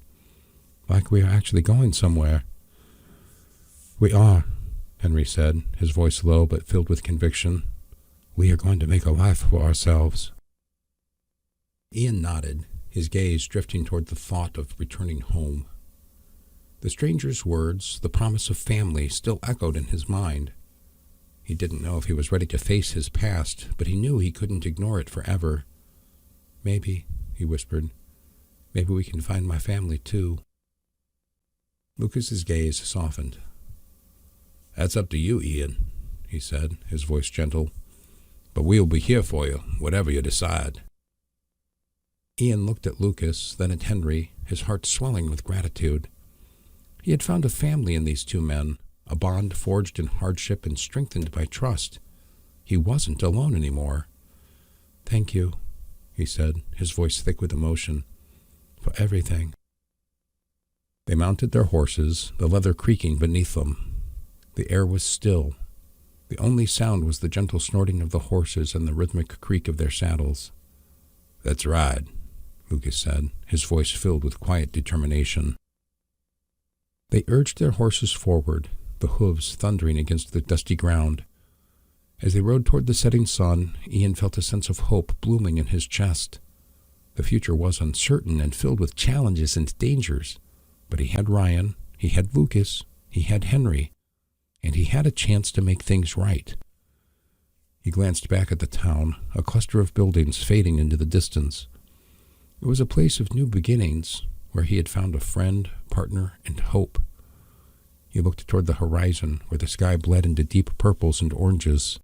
"Like we are actually going somewhere." "We are," Henry said, his voice low but filled with conviction. "We are going to make a life for ourselves." Ian nodded, his gaze drifting toward the thought of returning home. The stranger's words, the promise of family, still echoed in his mind. He didn't know if he was ready to face his past, but he knew he couldn't ignore it forever. "Maybe," he whispered, "maybe we can find my family too." Lucas's gaze softened. "That's up to you, Ian," he said, his voice gentle. "But we'll be here for you, whatever you decide." Ian looked at Lucas, then at Henry, his heart swelling with gratitude. He had found a family in these two men, a bond forged in hardship and strengthened by trust. He wasn't alone anymore. "Thank you," he said, his voice thick with emotion, "for everything." They mounted their horses, the leather creaking beneath them. The air was still. The only sound was the gentle snorting of the horses and the rhythmic creak of their saddles. "Let's ride," Lucas said, his voice filled with quiet determination. They urged their horses forward, the hooves thundering against the dusty ground. As they rode toward the setting sun, Ian felt a sense of hope blooming in his chest. The future was uncertain and filled with challenges and dangers, but he had Ryan, he had Lucas, he had Henry, and he had a chance to make things right. He glanced back at the town, a cluster of buildings fading into the distance. It was a place of new beginnings, where he had found a friend, partner, and hope. He looked toward the horizon, where the sky bled into deep purples and oranges.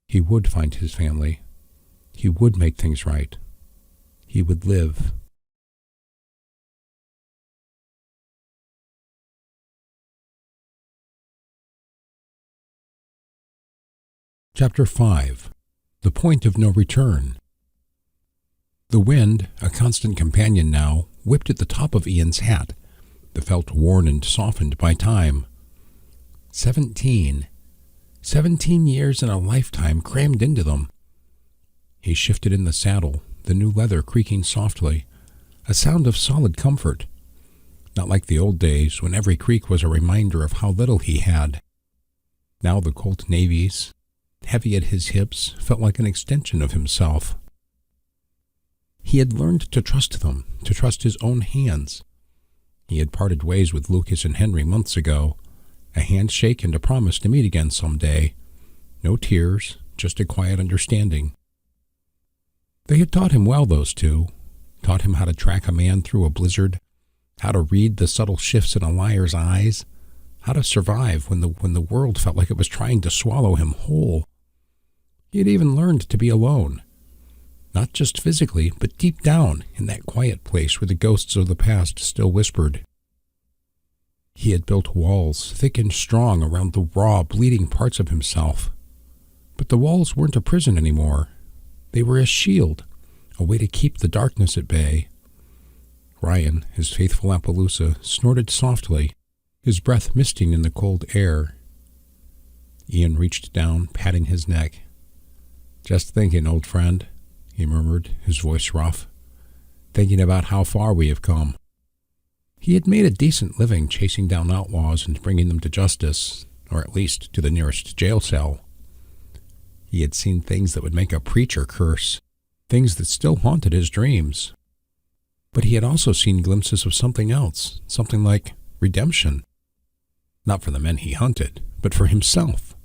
He would find his family. He would make things right. He would live. Chapter 5. The Point of No Return. The wind, a constant companion now, whipped at the top of Ian's hat, the felt worn and softened by time. 17. 17 years and a lifetime crammed into them. He shifted in the saddle, the new leather creaking softly, a sound of solid comfort. Not like the old days, when every creak was a reminder of how little he had. Now the Colt navies, heavy at his hips, felt like an extension of himself. He had learned to trust them, to trust his own hands. He had parted ways with Lucas and Henry months ago, a handshake and a promise to meet again someday. No tears, just a quiet understanding. They had taught him well, those two, taught him how to track a man through a blizzard, how to read the subtle shifts in a liar's eyes, how to survive when the world felt like it was trying to swallow him whole. He had even learned to be alone, not just physically, but deep down in that quiet place where the ghosts of the past still whispered. He had built walls, thick and strong, around the raw, bleeding parts of himself. But the walls weren't a prison anymore. They were a shield, a way to keep the darkness at bay. Ryan, his faithful Appaloosa, snorted softly, his breath misting in the cold air. Ian reached down, patting his neck. "Just thinking, old friend," he murmured, his voice rough. "Thinking about how far we have come." He had made a decent living chasing down outlaws and bringing them to justice, or at least to the nearest jail cell. He had seen things that would make a preacher curse, things that still haunted his dreams. But he had also seen glimpses of something else, something like redemption. Not for the men he hunted, but for himself.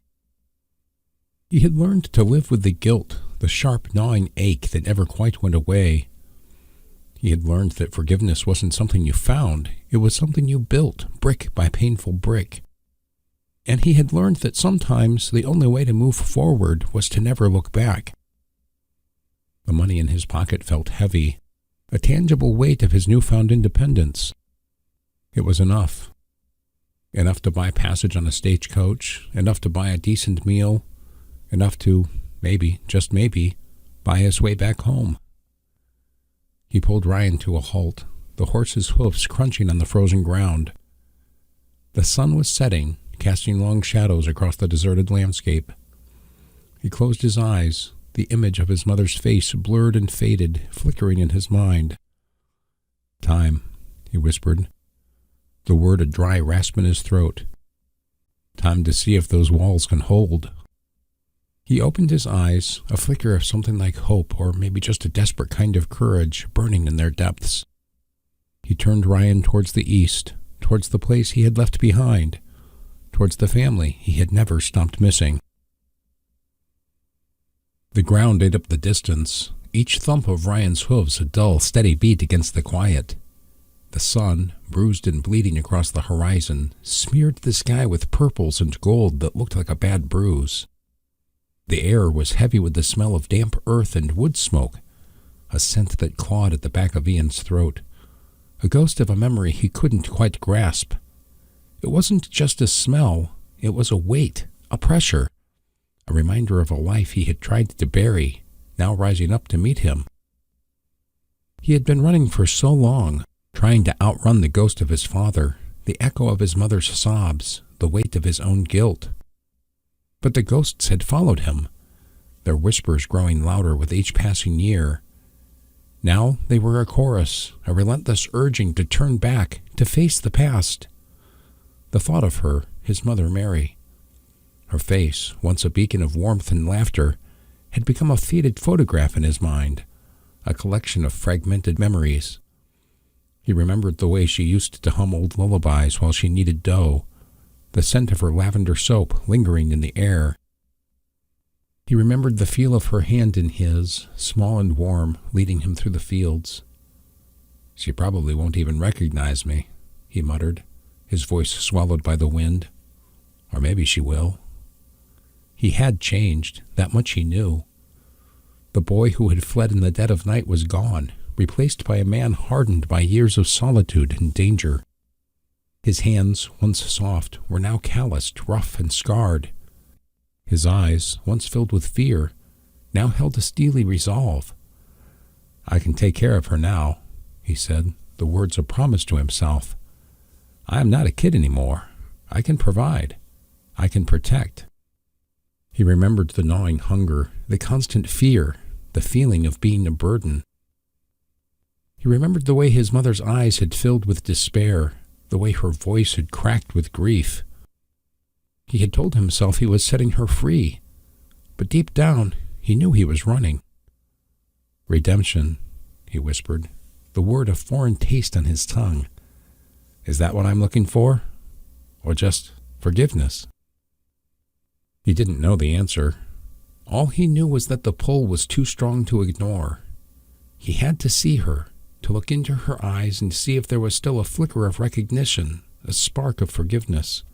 He had learned to live with the guilt, the sharp, gnawing ache that never quite went away. He had learned that forgiveness wasn't something you found, it was something you built, brick by painful brick. And he had learned that sometimes the only way to move forward was to never look back. The money in his pocket felt heavy, a tangible weight of his newfound independence. It was enough. Enough to buy passage on a stagecoach, enough to buy a decent meal, enough to, maybe, just maybe, buy his way back home. He pulled Ryan to a halt, the horse's hoofs crunching on the frozen ground. The sun was setting, casting long shadows across the deserted landscape. He closed his eyes, the image of his mother's face blurred and faded, flickering in his mind. "Time," he whispered, the word a dry rasp in his throat. "Time to see if those walls can hold." He opened his eyes, a flicker of something like hope, or maybe just a desperate kind of courage, burning in their depths. He turned Ryan towards the east, towards the place he had left behind, towards the family he had never stopped missing. The ground ate up the distance, each thump of Ryan's hooves a dull, steady beat against the quiet. The sun, bruised and bleeding across the horizon, smeared the sky with purples and gold that looked like a bad bruise. The air was heavy with the smell of damp earth and wood smoke, a scent that clawed at the back of Ian's throat, a ghost of a memory he couldn't quite grasp. It wasn't just a smell, it was a weight, a pressure, a reminder of a life he had tried to bury, now rising up to meet him. He had been running for so long, trying to outrun the ghost of his father, the echo of his mother's sobs, the weight of his own guilt. But the ghosts had followed him, their whispers growing louder with each passing year. Now they were a chorus, a relentless urging to turn back, to face the past. The thought of her, his mother Mary. Her face, once a beacon of warmth and laughter, had become a faded photograph in his mind, a collection of fragmented memories. He remembered the way she used to hum old lullabies while she kneaded dough, the scent of her lavender soap lingering in the air. He remembered the feel of her hand in his, small and warm, leading him through the fields. "She probably won't even recognize me," he muttered, his voice swallowed by the wind. "Or maybe she will." He had changed, that much he knew. The boy who had fled in the dead of night was gone, replaced by a man hardened by years of solitude and danger. His hands, once soft, were now calloused, rough, and scarred. His eyes, once filled with fear, now held a steely resolve. "I can take care of her now," he said, the words a promise to himself. "I am not a kid anymore. I can provide. I can protect." He remembered the gnawing hunger, the constant fear, the feeling of being a burden. He remembered the way his mother's eyes had filled with despair, the way her voice had cracked with grief. He had told himself he was setting her free, but deep down he knew he was running. "Redemption," he whispered, the word a foreign taste on his tongue. "Is that what I'm looking for? Or just forgiveness?" He didn't know the answer. All he knew was that the pull was too strong to ignore. He had to see her, to look into her eyes and see if there was still a flicker of recognition, a spark of forgiveness.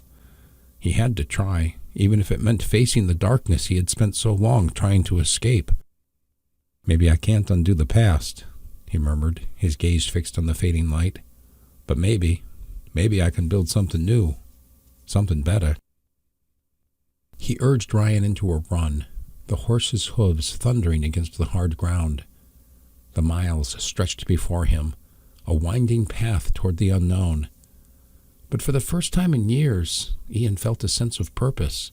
He had to try, even if it meant facing the darkness he had spent so long trying to escape. "Maybe I can't undo the past," he murmured, his gaze fixed on the fading light. "But maybe I can build something new, something better." He urged Ryan into a run, the horse's hooves thundering against the hard ground. The miles stretched before him, a winding path toward the unknown. But for the first time in years, Ian felt a sense of purpose,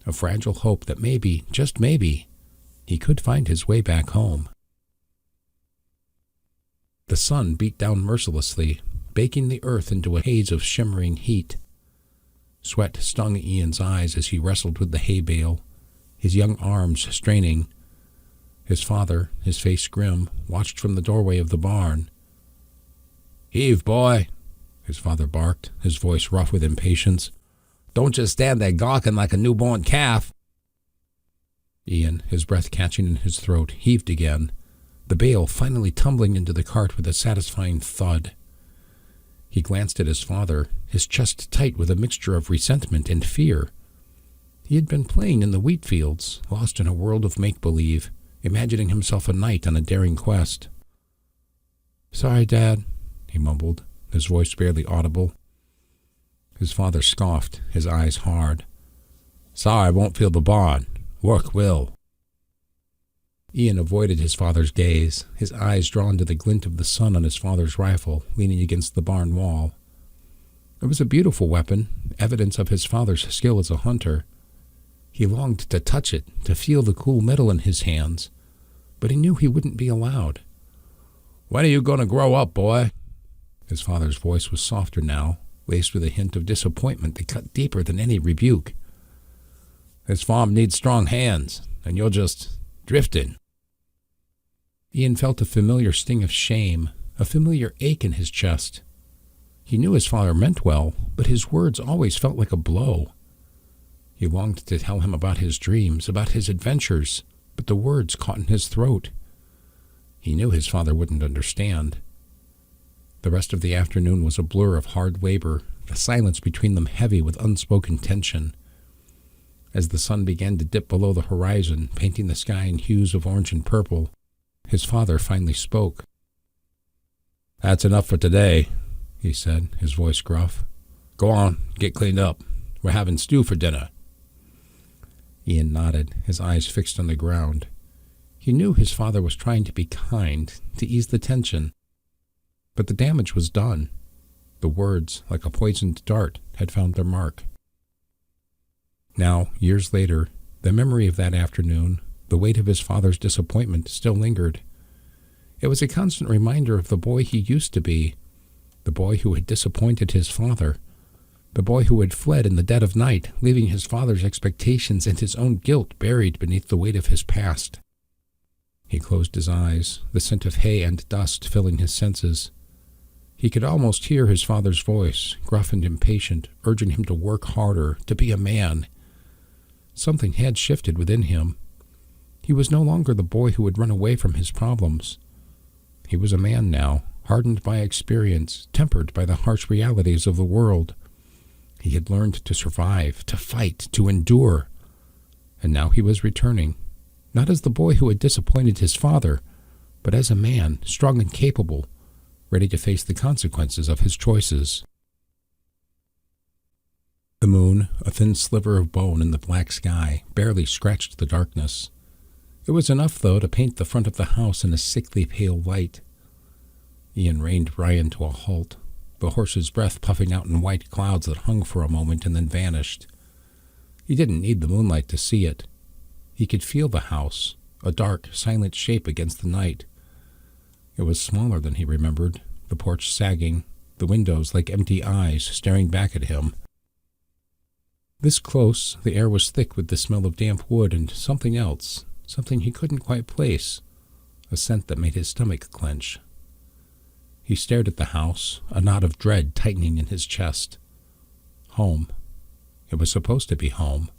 a fragile hope that maybe, just maybe, he could find his way back home. The sun beat down mercilessly, baking the earth into a haze of shimmering heat. Sweat stung Ian's eyes as he wrestled with the hay bale, his young arms straining. His father, his face grim, watched from the doorway of the barn. "Heave, boy," his father barked, his voice rough with impatience. "Don't just stand there gawking like a newborn calf." Ian, his breath catching in his throat, heaved again, the bale finally tumbling into the cart with a satisfying thud. He glanced at his father, his chest tight with a mixture of resentment and fear. He had been playing in the wheat fields, lost in a world of make-believe, imagining himself a knight on a daring quest. "Sorry, Dad," he mumbled, his voice barely audible. His father scoffed, his eyes hard. "Sorry won't feel the barn. Work will." Ian avoided his father's gaze, his eyes drawn to the glint of the sun on his father's rifle, leaning against the barn wall. It was a beautiful weapon, evidence of his father's skill as a hunter. He longed to touch it, to feel the cool metal in his hands, but he knew he wouldn't be allowed. "When are you going to grow up, boy?" His father's voice was softer now, laced with a hint of disappointment that cut deeper than any rebuke. "This farm needs strong hands, and you're just drifting." Ian felt a familiar sting of shame, a familiar ache in his chest. He knew his father meant well, but his words always felt like a blow. He longed to tell him about his dreams, about his adventures, but the words caught in his throat. He knew his father wouldn't understand. The rest of the afternoon was a blur of hard labor, the silence between them heavy with unspoken tension. As the sun began to dip below the horizon, painting the sky in hues of orange and purple, his father finally spoke. "That's enough for today," he said, his voice gruff. "Go on, get cleaned up. We're having stew for dinner." Ian nodded, his eyes fixed on the ground. He knew his father was trying to be kind, to ease the tension. But the damage was done. The words, like a poisoned dart, had found their mark. Now, years later, the memory of that afternoon, the weight of his father's disappointment, still lingered. It was a constant reminder of the boy he used to be, the boy who had disappointed his father, the boy who had fled in the dead of night, leaving his father's expectations and his own guilt buried beneath the weight of his past. He closed his eyes, the scent of hay and dust filling his senses. He could almost hear his father's voice, gruff and impatient, urging him to work harder, to be a man. Something had shifted within him. He was no longer the boy who had run away from his problems. He was a man now, hardened by experience, tempered by the harsh realities of the world. He had learned to survive, to fight, to endure. And now he was returning, not as the boy who had disappointed his father, but as a man, strong and capable, ready to face the consequences of his choices. The moon, a thin sliver of bone in the black sky, barely scratched the darkness. It was enough, though, to paint the front of the house in a sickly pale light. Ian reined Ryan to a halt, the horse's breath puffing out in white clouds that hung for a moment and then vanished. He didn't need the moonlight to see it. He could feel the house, a dark, silent shape against the night. It was smaller than he remembered, the porch sagging, the windows like empty eyes staring back at him. This close, the air was thick with the smell of damp wood and something else, something he couldn't quite place, a scent that made his stomach clench. He stared at the house, a knot of dread tightening in his chest. Home. It was supposed to be home.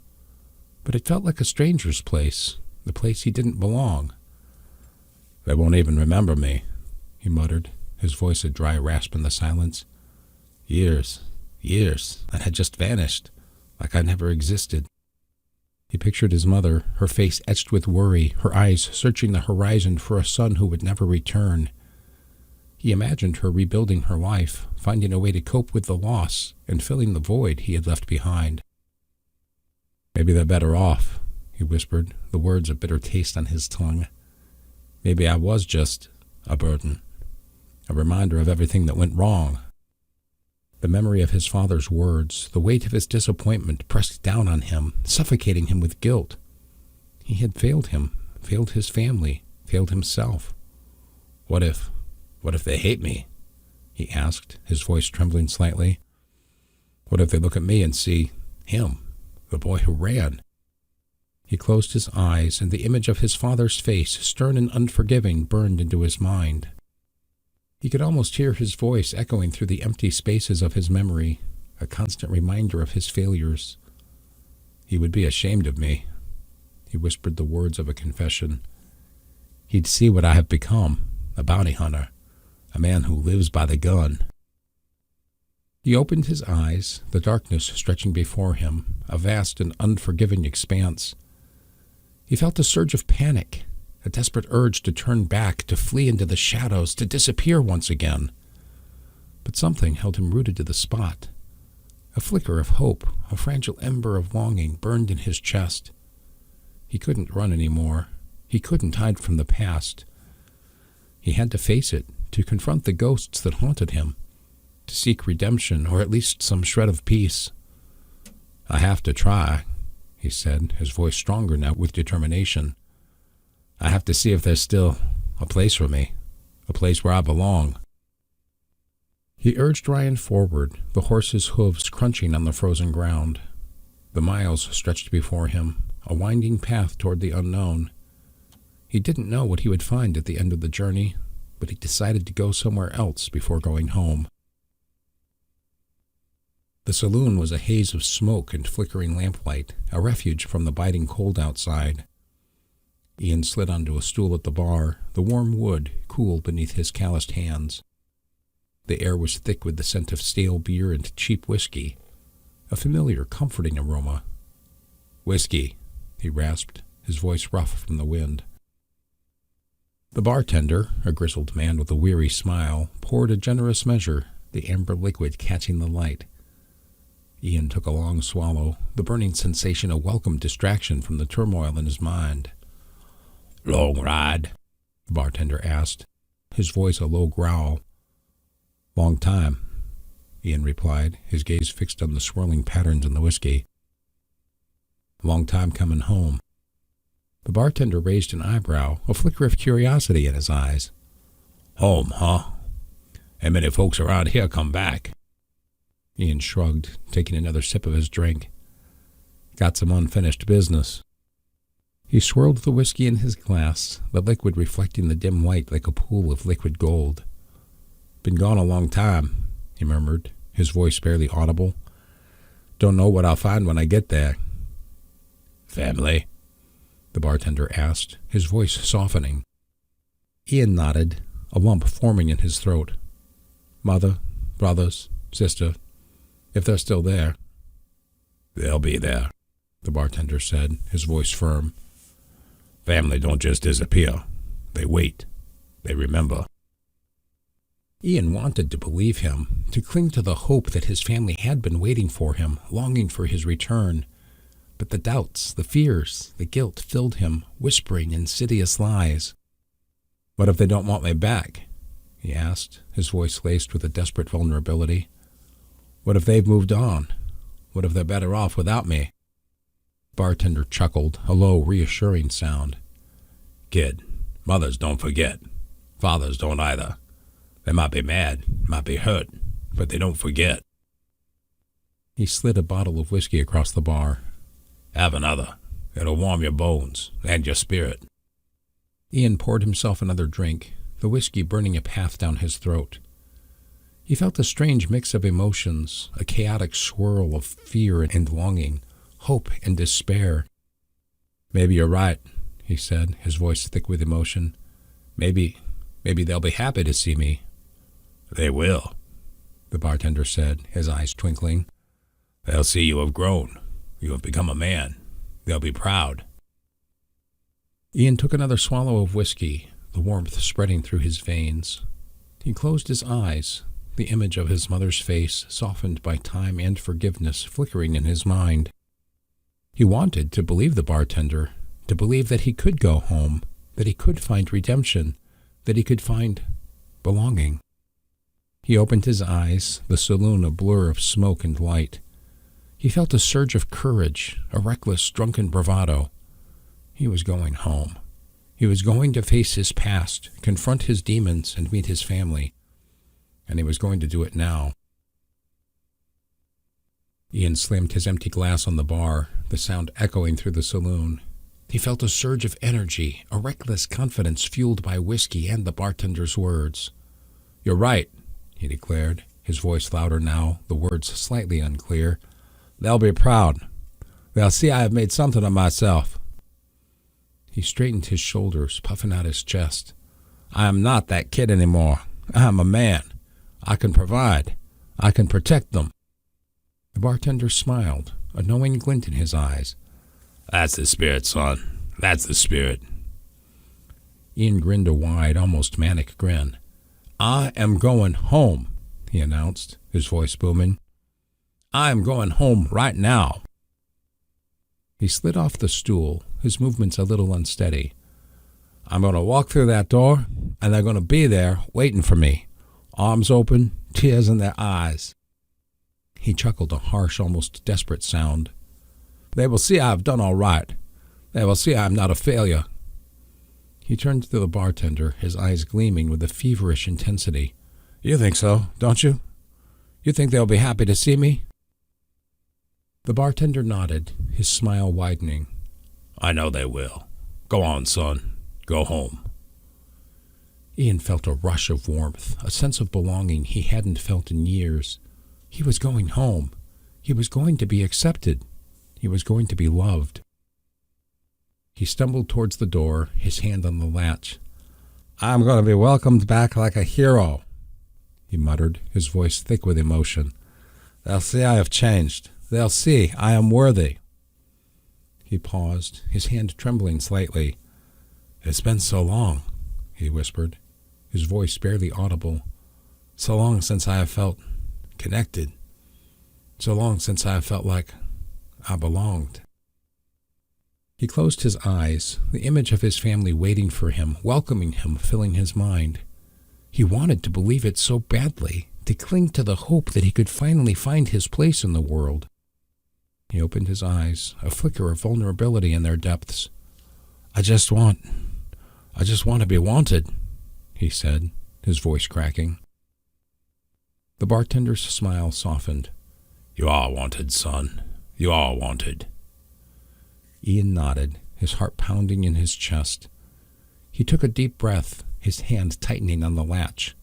But it felt like a stranger's place, the place he didn't belong. "They won't even remember me," he muttered, his voice a dry rasp in the silence. Years, that had just vanished, like I never existed. He pictured his mother, her face etched with worry, her eyes searching the horizon for a son who would never return. He imagined her rebuilding her life, finding a way to cope with the loss and filling the void he had left behind. "Maybe they're better off," he whispered, the words a bitter taste on his tongue. "Maybe I was just a burden, a reminder of everything that went wrong." The memory of his father's words, the weight of his disappointment pressed down on him, suffocating him with guilt. He had failed him, failed his family, failed himself. What if they hate me?" he asked, his voice trembling slightly. "What if they look at me and see him, the boy who ran?" He closed his eyes, and the image of his father's face, stern and unforgiving, burned into his mind. He could almost hear his voice echoing through the empty spaces of his memory, a constant reminder of his failures. "He would be ashamed of me," he whispered the words of a confession. "He'd see what I have become, a bounty hunter, a man who lives by the gun." He opened his eyes, the darkness stretching before him, a vast and unforgiving expanse. He felt a surge of panic, a desperate urge to turn back, to flee into the shadows, to disappear once again. But something held him rooted to the spot. A flicker of hope, a fragile ember of longing burned in his chest. He couldn't run anymore. He couldn't hide from the past. He had to face it, to confront the ghosts that haunted him, to seek redemption, or at least some shred of peace. "I have to try," he said, his voice stronger now with determination. "I have to see if there's still a place for me, a place where I belong." He urged Ryan forward, the horse's hooves crunching on the frozen ground. The miles stretched before him, a winding path toward the unknown. He didn't know what he would find at the end of the journey, but he decided to go somewhere else before going home. The saloon was a haze of smoke and flickering lamplight, a refuge from the biting cold outside. Ian slid onto a stool at the bar, the warm wood cool beneath his calloused hands. The air was thick with the scent of stale beer and cheap whiskey, a familiar, comforting aroma. "Whiskey," he rasped, his voice rough from the wind. The bartender, a grizzled man with a weary smile, poured a generous measure, the amber liquid catching the light. Ian took a long swallow, the burning sensation a welcome distraction from the turmoil in his mind. "Long ride?" the bartender asked, his voice a low growl. "Long time," Ian replied, his gaze fixed on the swirling patterns in the whiskey. "Long time coming home." The bartender raised an eyebrow, a flicker of curiosity in his eyes. "Home, huh? And many folks around here come back?" Ian shrugged, taking another sip of his drink. "Got some unfinished business." He swirled the whiskey in his glass, the liquid reflecting the dim light like a pool of liquid gold. "Been gone a long time," he murmured, his voice barely audible. "Don't know what I'll find when I get there." "Family?" the bartender asked, his voice softening. Ian nodded, a lump forming in his throat. "Mother, brothers, sister, if they're still there." "They'll be there," the bartender said, his voice firm. "Family don't just disappear. They wait. They remember." Ian wanted to believe him, to cling to the hope that his family had been waiting for him, longing for his return. But the doubts, the fears, the guilt filled him, whispering insidious lies. "What if they don't want me back?" he asked, his voice laced with a desperate vulnerability. "What if they've moved on? What if they're better off without me?" Bartender chuckled, a low, reassuring sound. "Kid, mothers don't forget. Fathers don't either. They might be mad, might be hurt, but they don't forget." He slid a bottle of whiskey across the bar. "Have another. It'll warm your bones and your spirit." Ian poured himself another drink, the whiskey burning a path down his throat. He felt a strange mix of emotions, a chaotic swirl of fear and longing, hope and despair. "Maybe you're right," he said, his voice thick with emotion. Maybe they'll be happy to see me." "They will," the bartender said, his eyes twinkling. "They'll see you have grown, You have become a man. They'll be proud. Ian took another swallow of whiskey, the warmth spreading through his veins. He closed his eyes, the image of his mother's face, softened by time and forgiveness, flickering in his mind. He wanted to believe the bartender, to believe that he could go home, that he could find redemption, that he could find belonging. He opened his eyes, the saloon a blur of smoke and light. He felt a surge of courage, a reckless, drunken bravado. He was going home. He was going to face his past, confront his demons, and meet his family. And he was going to do it now. Ian slammed his empty glass on the bar, the sound echoing through the saloon. He felt a surge of energy, a reckless confidence fueled by whiskey and the bartender's words. "You're right," he declared, his voice louder now, the words slightly unclear. "They'll be proud. They'll see I have made something of myself." He straightened his shoulders, puffing out his chest. "I am not that kid anymore. I am a man. I can provide. I can protect them." The bartender smiled, a knowing glint in his eyes. "That's the spirit, son. That's the spirit." Ian grinned a wide, almost manic grin. "I am going home," he announced, his voice booming. "I am going home right now." He slid off the stool, his movements a little unsteady. "I'm going to walk through that door, and they're going to be there waiting for me, arms open, tears in their eyes." He chuckled a harsh, almost desperate sound. "They will see I have done all right. They will see I am not a failure." He turned to the bartender, his eyes gleaming with a feverish intensity. "You think so, don't you? You think they'll be happy to see me?" The bartender nodded, his smile widening. "I know they will. Go on, son. Go home." Ian felt a rush of warmth, a sense of belonging he hadn't felt in years. He was going home. He was going to be accepted. He was going to be loved. He stumbled towards the door, his hand on the latch. "I'm going to be welcomed back like a hero," he muttered, his voice thick with emotion. "They'll see I have changed. They'll see I am worthy." He paused, his hand trembling slightly. "It's been so long," he whispered, his voice barely audible. "So long since I have felt connected. So long since I have felt like I belonged." He closed his eyes, the image of his family waiting for him, welcoming him, filling his mind. He wanted to believe it so badly, to cling to the hope that he could finally find his place in the world. He opened his eyes, a flicker of vulnerability in their depths. I just want to be wanted," he said, his voice cracking. The bartender's smile softened. "You are wanted, son. You are wanted." Ian nodded, his heart pounding in his chest. He took a deep breath, his hand tightening on the latch.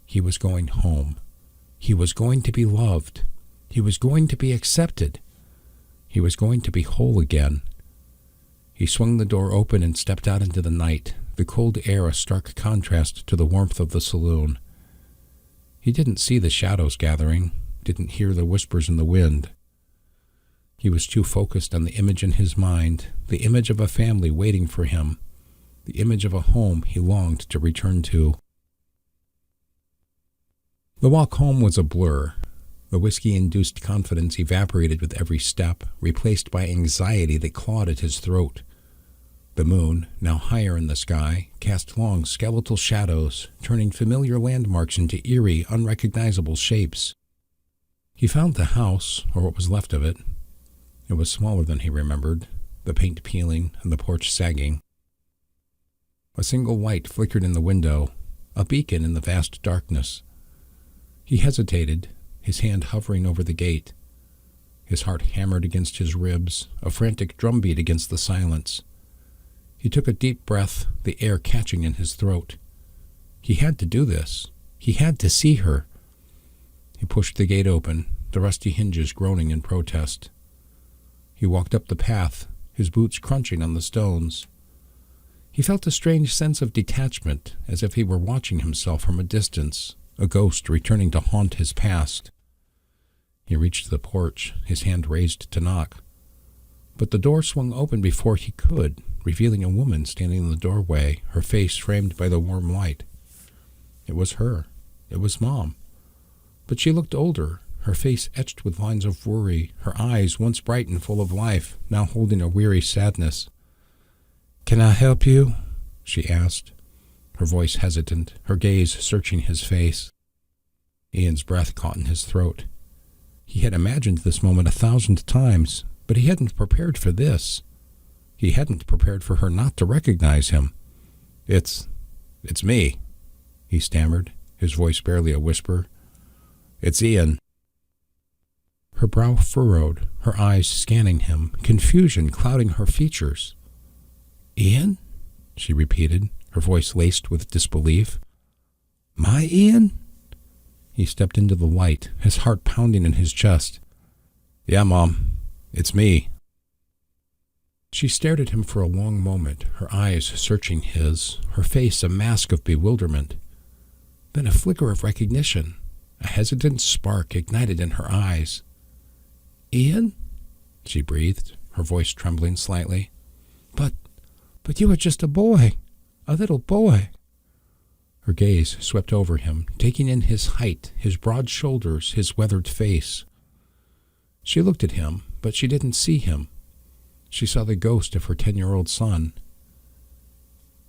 He was going home. He was going to be loved. He was going to be accepted. He was going to be whole again. He swung the door open and stepped out into the night, the cold air a stark contrast to the warmth of the saloon. He didn't see the shadows gathering, didn't hear the whispers in the wind. He was too focused on the image in his mind, the image of a family waiting for him, the image of a home he longed to return to. The walk home was a blur. The whiskey-induced confidence evaporated with every step, replaced by anxiety that clawed at his throat. The moon, now higher in the sky, cast long skeletal shadows, turning familiar landmarks into eerie, unrecognizable shapes. He found the house, or what was left of it. It was smaller than he remembered, the paint peeling and the porch sagging. A single light flickered in the window, a beacon in the vast darkness. He hesitated, his hand hovering over the gate. His heart hammered against his ribs, a frantic drumbeat against the silence. He took a deep breath, the air catching in his throat. He had to do this. He had to see her. He pushed the gate open, the rusty hinges groaning in protest. He walked up the path, his boots crunching on the stones. He felt a strange sense of detachment, as if he were watching himself from a distance, a ghost returning to haunt his past. He reached the porch, his hand raised to knock. But the door swung open before he could, revealing a woman standing in the doorway, her face framed by the warm light. It was her. It was Mom. But she looked older, her face etched with lines of worry, her eyes, once bright and full of life, now holding a weary sadness. "Can I help you?" she asked, her voice hesitant, her gaze searching his face. Ian's breath caught in his throat. He had imagined this moment 1,000 times, but he hadn't prepared for this. He hadn't prepared for her not to recognize him. It's me," he stammered, his voice barely a whisper. "It's Ian." Her brow furrowed, her eyes scanning him, confusion clouding her features. "Ian?" she repeated, her voice laced with disbelief. "My Ian?" He stepped into the light, his heart pounding in his chest. "Yeah, Mom. It's me." She stared at him for a long moment, her eyes searching his, her face a mask of bewilderment. Then a flicker of recognition, a hesitant spark ignited in her eyes. "Ian?" she breathed, her voice trembling slightly. But you were just a boy, a little boy." Her gaze swept over him, taking in his height, his broad shoulders, his weathered face. She looked at him, but she didn't see him. She saw the ghost of her 10-year-old son.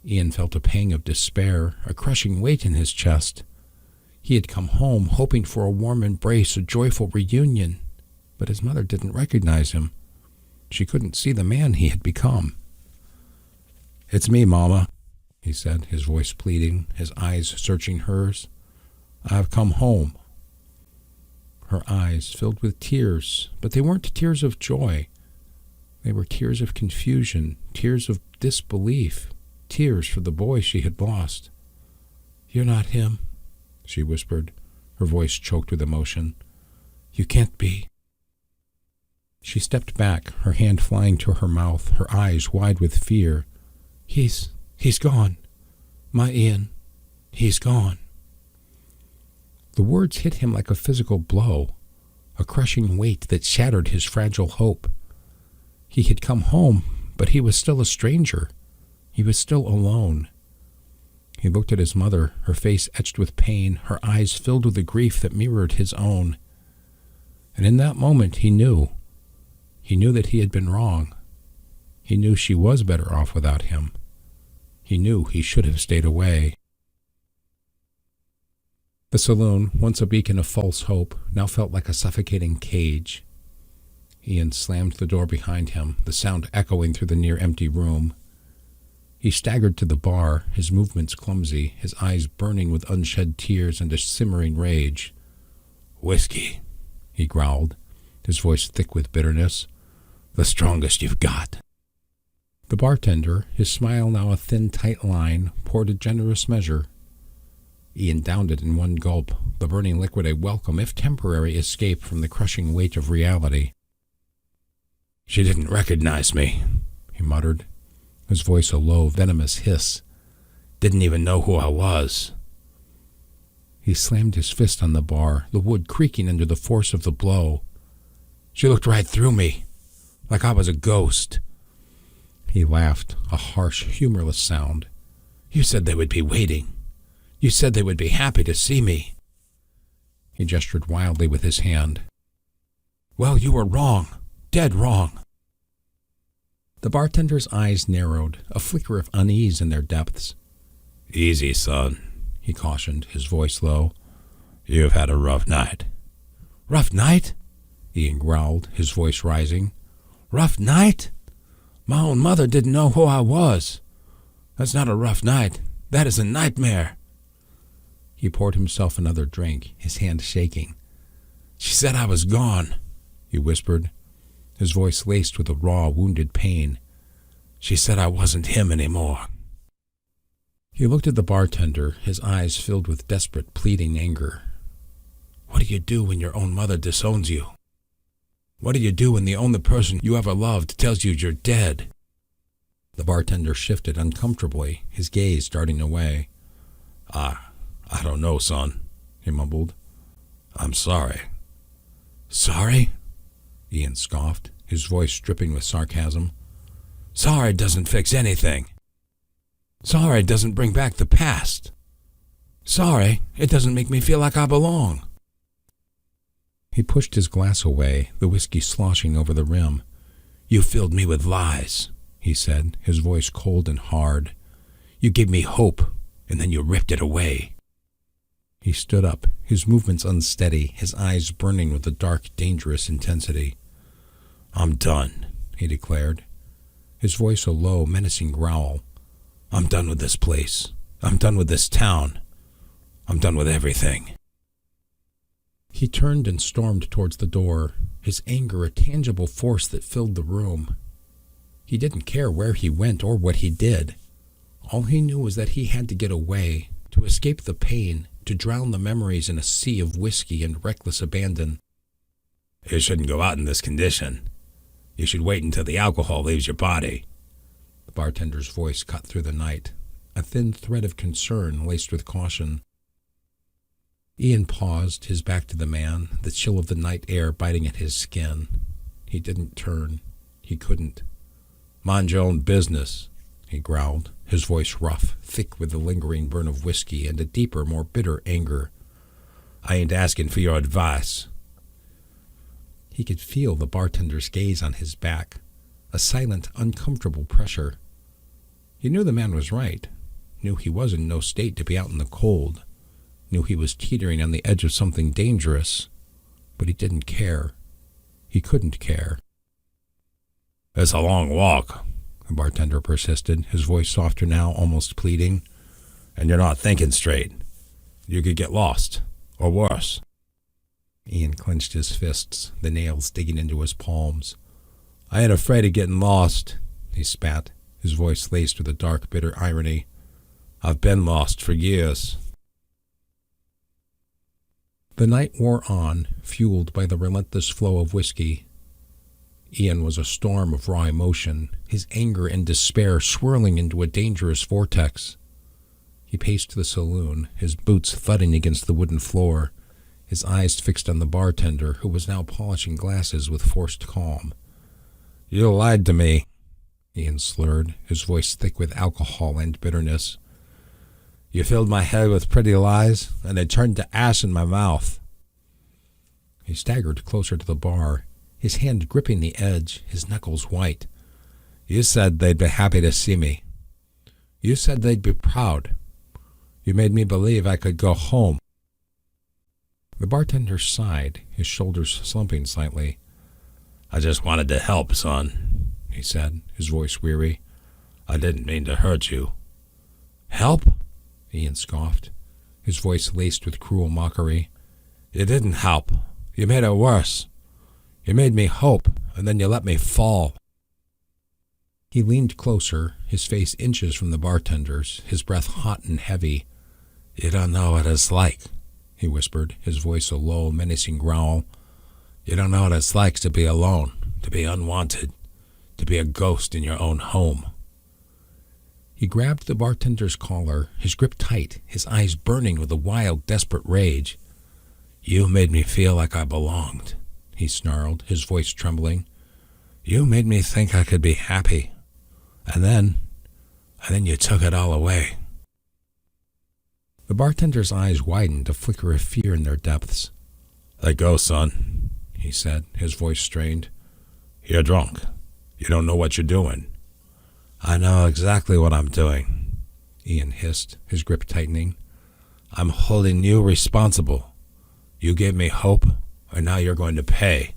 Ian felt a pang of despair, a crushing weight in his chest. He had come home, hoping for a warm embrace, a joyful reunion, but his mother didn't recognize him. She couldn't see the man he had become. "It's me, Mama," he said, his voice pleading, his eyes searching hers. "I've come home." Her eyes filled with tears, but they weren't tears of joy. They were tears of confusion, tears of disbelief, tears for the boy she had lost. "You're not him," she whispered, her voice choked with emotion. "You can't be." She stepped back, her hand flying to her mouth, her eyes wide with fear. He's gone. My Ian. He's gone." The words hit him like a physical blow, a crushing weight that shattered his fragile hope. He had come home, but he was still a stranger. He was still alone. He looked at his mother, her face etched with pain, her eyes filled with a grief that mirrored his own. And in that moment he knew. He knew that he had been wrong. He knew she was better off without him. He knew he should have stayed away. The saloon, once a beacon of false hope, now felt like a suffocating cage. Ian slammed the door behind him, the sound echoing through the near-empty room. He staggered to the bar, his movements clumsy, his eyes burning with unshed tears and a simmering rage. "Whiskey," he growled, his voice thick with bitterness. "The strongest you've got." The bartender, his smile now a thin, tight line, poured a generous measure. Ian downed it in one gulp, the burning liquid a welcome, if temporary, escape from the crushing weight of reality. "She didn't recognize me," he muttered, his voice a low, venomous hiss. "Didn't even know who I was." He slammed his fist on the bar, the wood creaking under the force of the blow. "She looked right through me, like I was a ghost." He laughed, a harsh, humorless sound. "You said they would be waiting. You said they would be happy to see me." He gestured wildly with his hand. "Well, you were wrong. Dead wrong." The bartender's eyes narrowed, a flicker of unease in their depths. "Easy, son," he cautioned, his voice low. "You've had a rough night." "Rough night?" Ian growled, his voice rising. "Rough night? My own mother didn't know who I was. That's not a rough night. That is a nightmare." He poured himself another drink, his hand shaking. "She said I was gone," he whispered, his voice laced with a raw, wounded pain. "She said I wasn't him anymore." He looked at the bartender, his eyes filled with desperate, pleading anger. "What do you do when your own mother disowns you? What do you do when the only person you ever loved tells you you're dead?" The bartender shifted uncomfortably, his gaze darting away. I don't know, son," he mumbled. "I'm sorry." "Sorry?" Ian scoffed, his voice dripping with sarcasm. Sorry doesn't fix anything. Sorry doesn't bring back the past. Sorry, it doesn't make me feel like I belong. He pushed his glass away, the whiskey sloshing over the rim. You filled me with lies, he said, his voice cold and hard. You gave me hope, and then you ripped it away. He stood up, his movements unsteady, his eyes burning with a dark, dangerous intensity. I'm done, he declared, his voice a low, menacing growl. I'm done with this place. I'm done with this town. I'm done with everything. He turned and stormed towards the door, his anger a tangible force that filled the room. He didn't care where he went or what he did. All he knew was that he had to get away, to escape the pain, to drown the memories in a sea of whiskey and reckless abandon. You shouldn't go out in this condition. You should wait until the alcohol leaves your body. The bartender's voice cut through the night, a thin thread of concern laced with caution. Ian paused, his back to the man, the chill of the night air biting at his skin. He didn't turn. He couldn't. Mind your own business, he growled, his voice rough, thick with the lingering burn of whiskey and a deeper, more bitter anger. I ain't asking for your advice. He could feel the bartender's gaze on his back, a silent, uncomfortable pressure. He knew the man was right, knew he was in no state to be out in the cold, knew he was teetering on the edge of something dangerous, but he didn't care. He couldn't care. It's a long walk, the bartender persisted, his voice softer now, almost pleading. And you're not thinking straight. You could get lost, or worse. Ian clenched his fists, the nails digging into his palms. I ain't afraid of getting lost, he spat, his voice laced with a dark, bitter irony. I've been lost for years. The night wore on, fueled by the relentless flow of whiskey. Ian was a storm of raw emotion, his anger and despair swirling into a dangerous vortex. He paced the saloon, his boots thudding against the wooden floor, his eyes fixed on the bartender, who was now polishing glasses with forced calm. You lied to me, Ian slurred, his voice thick with alcohol and bitterness. You filled my head with pretty lies, and they turned to ash in my mouth. He staggered closer to the bar, his hand gripping the edge, his knuckles white. You said they'd be happy to see me. You said they'd be proud. You made me believe I could go home. The bartender sighed, his shoulders slumping slightly. I just wanted to help, son, he said, his voice weary. I didn't mean to hurt you. Help? Ian scoffed, his voice laced with cruel mockery. You didn't help. You made it worse. You made me hope, and then you let me fall. He leaned closer, his face inches from the bartender's, his breath hot and heavy. You don't know what it's like, he whispered, his voice a low, menacing growl. You don't know what it's like to be alone, to be unwanted, to be a ghost in your own home. He grabbed the bartender's collar, his grip tight, his eyes burning with a wild, desperate rage. You made me feel like I belonged, he snarled, his voice trembling. You made me think I could be happy. And then you took it all away. The bartender's eyes widened, a flicker of fear in their depths. Let go, son, he said, his voice strained. You're drunk. You don't know what you're doing. I know exactly what I'm doing, Ian hissed, his grip tightening. I'm holding you responsible. You gave me hope, and now you're going to pay.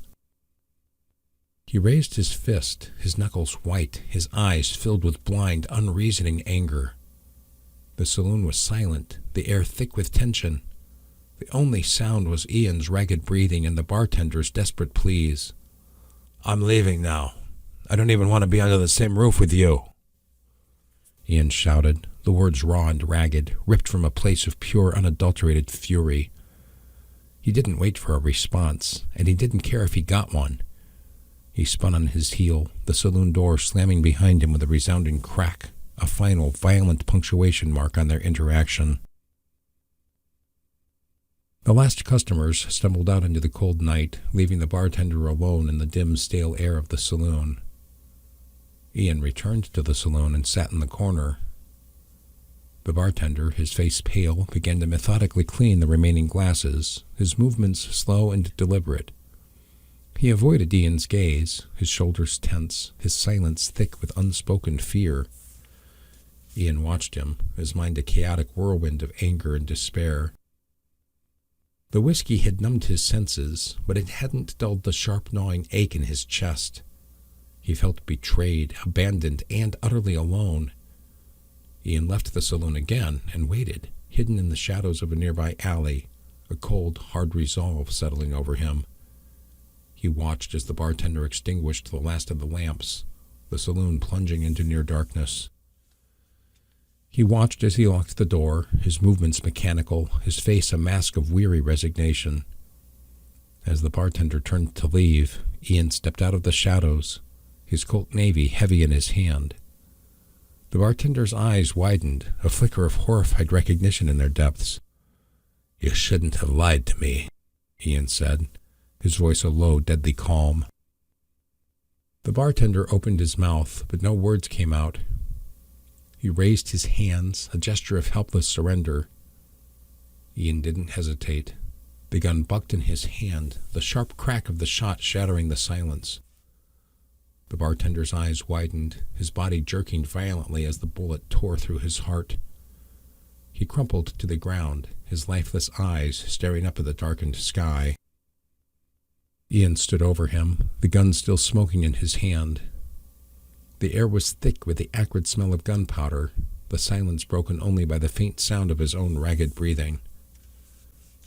He raised his fist, his knuckles white, his eyes filled with blind, unreasoning anger. The saloon was silent, the air thick with tension. The only sound was Ian's ragged breathing and the bartender's desperate pleas. I'm leaving now. I don't even want to be under the same roof with you. Ian shouted, the words raw and ragged, ripped from a place of pure, unadulterated fury. He didn't wait for a response, and he didn't care if he got one. He spun on his heel, the saloon door slamming behind him with a resounding crack, a final, violent punctuation mark on their interaction. The last customers stumbled out into the cold night, leaving the bartender alone in the dim, stale air of the saloon. Ian returned to the saloon and sat in the corner. The bartender, his face pale, began to methodically clean the remaining glasses, his movements slow and deliberate. He avoided Ian's gaze, his shoulders tense, his silence thick with unspoken fear. Ian watched him, his mind a chaotic whirlwind of anger and despair. The whiskey had numbed his senses, but it hadn't dulled the sharp gnawing ache in his chest. He felt betrayed, abandoned, and utterly alone. Ian left the saloon again and waited, hidden in the shadows of a nearby alley, a cold, hard resolve settling over him. He watched as the bartender extinguished the last of the lamps, the saloon plunging into near darkness. He watched as he locked the door, his movements mechanical, his face a mask of weary resignation. As the bartender turned to leave, Ian stepped out of the shadows, his Colt Navy heavy in his hand. The bartender's eyes widened, a flicker of horrified recognition in their depths. "You shouldn't have lied to me," Ian said, his voice a low, deadly calm. The bartender opened his mouth, but no words came out. He raised his hands, a gesture of helpless surrender. Ian didn't hesitate. The gun bucked in his hand, the sharp crack of the shot shattering the silence. The bartender's eyes widened, his body jerking violently as the bullet tore through his heart. He crumpled to the ground, his lifeless eyes staring up at the darkened sky. Ian stood over him, the gun still smoking in his hand. The air was thick with the acrid smell of gunpowder, the silence broken only by the faint sound of his own ragged breathing.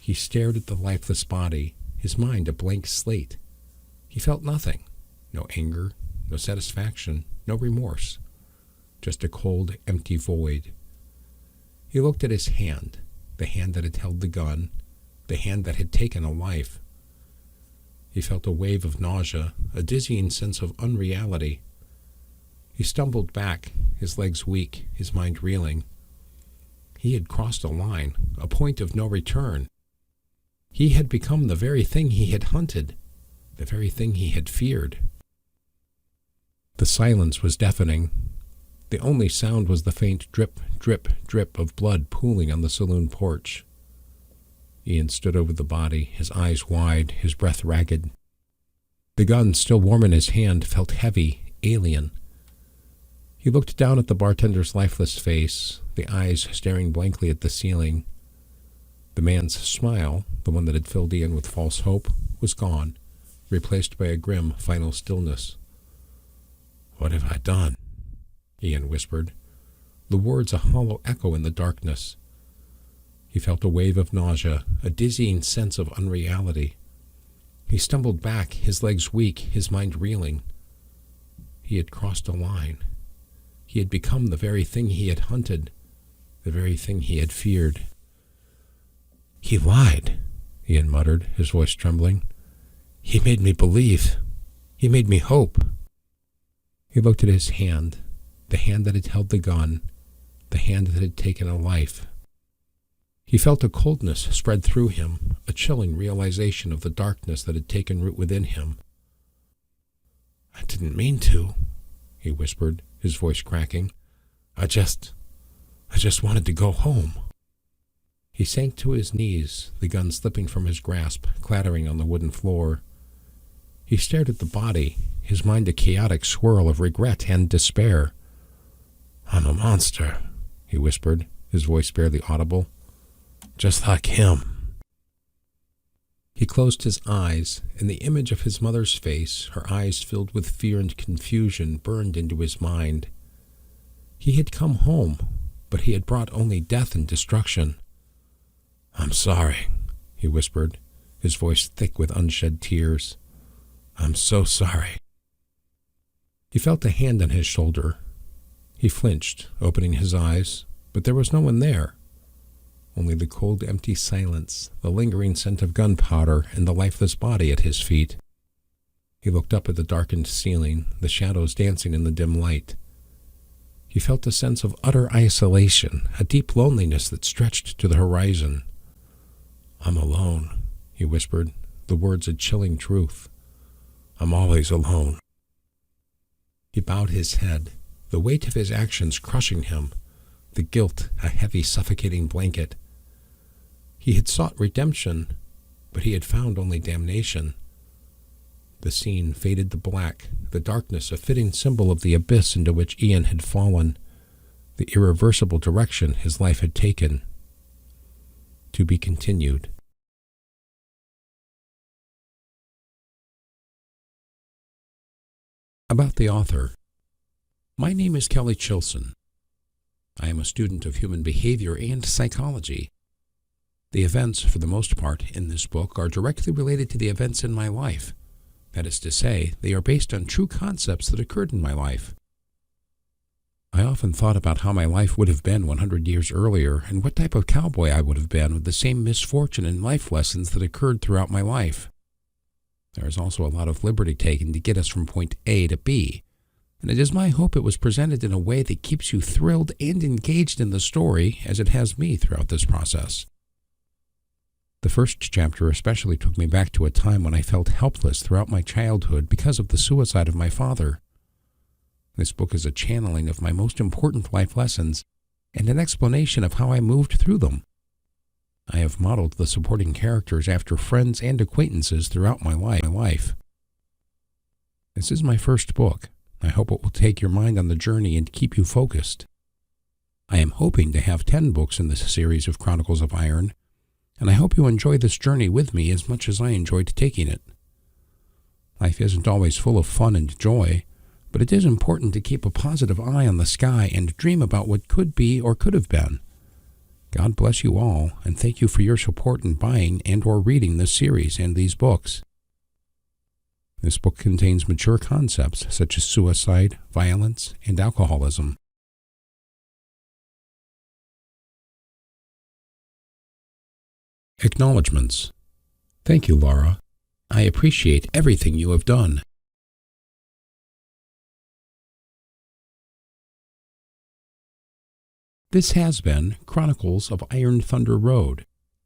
He stared at the lifeless body, his mind a blank slate. He felt nothing, no anger, no satisfaction, no remorse, just a cold, empty void. He looked at his hand, the hand that had held the gun, the hand that had taken a life. He felt a wave of nausea, a dizzying sense of unreality. He stumbled back, his legs weak, his mind reeling. He had crossed a line, a point of no return. He had become the very thing he had hunted, the very thing he had feared. The silence was deafening. The only sound was the faint drip, drip, drip of blood pooling on the saloon porch. Ian stood over the body, his eyes wide, his breath ragged. The gun, still warm in his hand, felt heavy, alien. He looked down at the bartender's lifeless face, the eyes staring blankly at the ceiling. The man's smile, the one that had filled Ian with false hope, was gone, replaced by a grim, final stillness. "What have I done?" Ian whispered, the words a hollow echo in the darkness. He felt a wave of nausea, a dizzying sense of unreality. He stumbled back, his legs weak, his mind reeling. He had crossed a line. He had become the very thing he had hunted, the very thing he had feared. "He lied," Ian muttered, his voice trembling. "He made me believe. He made me hope." He looked at his hand, the hand that had held the gun, the hand that had taken a life. He felt a coldness spread through him, a chilling realization of the darkness that had taken root within him. "I didn't mean to," he whispered, his voice cracking. I just wanted to go home." He sank to his knees, the gun slipping from his grasp, clattering on the wooden floor. He stared at the body, his mind a chaotic swirl of regret and despair. "I'm a monster," he whispered, his voice barely audible. "Just like him." He closed his eyes, and the image of his mother's face, her eyes filled with fear and confusion, burned into his mind. He had come home, but he had brought only death and destruction. "I'm sorry," he whispered, his voice thick with unshed tears. "I'm so sorry." He felt a hand on his shoulder. He flinched, opening his eyes, but there was no one there. Only the cold, empty silence, the lingering scent of gunpowder, and the lifeless body at his feet. He looked up at the darkened ceiling, the shadows dancing in the dim light. He felt a sense of utter isolation, a deep loneliness that stretched to the horizon. I'm alone, he whispered, the words a chilling truth. I'm always alone. He bowed his head, the weight of his actions crushing him, the guilt a heavy, suffocating blanket. He had sought redemption, but he had found only damnation. The scene faded to black, the darkness a fitting symbol of the abyss into which Ian had fallen, the irreversible direction his life had taken. To be continued. About the author. My name is Kelly Chilson. I am a student of human behavior and psychology. The events, for the most part, in this book are directly related to the events in my life. That is to say, they are based on true concepts that occurred in my life. I often thought about how my life would have been 100 years earlier and what type of cowboy I would have been with the same misfortune and life lessons that occurred throughout my life. There is also a lot of liberty taken to get us from point A to B, and it is my hope it was presented in a way that keeps you thrilled and engaged in the story as it has me throughout this process. The first chapter especially took me back to a time when I felt helpless throughout my childhood because of the suicide of my father. This book is a channeling of my most important life lessons and an explanation of how I moved through them. I have modeled the supporting characters after friends and acquaintances throughout my life. This is my first book. I hope it will take your mind on the journey and keep you focused. I am hoping to have 10 books in this series of Chronicles of Iron, and I hope you enjoy this journey with me as much as I enjoyed taking it. Life isn't always full of fun and joy, but it is important to keep a positive eye on the sky and dream about what could be or could have been. God bless you all, and thank you for your support in buying and or reading this series and these books. This book contains mature concepts such as suicide, violence, and alcoholism. Acknowledgements. Thank you, Laura. I appreciate everything you have done. This has been Chronicles of Iron Thunder Road,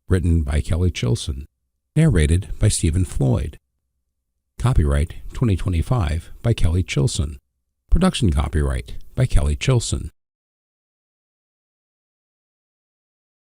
written by Kelly Chilson, narrated by Stephen Floyd. Copyright 2025 by Kelly Chilson. Production copyright by Kelly Chilson.